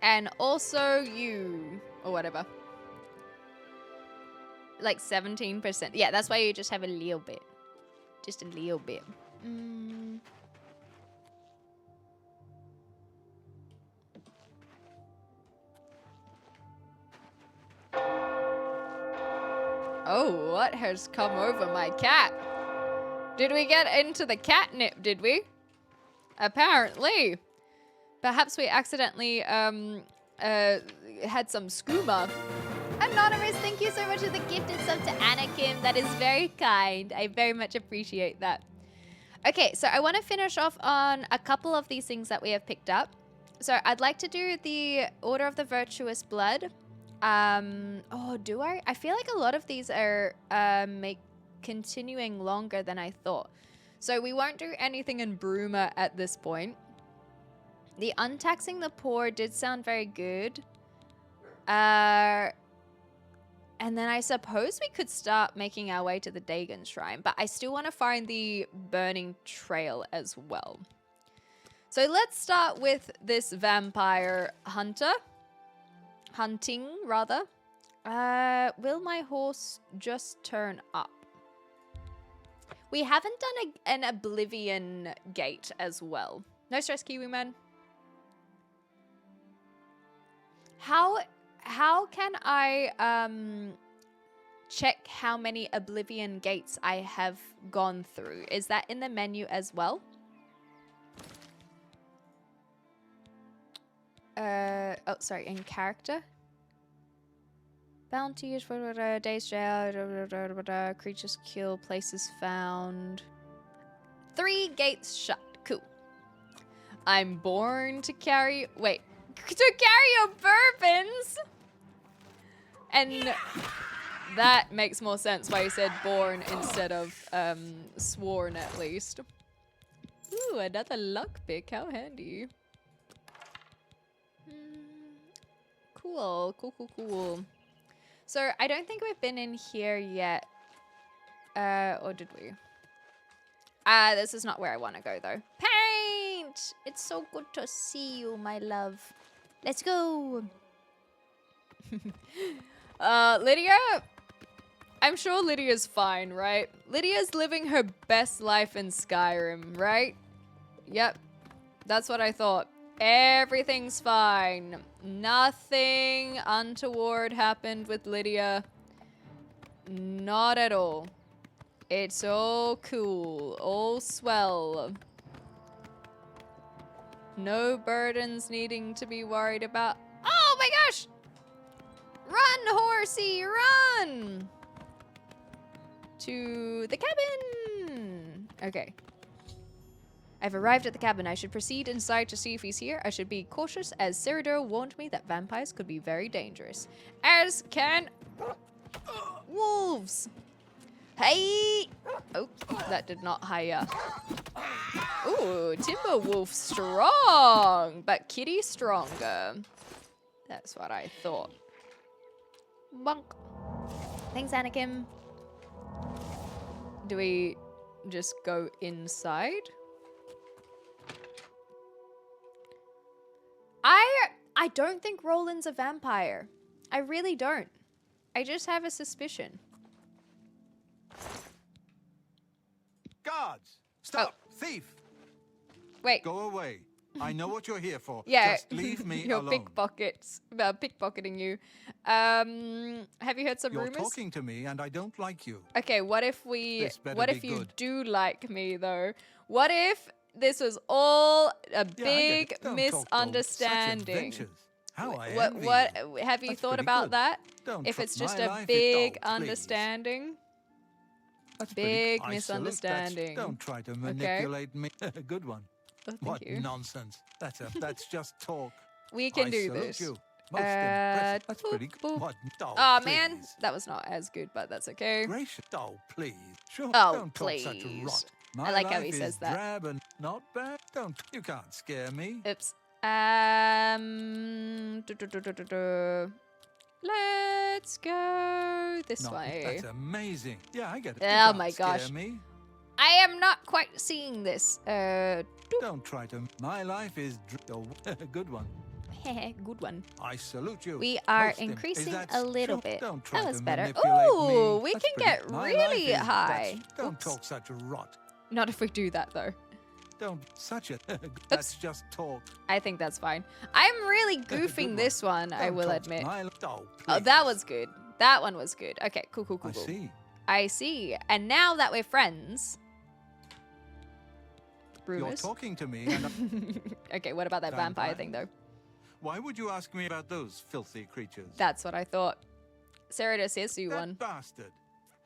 And also you, or whatever. Like 17%. Yeah, that's why you just have a little bit. Just a little bit. Oh, what has come over my cat? Did we get into the catnip, did we? Apparently. Perhaps we accidentally had some skooma. Anonymous, thank you so much for the gifted sub to Anakin. That is very kind. I very much appreciate that. Okay, so I want to finish off on a couple of these things that we have picked up. So I'd like to do the Order of the Virtuous Blood. Oh, do I? I feel like a lot of these are continuing longer than I thought. So we won't do anything in Bruma at this point. The Untaxing the Poor did sound very good. And then I suppose we could start making our way to the Dagon Shrine, but I still want to find the Burning Trail as well. So let's start with this vampire hunting rather. Will my horse just turn up? We haven't done an Oblivion gate as well. No stress, Kiwi man. How can I check how many Oblivion gates I have gone through? Is that in the menu as well? Oh, sorry, in character. Bounties, days jail, creatures killed, places found. 3 gates shut. Cool. I'm born to carry. Wait. To carry your bourbons. And that makes more sense why you said born instead of sworn at least. Ooh, another lockpick. How handy. Cool, cool, cool, cool. So I don't think we've been in here yet. Or did we? This is not where I want to go though. Paint! It's so good to see you, my love. Let's go. Lydia? I'm sure Lydia's fine, right? Lydia's living her best life in Skyrim, right? Yep. That's what I thought. Everything's fine. Nothing untoward happened with Lydia. Not at all. It's all cool. All swell. No burdens needing to be worried about. Oh my gosh! Run, horsey, run! To the cabin! Okay. I've arrived at the cabin. I should proceed inside to see if he's here. I should be cautious, as Cyrodiil warned me that vampires could be very dangerous. As can wolves. Hey! Oh, that did not hire. Ooh, Timber Wolf strong, but Kitty stronger. That's what I thought. Bonk. Thanks, Anakin. Do we just go inside? I don't think Roland's a vampire. I really don't. I just have a suspicion. Guards! Stop! Oh. Thief! Wait. Go away. I know what you're here for. Yeah. Just leave me You're alone. pickpocketing you. Have you heard some You're rumors? talking to me and I don't like you. Okay, what if you good. do like me though? What if this was all a big misunderstanding? How I what have you That's thought pretty about good. that? Don't If try- it's just my a life is big dull, please. understanding? That's Big pretty- I salute that. misunderstanding. Don't try to manipulate me. Good one. Oh, thank What you. nonsense. That's just talk. We can I do salute this. You. Most impressive. That's boop, pretty boop. good. What? Oh, Oh please. man, that was not as good, but that's okay. Gracious. Oh, please. Sure. Oh, don't talk such please. rot. I My like how life he is says that. drab and not bad. You can't scare me. Oops. Let's go this No, way. That's amazing. Yeah, I get it. You Oh can't my scare gosh. Me. I am not quite seeing this. Don't try to. My life is a good one. Good one. I salute you. We are Most increasing is that a little sure? bit. Don't try That was to better. manipulate Ooh, me. we That's can pretty- get My really life is- high. Don't Oops. talk such rot. Not if we do that, though. Don't such a. That's just talk. I think that's fine. I'm really goofing this one, I Don't will talk admit. Oh, Oh, that was good. That one was good. Okay, cool, cool, cool, I cool. see. I see. And now that we're friends... You're Rumors? talking to me. And Okay, what about that vampire thing, though? Why would you ask me about those filthy creatures? That's what I thought. Sarah says you That one. bastard.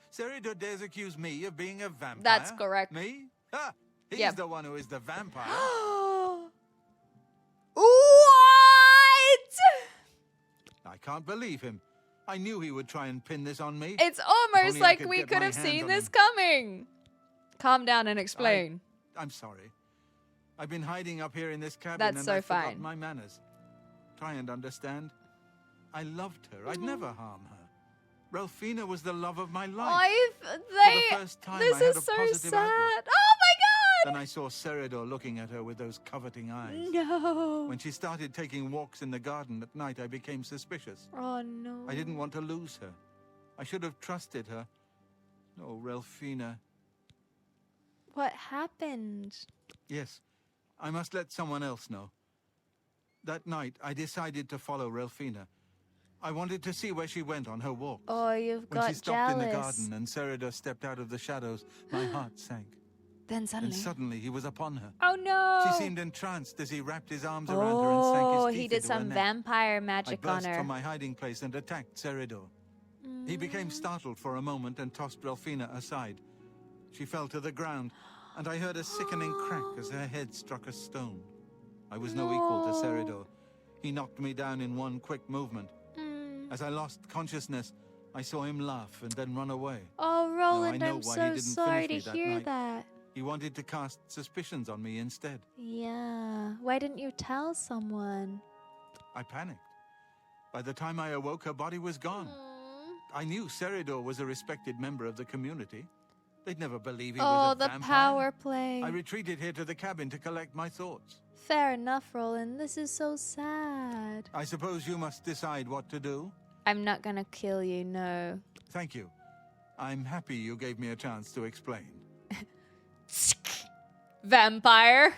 Seridor dares accuse me of being a vampire. That's correct. Me? Ha! He's Yep. the one who is the vampire. What? I can't believe him. I knew he would try and pin this on me. It's If almost only I like could we get could my have hands seen on this him. coming. Calm down and explain. I'm sorry. I've been hiding up here in this cabin That's and so I've forgotten fine. my manners. Try and understand. I loved her. I'd never harm her. Ralphina was the love of my life. For the first time, This I had is a so positive sad. outlook. Oh my Then I saw Seridor looking at her with those coveting eyes. god! No. When she started taking walks in the garden at night, I became suspicious. Oh no. I didn't want to lose her. I should have trusted her. Oh, Ralphina. What happened? Yes, I must let someone else know. That night, I decided to follow Ralphina. I wanted to see where she went on her walks. Oh, you've When got she stopped jealous. in the garden and Seridor stepped out of the shadows, my heart sank. Then suddenly. And suddenly he was upon her. Oh no. She seemed entranced as he wrapped his arms around her and sank Oh, his teeth he did into her some neck. vampire I magic on burst her. from my hiding place and attacked Seridor. He became startled for a moment and tossed Ralphina aside. She fell to the ground, and I heard a sickening crack as her head struck a stone. I was no equal to Seridor. He knocked me down in one quick movement. As I lost consciousness, I saw him laugh and then run away. Oh, Roland, know I'm why he so didn't sorry to finish me that hear night. that. He wanted to cast suspicions on me instead. Yeah. Why didn't you tell someone? I panicked. By the time I awoke, her body was gone. I knew Seridor was a respected member of the community. They'd never believe he was a the vampire. power play. I retreated here to the cabin to collect my thoughts. Fair enough, Roland. This is so sad. I suppose you must decide what to do. I'm not gonna kill you, no. Thank you. I'm happy you gave me a chance to explain. Vampire.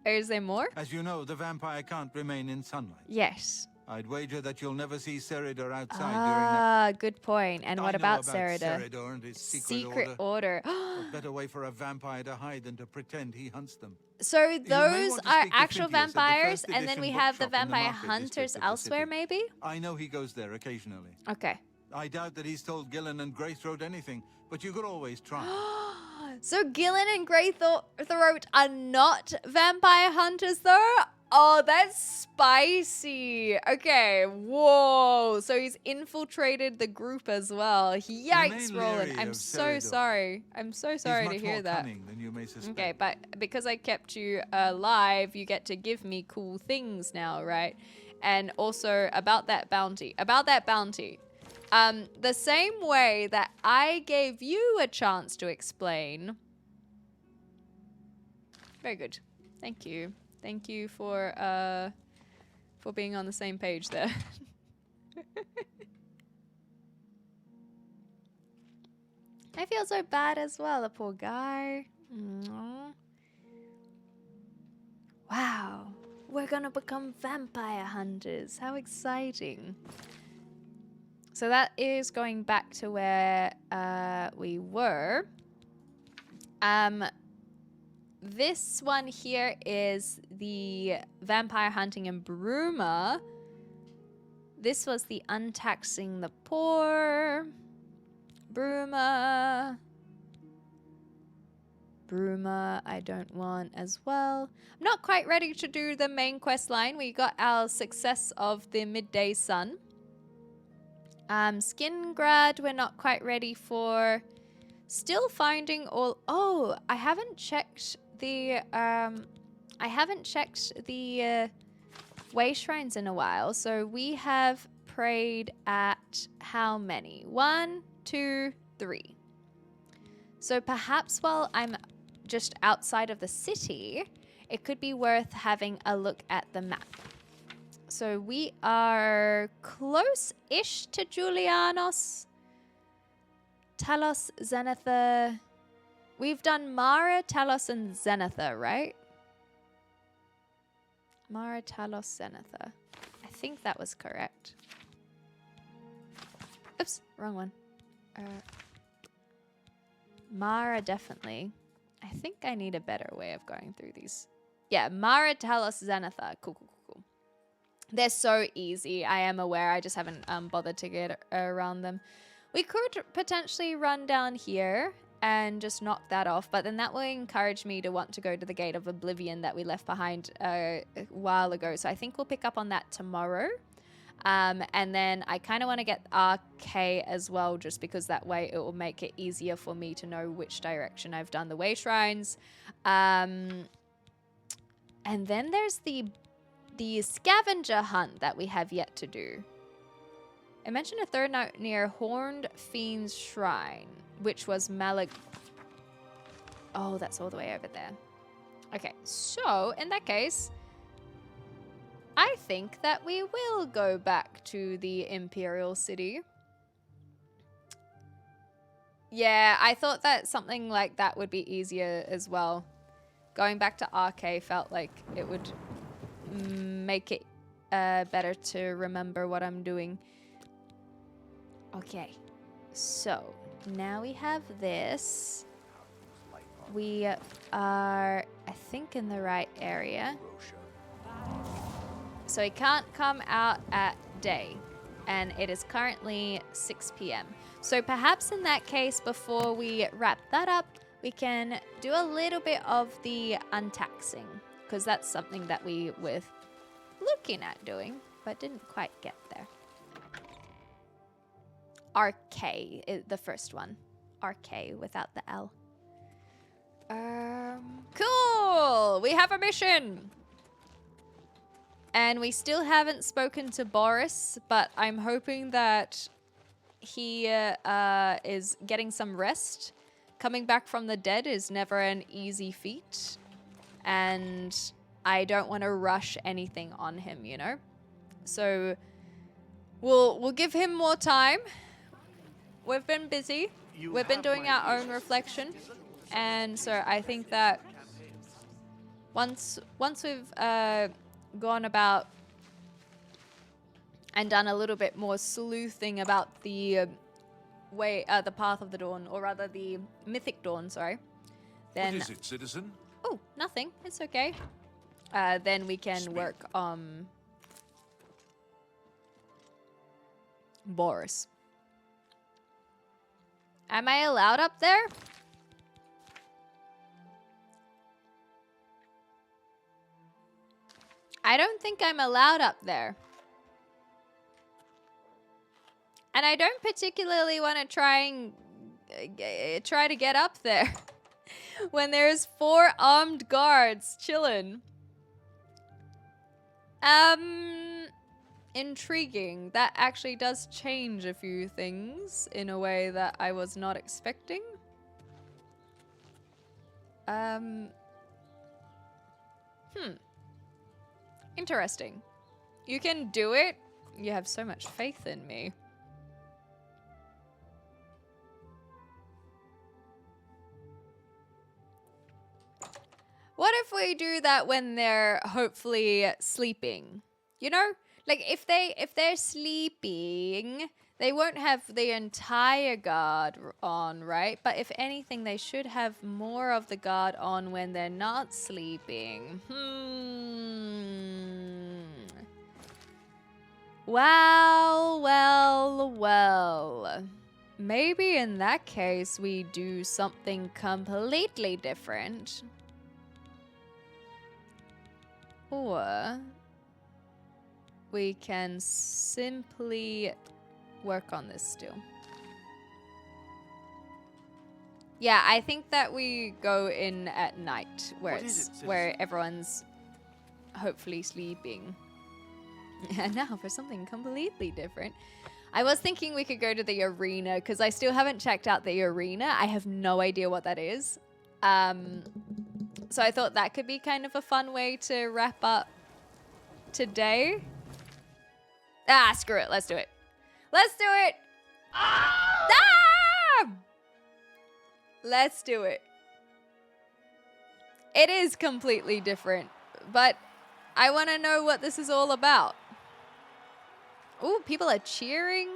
Is there more? As you know, the vampire can't remain in sunlight. Yes. I'd wager that you'll never see Seridor outside Ah, good point. And during what that. about I know about Seridor? Seridor and his Secret order. What better way for a vampire to hide than to pretend he hunts them? So may those want to are speak to actual Phineas at the vampires, first and then edition we have the bookshop in the vampire market hunters district of the elsewhere, city. maybe? I know he goes there occasionally. Okay. I doubt that he's told Gillen and Greythroat anything, but you could always try. So Gillen and Greythroat are not vampire hunters, though? Oh, that's spicy. Okay, whoa. So he's infiltrated the group as well. Yikes, main Roland. area I'm of so Seridor. sorry. I'm so sorry he's to much hear more that. cunning than you may suspect. Okay, but because I kept you alive, you get to give me cool things now, right? And also about that bounty. The same way that I gave you a chance to explain. Very good. Thank you. Thank you for being on the same page there. I feel so bad as well, the poor guy. Aww. Wow. We're gonna become vampire hunters. How exciting. So that is going back to where we were. This one here is the vampire hunting in Bruma. This was the untaxing the poor. Bruma, I don't want as well. I'm not quite ready to do the main quest line. We got our success of the midday sun. Skingrad, we're not quite ready for. Still finding all. Oh, I haven't checked the. Way shrines in a while. So we have prayed at how many? 1, 2, 3. So perhaps while I'm just outside of the city, it could be worth having a look at the map. So we are close-ish to Julianos, Talos, Zenithar, We've done Mara, Talos, and Zenitha, right? Mara, Talos, Zenitha. I think that was correct. Oops, wrong one. Mara, definitely. I think I need a better way of going through these. Yeah, Mara, Talos, Zenitha. Cool. They're so easy. I am aware. I just haven't bothered to get around them. We could potentially run down here and just knock that off, but then that will encourage me to want to go to the Gate of Oblivion that we left behind a while ago. So I think we'll pick up on that tomorrow. And then I kind of want to get RK as well, just because that way it will make it easier for me to know which direction I've done the way shrines. And then there's the scavenger hunt that we have yet to do. I mentioned a third note near Horned Fiend's Shrine, which was Oh, that's all the way over there. Okay, so in that case, I think that we will go back to the Imperial City. Yeah, I thought that something like that would be easier as well. Going back to RK felt like it would make it better to remember what I'm doing. Okay, so now we have this. We are, I think, in the right area. So it can't come out at day, and it is currently 6 p.m. So perhaps in that case, before we wrap that up, we can do a little bit of the untaxing, because that's something that we were looking at doing, but didn't quite get there. RK is the first one. RK without the L. Cool! We have a mission! And we still haven't spoken to Boris, but I'm hoping that he is getting some rest. Coming back from the dead is never an easy feat. And I don't want to rush anything on him, you know? So we'll give him more time. We've been busy. We've been doing our own reflection. And so I think that once we've gone about and done a little bit more sleuthing about the the Path of the Dawn, or rather the Mythic Dawn, sorry. Then, what is it, citizen? Oh, nothing. It's okay. Then we can work on Boris. Am I allowed up there? I don't think I'm allowed up there. And I don't particularly want to try to get up there when there's 4 armed guards chilling. Intriguing. That actually does change a few things in a way that I was not expecting. Interesting. You can do it. You have so much faith in me. What if we do that when they're hopefully sleeping? You know? Like if they're sleeping, they won't have the entire guard on, right? But if anything, they should have more of the guard on when they're not sleeping. Well. Maybe in that case, we do something completely different. Or we can simply work on this still. Yeah, I think that we go in at night where where everyone's hopefully sleeping. And now for something completely different. I was thinking we could go to the arena because I still haven't checked out the arena. I have no idea what that is. So I thought that could be kind of a fun way to wrap up today. Screw it. Let's do it. Let's do it. Ah! Let's do it. It is completely different, but I want to know what this is all about. Ooh, people are cheering.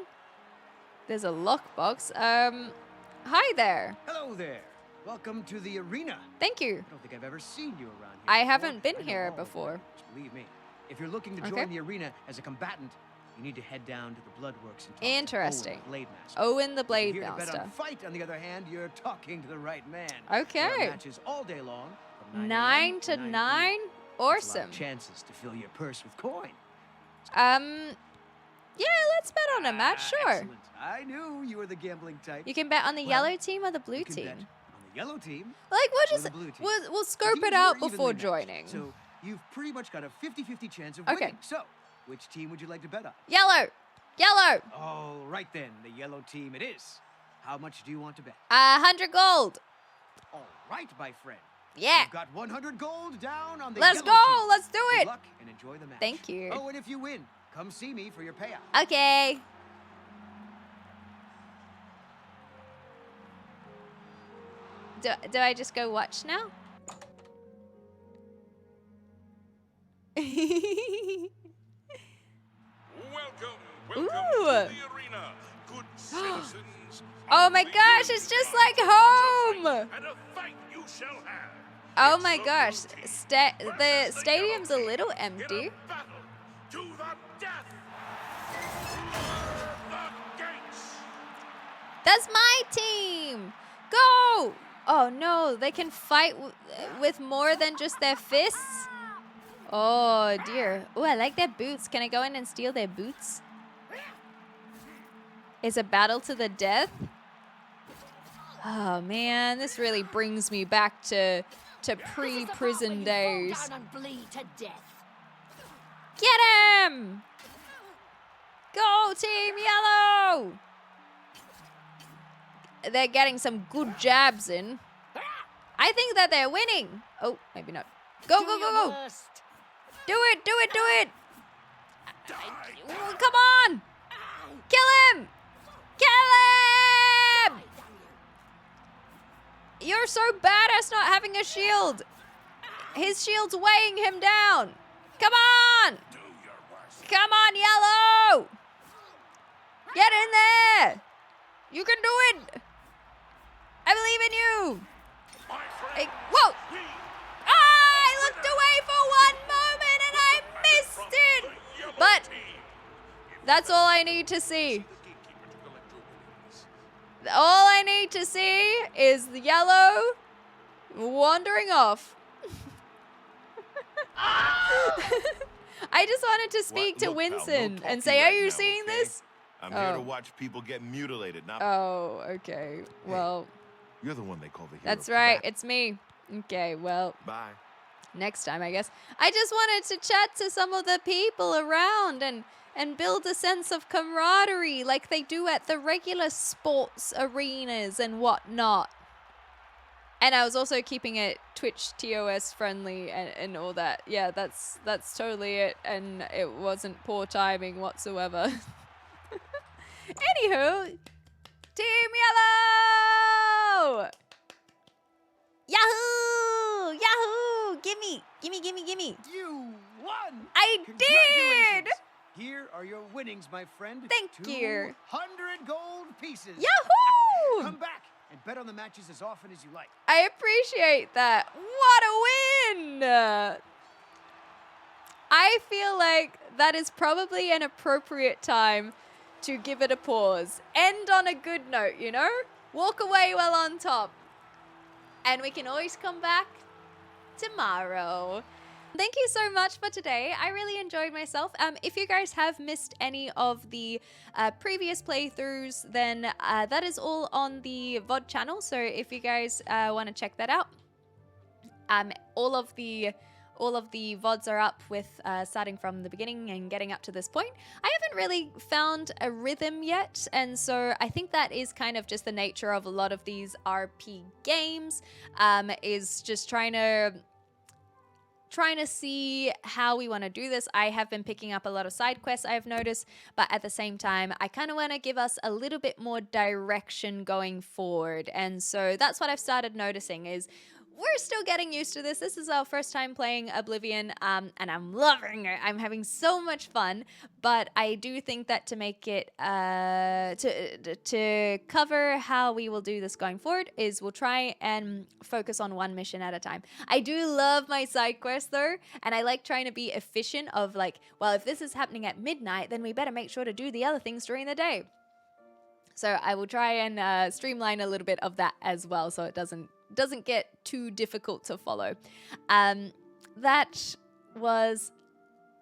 There's a lockbox. Hi there. Hello there. Welcome to the arena. Thank you. I don't think I've ever seen you around here. I before. haven't been I know here all of before. you. Just believe me. If you're looking to Okay. join the arena as a combatant, you need to head down to the Bloodworks and talk Interesting. to Owen, the Blade Master. Owen the Blade If you're here to bet Master. on fight, on the other hand, you're talking to the right man. Okay. There are matches all day long. From 9 a.m. to 9 9? p.m. That's a lot of Awesome. chances to fill your purse with coin. Yeah, let's bet on a match, sure. Excellent. I knew you were the gambling type. You can bet on the Well, yellow team or the blue You can bet team. on the yellow team. Like, we'll or just the blue team. we'll The scope teams it are out evenly before matched, joining. So you've pretty much got a 50-50 chance of Okay. winning. So, which team would you like to bet on? Yellow, yellow. All right then, the yellow team it is. How much do you want to bet? 100 gold. All right, my friend. Yeah. You've got 100 gold down on the Let's yellow go. team. Let's do Good it. luck and enjoy the match. Thank you. Oh, and if you win, come see me for your payout. Okay. Do I just go watch now? Welcome Ooh. to the arena, good citizens. Oh my gosh, it's just like home. And a fight you shall have. Oh my gosh, the stadium's a little empty. Battle to the death. The gates. That's my team. Go. Oh no, they can fight with more than just their fists. Oh dear. Oh, I like their boots. Can I go in and steal their boots? It's a battle to the death. Oh man, this really brings me back to pre-prison days. Fall down and bleed to death. Get him! Go Team Yellow! They're getting some good jabs in. I think that they're winning. Oh, maybe not. Go, go, go, go! Do it, do it, do it! Come on! Kill him! Kill him! You're so badass not having a shield. His shield's weighing him down. Come on! Come on, Yellow! Get in there! You can do it! I believe in you! Hey, whoa! Ah, I looked away for 1 moment and I missed it! But that's all I need to see. All I need to see is the Yellow wandering off. I just wanted to speak to Look, pal, no Winston talking and say, are right you now, seeing okay? this? I'm here to watch people get mutilated, not Oh, okay. Well, you're the one they call the hero. that's right. It's me. Okay, well, Bye. next time, I guess. I just wanted to chat to some of the people around and build a sense of camaraderie like they do at the regular sports arenas and whatnot. And I was also keeping it Twitch TOS friendly and all that. Yeah, that's totally it. And it wasn't poor timing whatsoever. Anywho, Team Yellow! Yahoo! Yahoo! Gimme! Gimme, gimme, gimme! You won! I did! Congratulations! Here are your winnings, my friend. Thank you. 200 gold pieces. Yahoo! Come back and bet on the matches as often as you like. I appreciate that. What a win! I feel like that is probably an appropriate time to give it a pause. End on a good note, you know? Walk away well on top. And we can always come back tomorrow. Thank you so much for today. I really enjoyed myself. If you guys have missed any of the previous playthroughs, then that is all on the VOD channel. So if you guys want to check that out, all of the VODs are up with starting from the beginning and getting up to this point. I haven't really found a rhythm yet, and so I think that is kind of just the nature of a lot of these RP games, is just trying to see how we want to do this. I have been picking up a lot of side quests, I've noticed, but at the same time, I kind of want to give us a little bit more direction going forward. And so that's what I've started noticing is we're still getting used to this. This is our first time playing Oblivion, and I'm loving it. I'm having so much fun. But I do think that to make it to cover how we will do this going forward is we'll try and focus on one mission at a time. I do love my side quests though, and I like trying to be efficient of like, well, if this is happening at midnight, then we better make sure to do the other things during the day. So I will try and streamline a little bit of that as well, so it doesn't get too difficult to follow. That was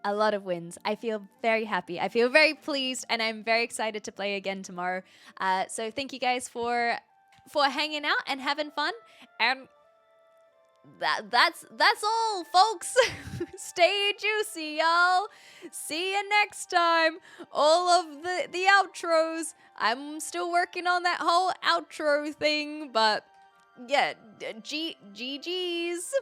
a lot of wins. I feel very happy. I feel very pleased, and I'm very excited to play again tomorrow. So thank you guys for hanging out and having fun. And that's all, folks. Stay juicy, y'all. See you next time. All of the outros. I'm still working on that whole outro thing, but yeah, GG's.